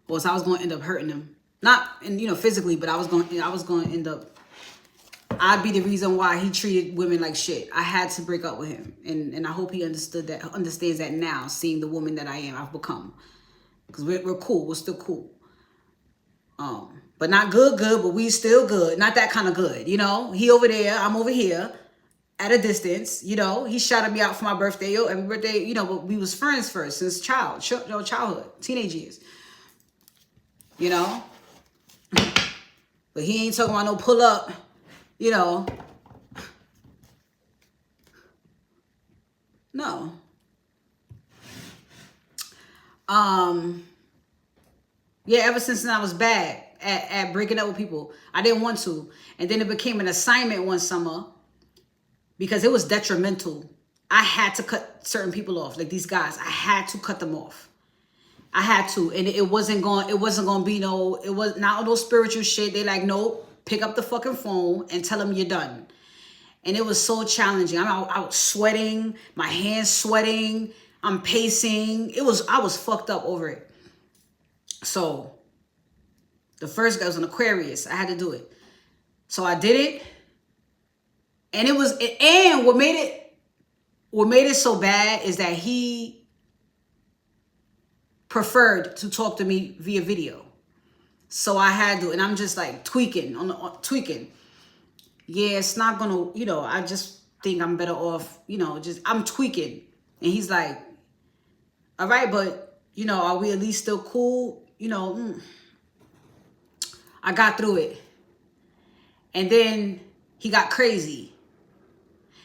Or else I was going to end up hurting him. Not, you know, physically, but I was going to end up, I'd be the reason why he treated women like shit. I had to break up with him. And I hope he understands that now, seeing the woman that I've become. Because we're cool. We're still cool. But not good, but we still good. Not that kind of good, you know? He over there, I'm over here at a distance, you know? He shouted me out for my birthday. Yo, every birthday, you know, but we was friends first since childhood, teenage years. You know? But he ain't talking about no pull up, you know? No. Yeah, ever since then I was bad at breaking up with people. I didn't want to. And then it became an assignment one summer because it was detrimental. I had to cut certain people off, like these guys. I had to cut them off. I had to. And it wasn't going to be no, it was not no spiritual shit. They like, nope, pick up the fucking phone and tell them you're done. And it was so challenging. I was sweating, my hands sweating, I'm pacing. I was fucked up over it. So the first guy was an Aquarius. I had to do it. So I did it. And what made it so bad is that he preferred to talk to me via video. So I had to, and I'm just like tweaking. Yeah, it's not gonna, you know, I just think I'm better off, you know, I'm tweaking. And he's like, all right, but, you know, are we at least still cool? You know, I got through it. And then he got crazy.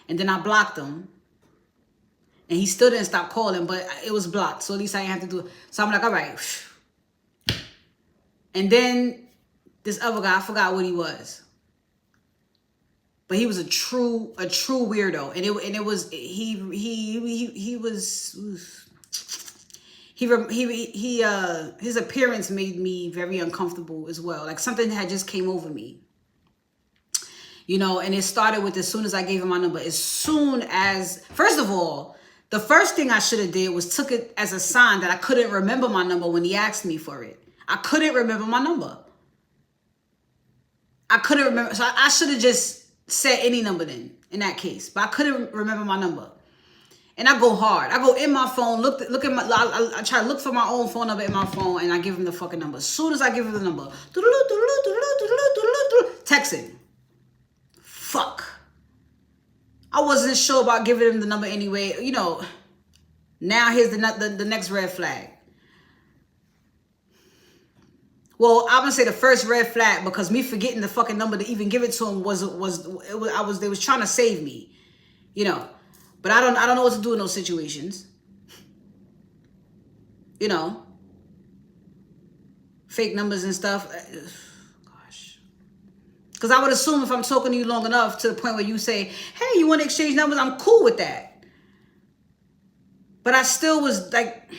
And then I blocked him. And he still didn't stop calling, but it was blocked. So at least I didn't have to do it. So I'm like, all right. And then this other guy, I forgot what he was. But he was a true weirdo. And it was, he was, his appearance made me very uncomfortable as well. Like something had just came over me. You know, and it started with as soon as I gave him my number. As soon as, first of all, the first thing I should have did was took it as a sign that I couldn't remember my number when he asked me for it. I couldn't remember my number. I couldn't remember. So I should have just said any number then in that case. But I couldn't remember my number. And I go hard. I go in my phone, look at my, I try to look for my own phone number in my phone, and I give him the fucking number. As soon as I give him the number, texting. Fuck. I wasn't sure about giving him the number anyway. You know, now here's the next red flag. Well, I'm gonna say the first red flag because me forgetting the fucking number to even give it to him they was trying to save me, you know. But I don't know what to do in those situations. You know, fake numbers and stuff. Gosh, because I would assume if I'm talking to you long enough to the point where you say, "Hey, you want to exchange numbers?" I'm cool with that. But I still was like,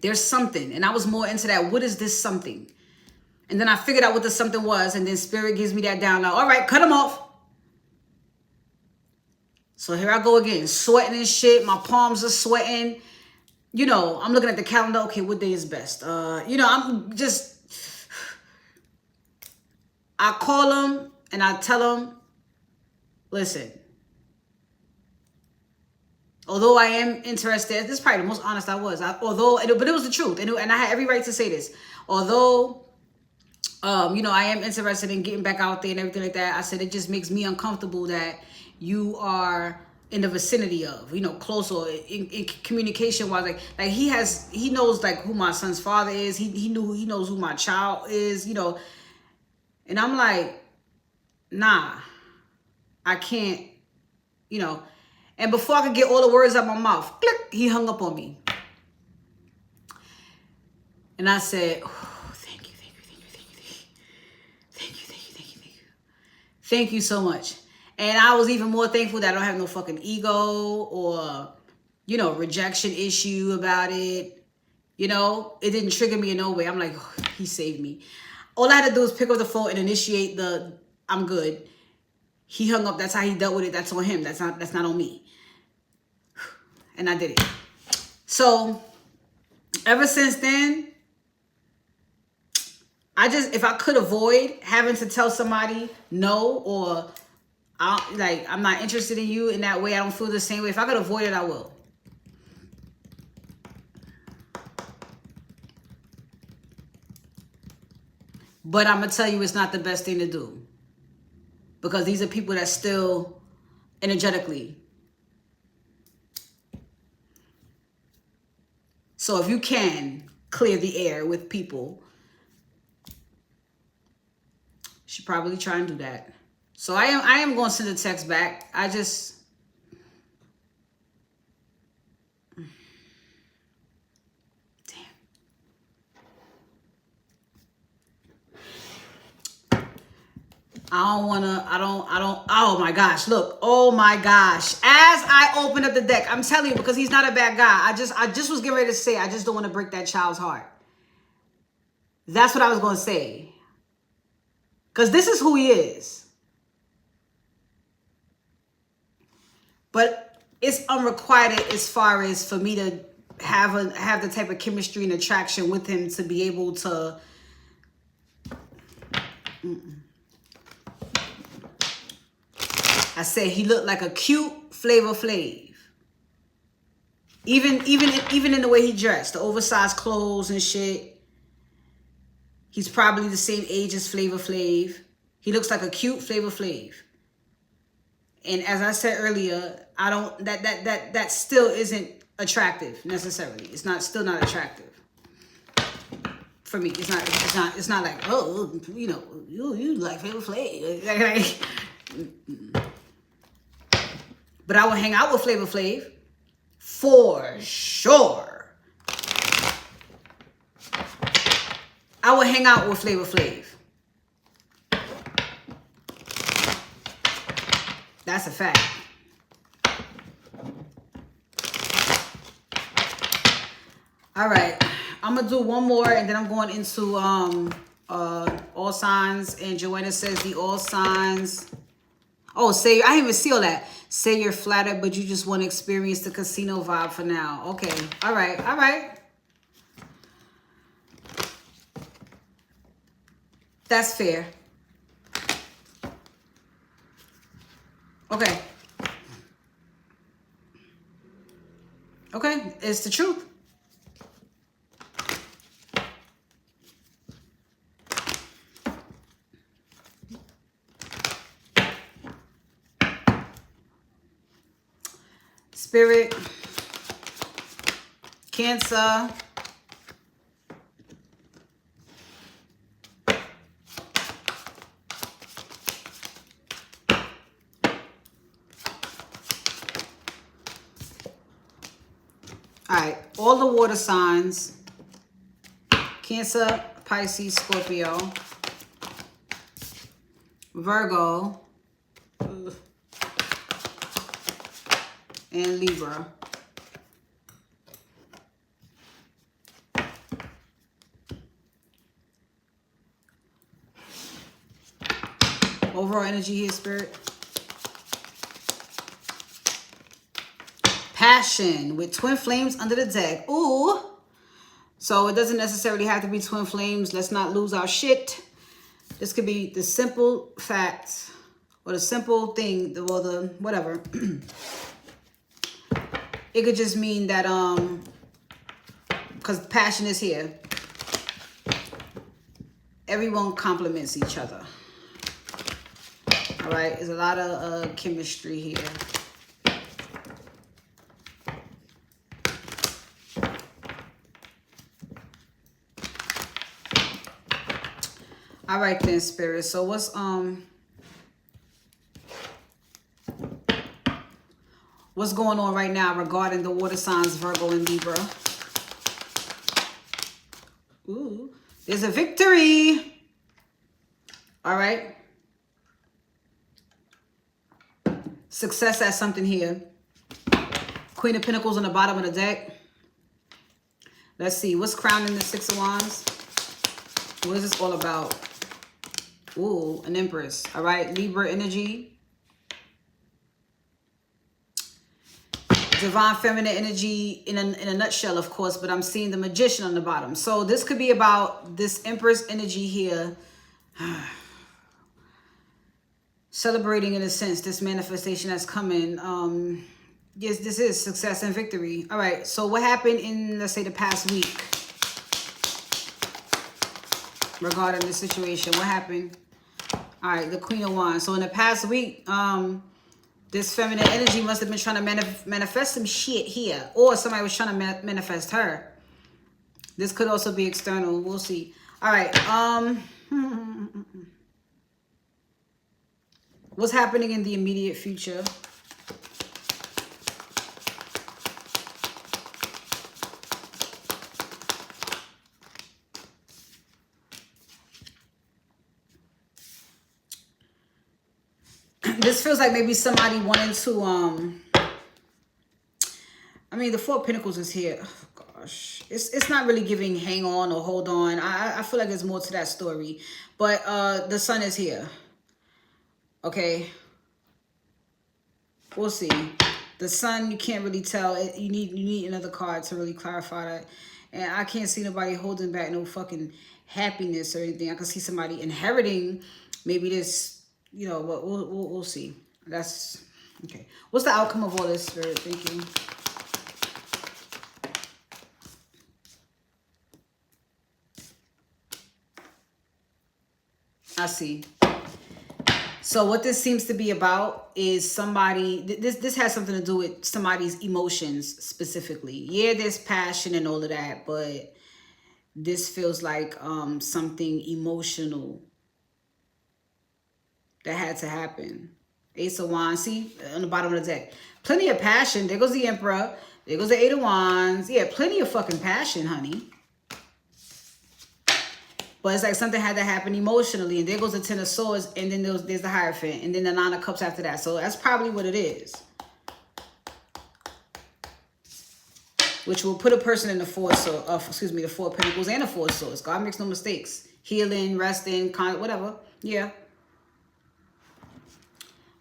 there's something. And I was more into that. What is this something? And then I figured out what the something was. And then Spirit gives me that down. Now, all right, cut them off. So here I go again. Sweating and shit. My palms are sweating. You know, I'm looking at the calendar. Okay, what day is best? You know, I'm just... I call him and I tell him, listen... Although I am interested, this is probably the most honest I was. But it was the truth, and I had every right to say this. Although, you know, I am interested in getting back out there and everything like that. I said it just makes me uncomfortable that you are in the vicinity of, you know, close or in communication wise. Like he knows like who my son's father is. He knows who my child is. You know, and I'm like, nah, I can't. You know. And before I could get all the words out my mouth, click, he hung up on me. And I said, oh, thank you. Thank you so much. And I was even more thankful that I don't have no fucking ego or, you know, rejection issue about it. You know, it didn't trigger me in no way. I'm like, oh, he saved me. All I had to do was pick up the phone and initiate the I'm good. He hung up. That's how he dealt with it. That's on him. That's not on me. And I did it. So ever since then, if I could avoid having to tell somebody no, or I'm not interested in you in that way, I don't feel the same way. If I could avoid it, I will. But I'm going to tell you it's not the best thing to do. Because these are people that still energetically. So if you can clear the air with people, you should probably try and do that. So I am going to send a text back. I just... oh my gosh, look, oh my gosh. As I open up the deck, I'm telling you, because he's not a bad guy. I just was getting ready to say, I just don't want to break that child's heart. That's what I was going to say. Because this is who he is. But it's unrequited as far as for me to have the type of chemistry and attraction with him to be able to... I said he looked like a cute Flavor Flav. Even in the way he dressed, the oversized clothes and shit. He's probably the same age as Flavor Flav. He looks like a cute Flavor Flav. And as I said earlier, I don't that still isn't attractive necessarily. It's still not attractive. For me, it's not like, oh, you know, you like Flavor Flav. But I will hang out with Flavor Flav for sure. I will hang out with Flavor Flav. That's a fact. All right, I'm gonna do one more, and then I'm going into all signs. And Joanna says the all signs. Oh, say, I didn't even see all that. Say you're flattered, but you just want to experience the casino vibe for now. Okay. All right. All right. That's fair. Okay. Okay. It's the truth. Spirit, Cancer, all right, all the water signs, Cancer, Pisces, Scorpio, Virgo, and Libra. Overall energy here, Spirit. Passion with twin flames under the deck. Ooh. So it doesn't necessarily have to be twin flames. Let's not lose our shit. This could be the simple fact or the simple thing, or the whatever. It could just mean that, because passion is here, everyone complements each other. All right, there's a lot of chemistry here. All right then, Spirit. So what's going on right now regarding the water signs, Virgo and Libra? Ooh, there's a victory. All right. Success at something here. Queen of Pentacles on the bottom of the deck. Let's see. What's crowning the Six of Wands? What is this all about? Ooh, an Empress. All right. Libra energy. Divine feminine energy in a nutshell, of course, but I'm seeing the Magician on the bottom. So this could be about this Empress energy here. Celebrating, in a sense, this manifestation that's coming. Yes, this is success and victory. All right, so what happened in, let's say, the past week regarding this situation? What happened? All right, the Queen of Wands. So in the past week, this feminine energy must have been trying to manifest some shit here. Or somebody was trying to manifest her. This could also be external. We'll see. All right. What's happening in the immediate future? This feels like maybe somebody wanted to, I mean, the Four of Pentacles is here. Oh, gosh. It's not really giving hang on or hold on. I feel like there's more to that story. But the Sun is here. Okay. We'll see. The Sun, you can't really tell. You need another card to really clarify that. And I can't see nobody holding back no fucking happiness or anything. I can see somebody inheriting maybe this, you know, but we'll see. That's okay. What's the outcome of all this, Spirit? Thank you. I see. So what this seems to be about is somebody, this has something to do with somebody's emotions specifically. Yeah, there's passion and all of that, but this feels like something emotional that had to happen. Ace of Wands, see, on the bottom of the deck. Plenty of passion. There goes the Emperor. There goes the Eight of Wands. Yeah, plenty of fucking passion, honey. But it's like something had to happen emotionally. And there goes the Ten of Swords. And then there's the Hierophant. And then the Nine of Cups after that. So that's probably what it is. Which will put a person in the Four the Four of Pentacles and the Four of Swords. God makes no mistakes. Healing, resting, whatever. Yeah.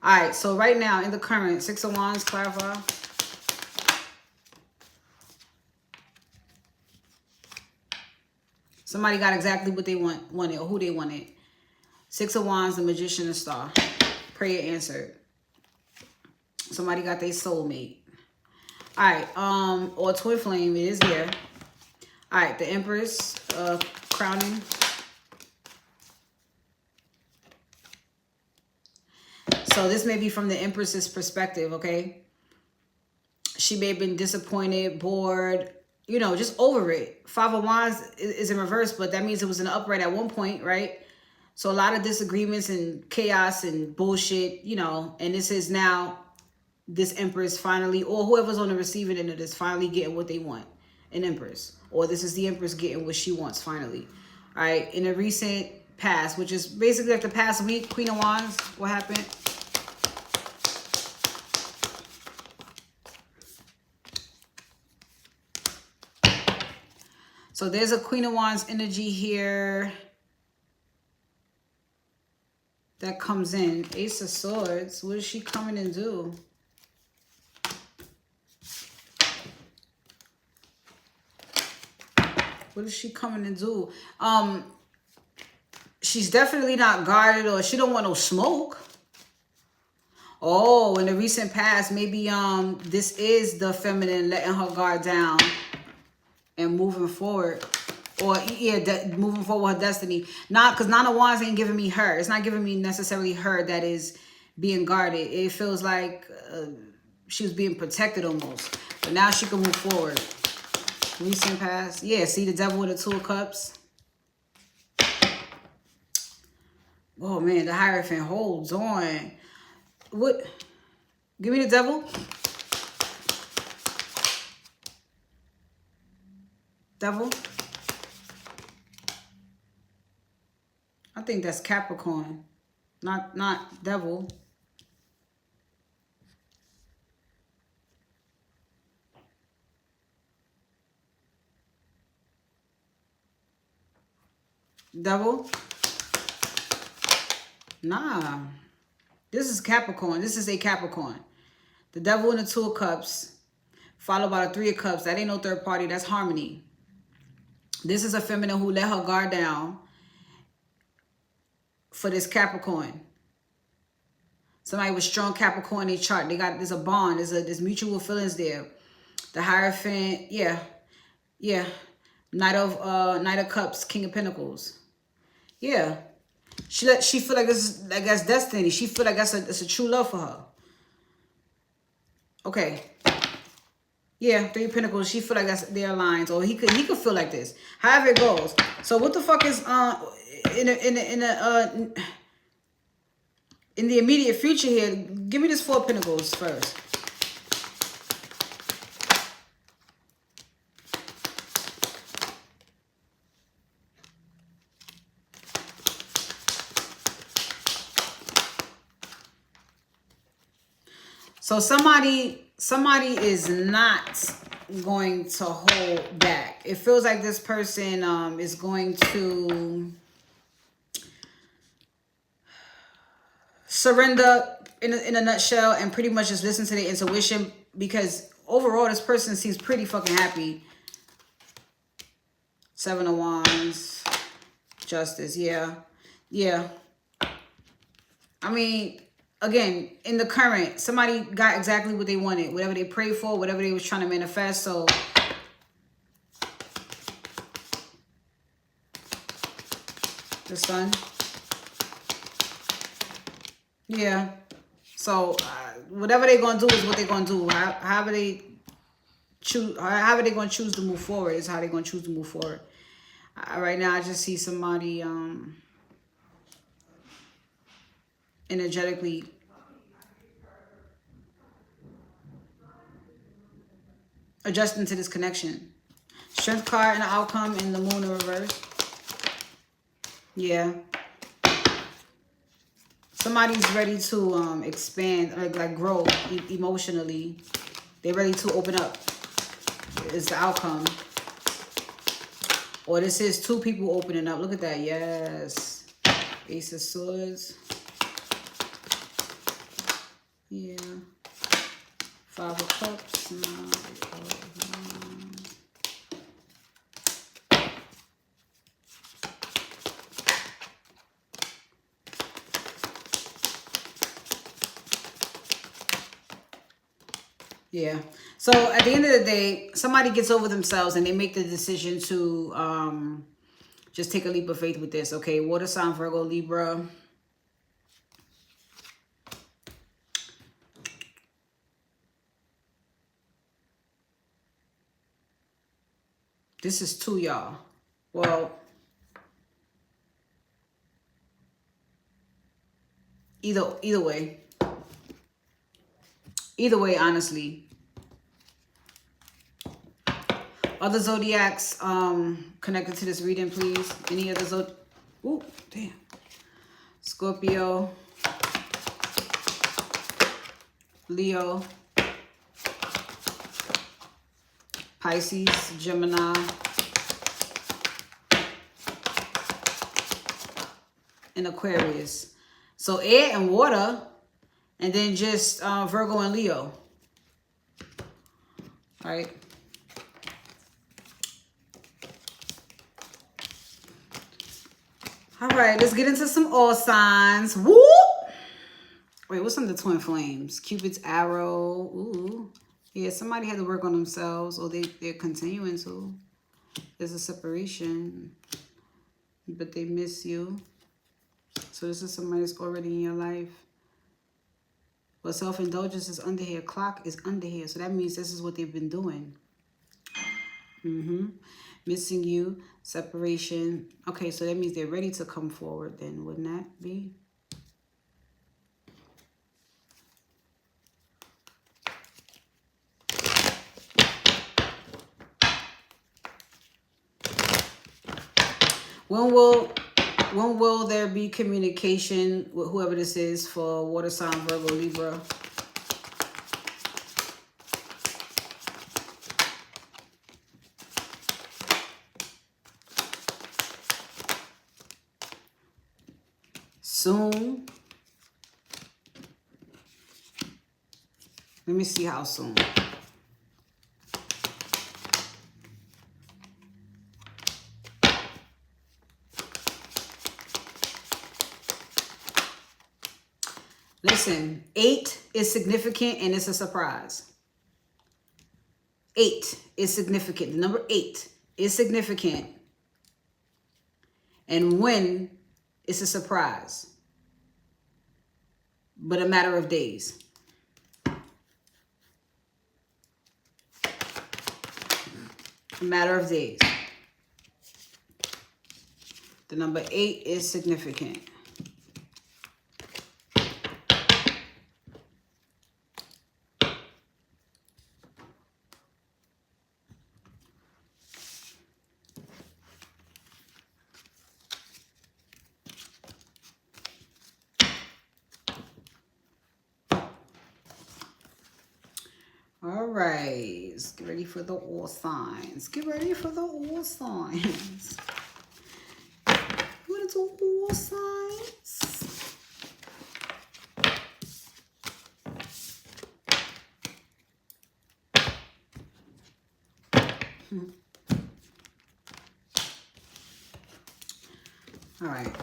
Alright, so right now in the current, Six of Wands, clarify. Somebody got exactly what they wanted or who they wanted. Six of Wands, the Magician, and Star. Prayer answered. Somebody got their soulmate. Alright, or twin flame, it is here. Alright, the Empress, crowning. So this may be from the Empress's perspective, okay? She may have been disappointed, bored, you know, just over it. Five of Wands is in reverse, but that means it was in the upright at one point, right? So a lot of disagreements and chaos and bullshit, you know, and this is now this Empress finally, or whoever's on the receiving end of this, finally getting what they want, an Empress. Or this is the Empress getting what she wants finally. All right, in a recent past, which is basically like the past week, Queen of Wands, what happened? So there's a Queen of Wands energy here that comes in. Ace of Swords. What is she coming and do? What is she coming and do? She's definitely not guarded, or she don't want no smoke. Oh, in the recent past, maybe this is the feminine letting her guard down and moving forward, or yeah, moving forward her destiny. Not because Nine of Wands ain't giving me her. It's not giving me necessarily her that is being guarded. It feels like she was being protected almost, but now she can move forward. Recent past, yeah. See the Devil with the Two of Cups. Oh man, the Hierophant holds on. What? Give me the Devil. Devil. I think that's Capricorn, not Devil. Devil? Nah. This is Capricorn. This is a Capricorn. The Devil and the Two of Cups, followed by the Three of Cups. That ain't no third party. That's harmony. This is a feminine who let her guard down for this Capricorn. Somebody with strong Capricorn in their chart. There's a bond. There's mutual feelings there. The Hierophant, yeah. Knight of Cups, King of Pentacles. Yeah. She feel like that's destiny. She feel like it's a true love for her. Okay. Yeah, Three of Pentacles. She feel like that's their lines, or he could feel like this. However it goes. So what the fuck is in the immediate future here? Give me this Four of Pentacles first. So somebody is not going to hold back. It feels like this person is going to surrender in a nutshell and pretty much just listen to their intuition, because overall this person seems pretty fucking happy. Seven of Wands, Justice, yeah. I mean, again, in the current, somebody got exactly what they wanted, whatever they prayed for, whatever they was trying to manifest. So the Sun, yeah. So whatever they're gonna do is what they're gonna do. However they gonna choose to move forward is how they're gonna choose to move forward. Right now, I just see somebody energetically adjusting to this connection. Strength card and the outcome, and the Moon in reverse. Yeah. Somebody's ready to expand, like grow emotionally. They're ready to open up. Is the outcome. Or this is two people opening up. Look at that. Yes. Ace of Swords. Yeah. Five of Cups. Yeah. So at the end of the day, somebody gets over themselves and they make the decision to just take a leap of faith with this. Okay. Water sign, Virgo, Libra. This is two, y'all. Well, either way. Either way, honestly. Other zodiacs connected to this reading, please. Any other zodiac? Ooh, damn. Scorpio. Leo. Pisces, Gemini. And Aquarius. So air and water. And then just Virgo and Leo. All right. All right, let's get into some all signs. Woo! Wait, what's on the twin flames? Cupid's arrow. Ooh. Yeah, somebody had to work on themselves, or they're continuing to. There's a separation, but they miss you. So this is somebody that's already in your life. But self-indulgence is under here. Clock is under here. So that means this is what they've been doing. Missing you. Separation. Okay, so that means they're ready to come forward then. Wouldn't that be? When will there be communication with whoever this is for water sign, Virgo, Libra? Soon. Let me see how soon. Listen, 8 is significant and it's a surprise. 8 is significant. The number 8 is significant. And when it's a surprise. But a matter of days. A matter of days. The number 8 is significant. All right, let's get ready for the all signs. Get ready for the all signs. What is all signs? All right,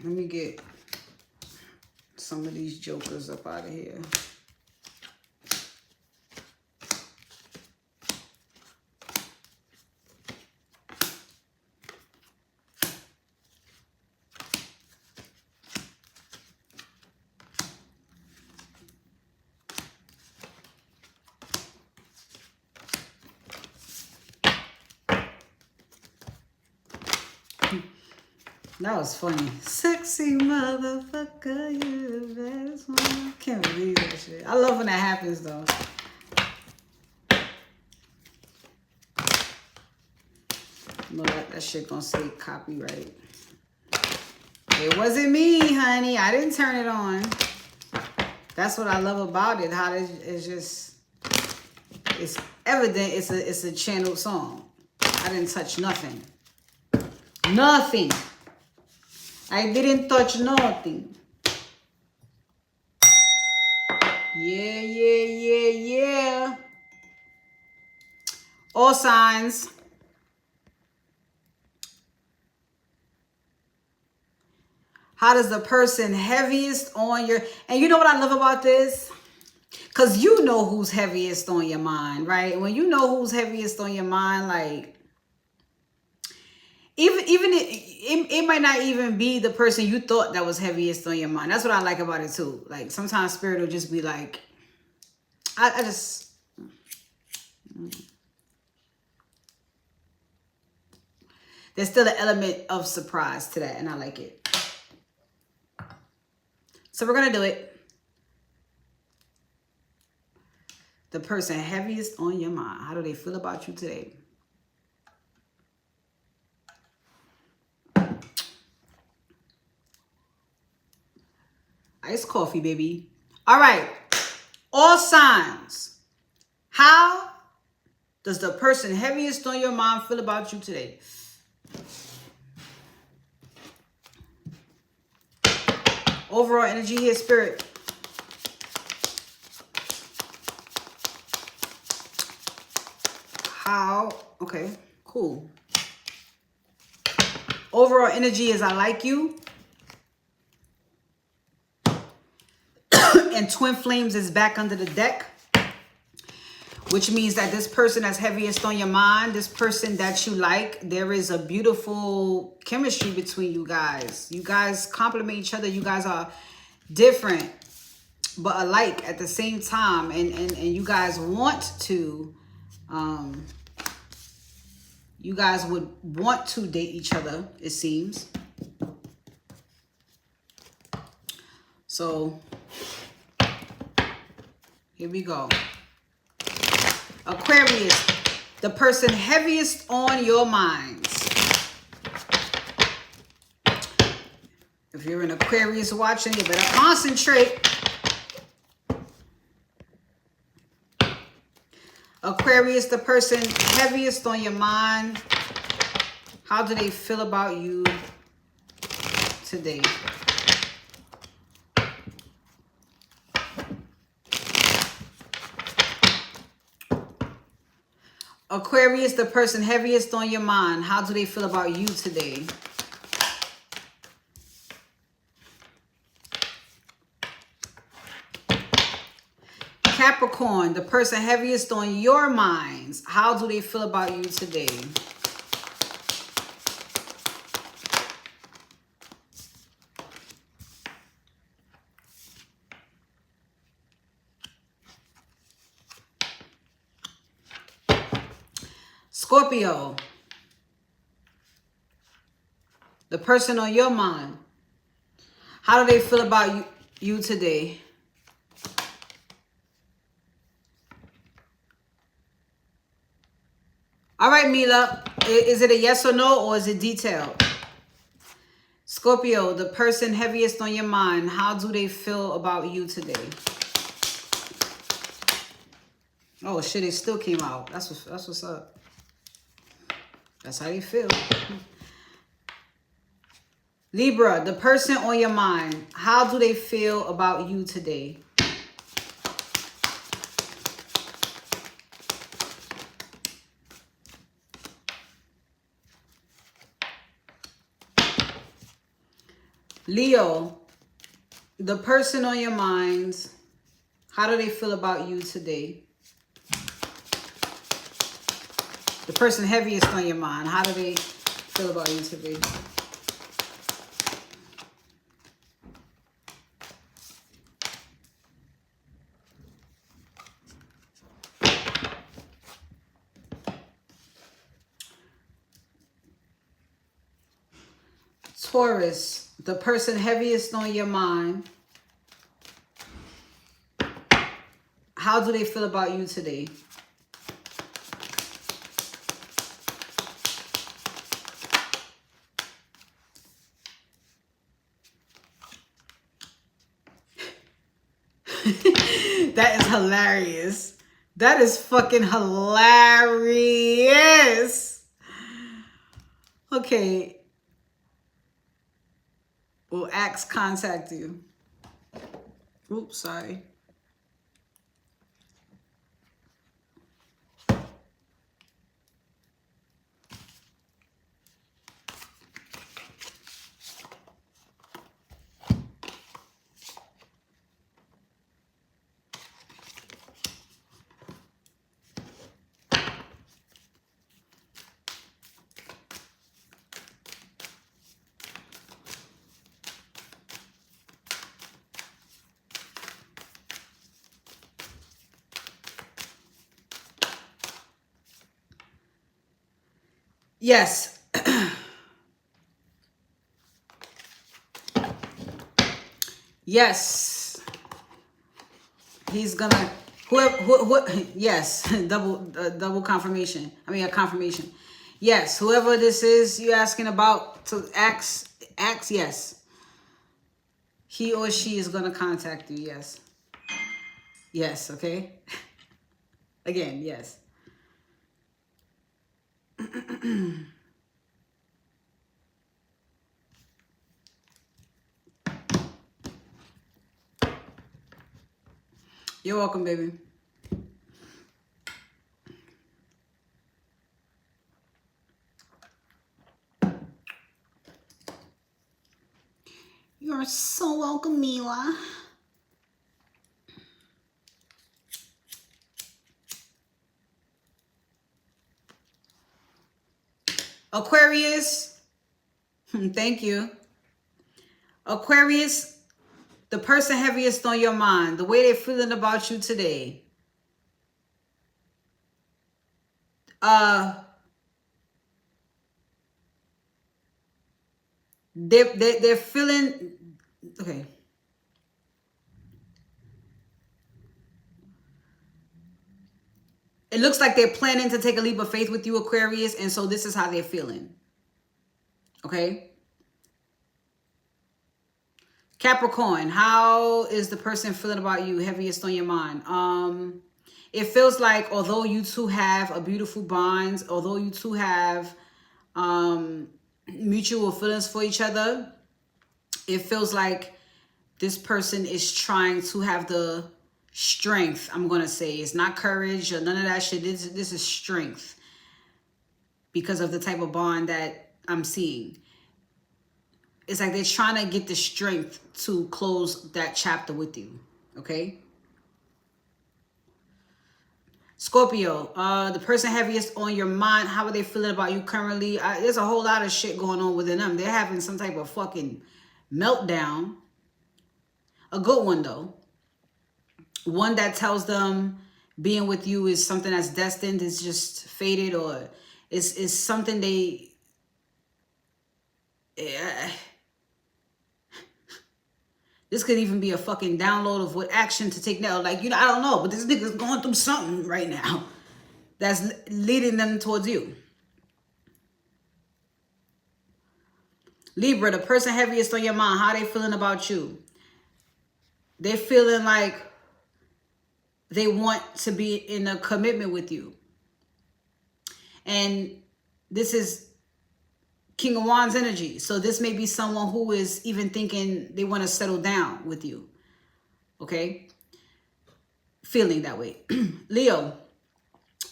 let me get some of these jokers up out of here. That was funny. Sexy motherfucker, you the best one. I can't believe that shit. I love when that happens though. No, that shit gonna say copyright. It wasn't me, honey. I didn't turn it on. That's what I love about it. How it's just, it's evident it's a channeled song. I didn't touch nothing. Nothing. I didn't touch nothing. Yeah, yeah, yeah, yeah. All signs. How does the person heaviest on your... And you know what I love about this? Because you know who's heaviest on your mind, right? When you know who's heaviest on your mind, like... Even it might not even be the person you thought that was heaviest on your mind. That's what I like about it too. Like sometimes spirit will just be like, I just, there's still an element of surprise to that, and I like it. So we're gonna do it. The person heaviest on your mind. How do they feel about you today? Iced coffee, baby. All right. All signs. How does the person heaviest on your mind feel about you today? Overall energy here, spirit. How? Okay, cool. Overall energy is I like you. And Twin Flames is back under the deck, which means that this person that's heaviest on your mind, this person that you like, there is a beautiful chemistry between you guys. You guys complement each other. You guys are different, but alike at the same time. And you guys want to, you guys would want to date each other, it seems. So... here we go. Aquarius, the person heaviest on your minds. If you're an Aquarius watching, you better concentrate. Aquarius, the person heaviest on your mind. How do they feel about you today? Aquarius, the person heaviest on your mind. How do they feel about you today? Capricorn, the person heaviest on your minds. How do they feel about you today? Scorpio, the person on your mind. How do they feel about you today? All right, Mila, is it a yes or no, or is it detailed? Scorpio, the person heaviest on your mind. How do they feel about you today? Oh shit, it still came out. That's what's up. That's how you feel. Libra, the person on your mind. How do they feel about you today? Leo, the person on your mind. How do they feel about you today? The person heaviest on your mind. How do they feel about you today? Taurus, the person heaviest on your mind. How do they feel about you today? That is hilarious. That is fucking hilarious. Okay. Will Axe contact you? Oops, sorry. Yes. Yes. He's gonna yes, double confirmation. I mean a confirmation. Yes, whoever this is you asking about to ask yes. He or she is gonna contact you, yes. Yes, okay? Again, yes. You're welcome, baby. You're so welcome, Mila. Aquarius, thank you. Aquarius, the person heaviest on your mind, the way they're feeling about you today. They're feeling, okay. It looks like they're planning to take a leap of faith with you, Aquarius, and so this is how they're feeling. Okay? Capricorn, how is the person feeling about you, heaviest on your mind? It feels like although you two have a beautiful bond, although you two have mutual feelings for each other, it feels like this person is trying to have the strength, I'm going to say. It's not courage or none of that shit. This is strength. because of the type of bond that I'm seeing. It's like they're trying to get the strength to close that chapter with you, okay? Scorpio, the person heaviest on your mind, how are they feeling about you currently? There's a whole lot of shit going on within them. They're having some type of fucking meltdown. A good one, though. One that tells them being with you is something that's destined, is just fated, or is something they... This could even be a fucking download of what action to take now. Like, you know, I don't know, but this nigga's going through something right now that's leading them towards you. Libra, the person heaviest on your mind, how they feeling about you? They're feeling like they want to be in a commitment with you. And this is King of Wands energy. So this may be someone who is even thinking they want to settle down with you. Okay? Feeling that way. Leo,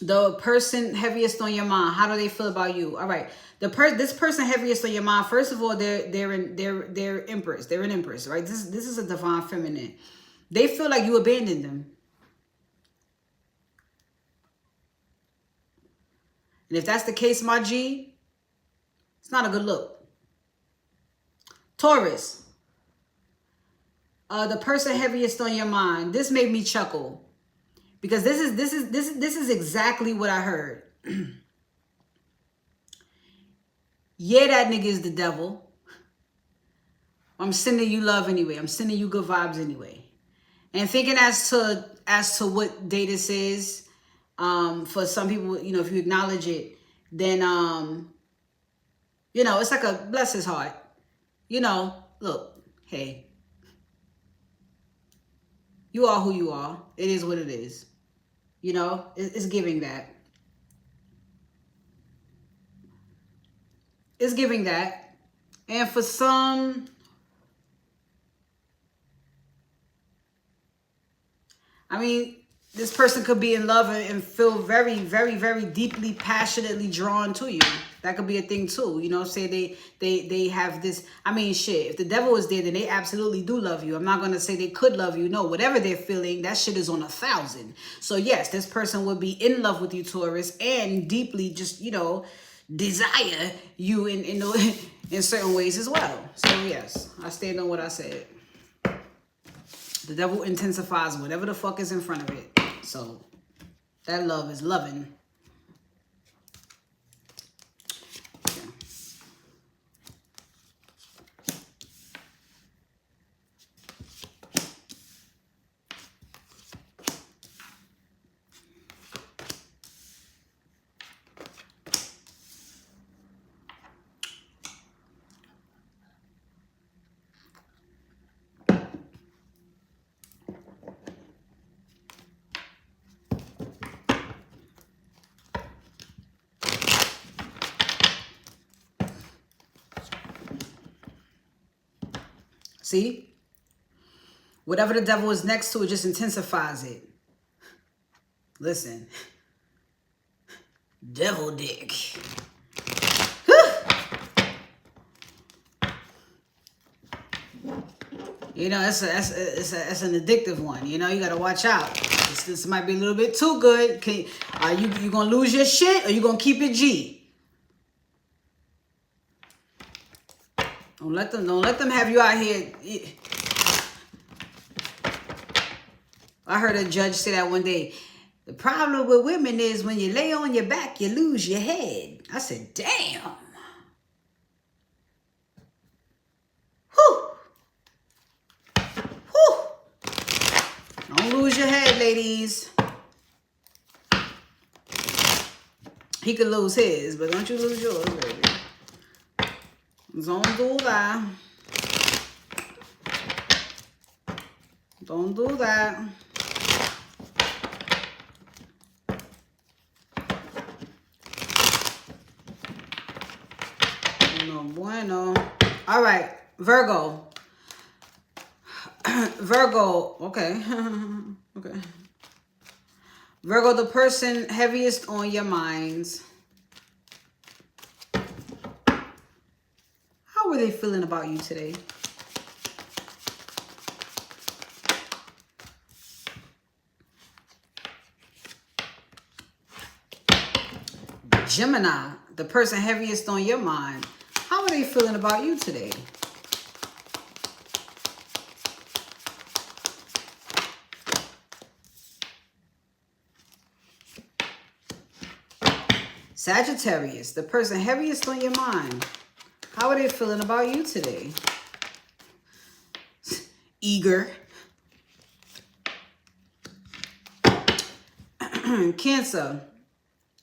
the person heaviest on your mind, how do they feel about you? All right. This person heaviest on your mind, first of all, they're Empress. They're an Empress, right? This is a divine feminine. They feel like you abandoned them. And if that's the case, my G, it's not a good look. Taurus, the person heaviest on your mind. This made me chuckle because this is exactly what I heard. Yeah, that nigga is the devil. I'm sending you love anyway. I'm sending you good vibes anyway. And thinking as to what day this is, for some people, you know, if you acknowledge it, then you know, it's like a bless his heart. You know, look, hey, you are who you are. It is what it is. You know, it's giving that. It's giving that. And for some, I mean, this person could be in love and feel very, very, very deeply, passionately drawn to you. That could be a thing too. You know, say they have this. I mean, shit, if the devil is there, then they absolutely do love you. I'm not going to say they could love you. No, whatever they're feeling, that shit is on 1,000. So yes, this person would be in love with you, Taurus, and deeply just, you know, desire you in certain ways as well. So yes, I stand on what I said. The devil intensifies whatever the fuck is in front of it. So that love is loving. Okay. See? Whatever the devil is next to, it just intensifies it. Listen. Devil dick. You know, that's an addictive one. You know, you got to watch out. This might be a little bit too good. Are you going to lose your shit or you going to keep it G? Don't let them have you out here. I heard a judge say that one day. The problem with women is when you lay on your back, you lose your head. I said, damn. Whew. Whew. Don't lose your head, ladies. He could lose his, but don't you lose yours, baby. Don't do that. Don't do that. No bueno. All right, Virgo. Virgo, okay. Okay. Virgo, the person heaviest on your minds. they feeling about you today? Gemini, the person heaviest on your mind, how are they feeling about you today? Sagittarius, the person heaviest on your mind, how are they feeling about you today? Eager. Cancer,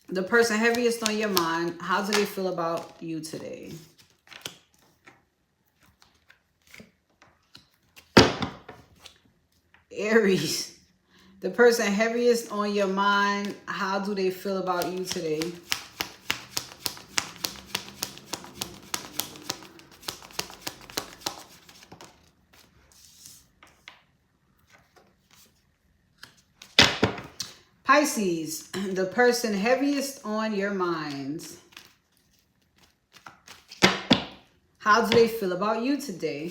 the person heaviest on your mind, how do they feel about you today? Aries, the person heaviest on your mind, how do they feel about you today? Pisces, the person heaviest on your minds, how do they feel about you today?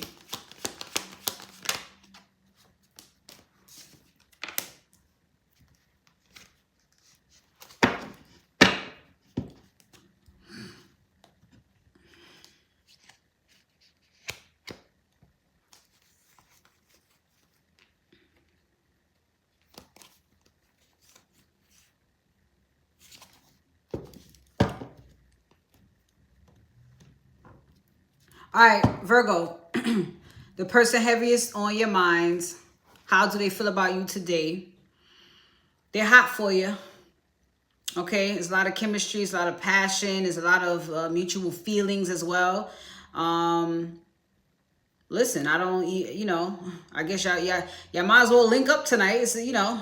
All right, Virgo, the person heaviest on your minds, how do they feel about you today? They're hot for you, okay? There's a lot of chemistry, there's a lot of passion, there's a lot of mutual feelings as well. Listen, I don't, you know, I guess y'all might as well link up tonight. It's, you know,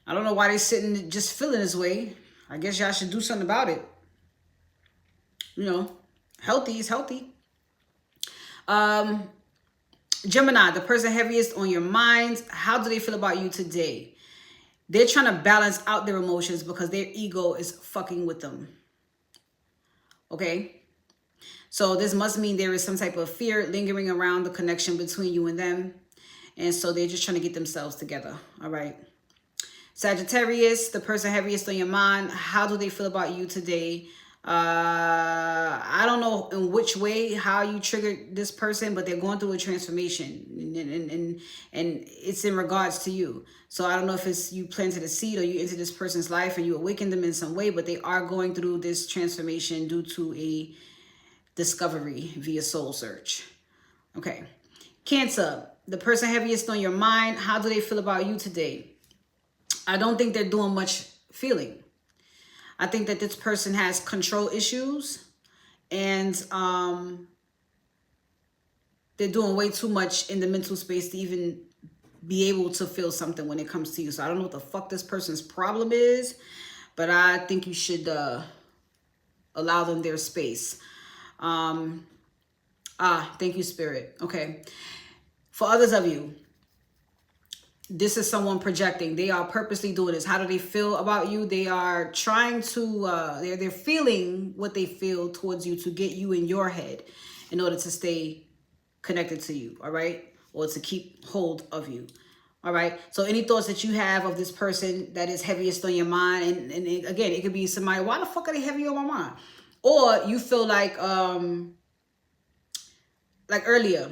I don't know why they sitting just feeling this way. I guess y'all should do something about it. You know. Healthy is healthy. Gemini, the person heaviest on your minds, how do they feel about you today? They're trying to balance out their emotions because their ego is fucking with them. Okay? So this must mean there is some type of fear lingering around the connection between you and them. And so they're just trying to get themselves together. All right? Sagittarius, the person heaviest on your mind, how do they feel about you today? I don't know in which way, how you triggered this person, but they're going through a transformation and it's in regards to you. So I don't know if it's you planted a seed or you entered this person's life and you awakened them in some way, but they are going through this transformation due to a discovery via soul search. Okay. Cancer, the person heaviest on your mind, how do they feel about you today? I don't think they're doing much feeling. I think that this person has control issues and they're doing way too much in the mental space to even be able to feel something when it comes to you. So I don't know what the fuck this person's problem is, but I think you should allow them their space. Thank you, Spirit. Okay. For others of you, this is someone projecting. They are purposely doing this. How do they feel about you? They are trying to, they're feeling what they feel towards you to get you in your head in order to stay connected to you, all right? Or to keep hold of you, all right? So any thoughts that you have of this person that is heaviest on your mind, and again, it could be somebody, why the fuck are they heavy on my mind? Or you feel like earlier,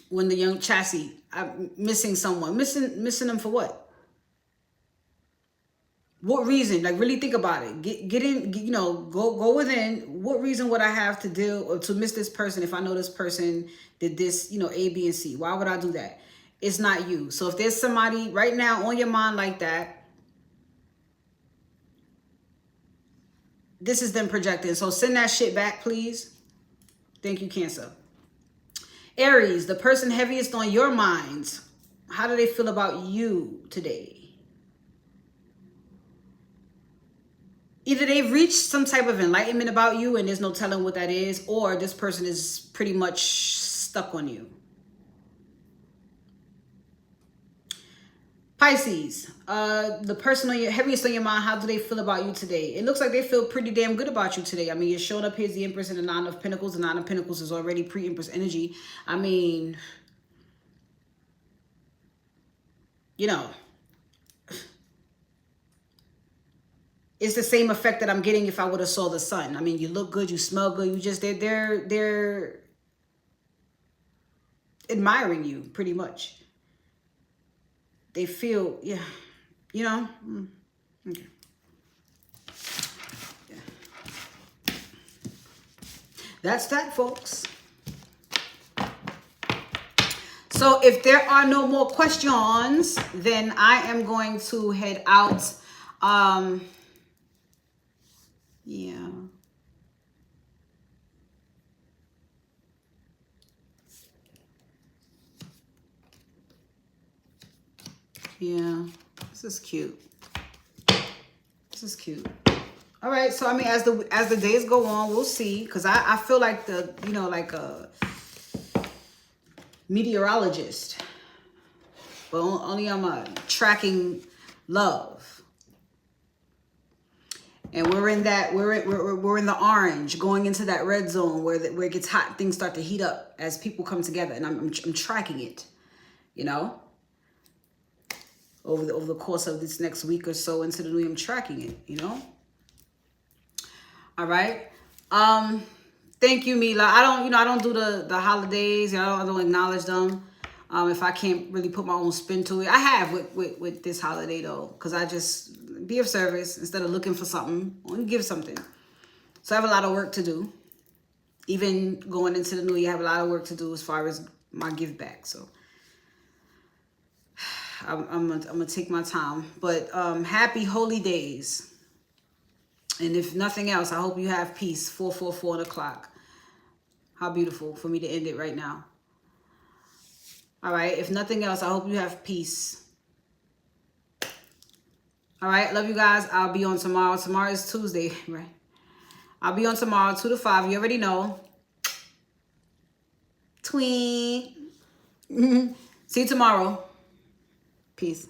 when the young chassis, I'm missing someone, missing them for what? What reason? Like, really think about it. Get in, you know, go within. What reason would I have to deal or to miss this person if I know this person did this, you know, A, B, and C? Why would I do that? It's not you. So if there's somebody right now on your mind like that, this is them projecting. So send that shit back, please. Thank you, Cancer. Aries, the person heaviest on your minds, how do they feel about you today? Either they've reached some type of enlightenment about you and there's no telling what that is, or this person is pretty much stuck on you. Pisces, the person on your heaviest on your mind, how do they feel about you today? It looks like they feel pretty damn good about you today. I mean, you're showing up. Here's the Empress and the Nine of Pentacles. The Nine of Pentacles is already pre-Empress energy. I mean, you know, it's the same effect that I'm getting if I would have saw the sun. I mean, you look good, you smell good. You just they're admiring you pretty much. They feel, yeah, you know. Okay. Yeah. That's that, folks. So if there are no more questions, then I am going to head out. Yeah. Yeah, this is cute. This is cute. All right, so I mean, as the days go on, we'll see. Cause I feel like like a meteorologist, but only I'm tracking love. And we're in the orange, going into that red zone where it gets hot. Things start to heat up as people come together, and I'm tracking it. You know. Over the course of this next week or so into the new year, I'm tracking it, you know? All right. Thank you, Mila. I don't do the holidays. I don't acknowledge them. If I can't really put my own spin to it. I have with this holiday though, because I just be of service instead of looking for something. I want to give something. So I have a lot of work to do. Even going into the new year, I have a lot of work to do as far as my give back. So I'm gonna take my time, but happy holy days. And if nothing else, I hope you have peace. 444 o'clock. How beautiful for me to end it right now. All right. If nothing else, I hope you have peace. All right. Love you guys. I'll be on tomorrow. Tomorrow is Tuesday, right? I'll be on tomorrow, 2 to 5. You already know. Tween. See you tomorrow. Peace.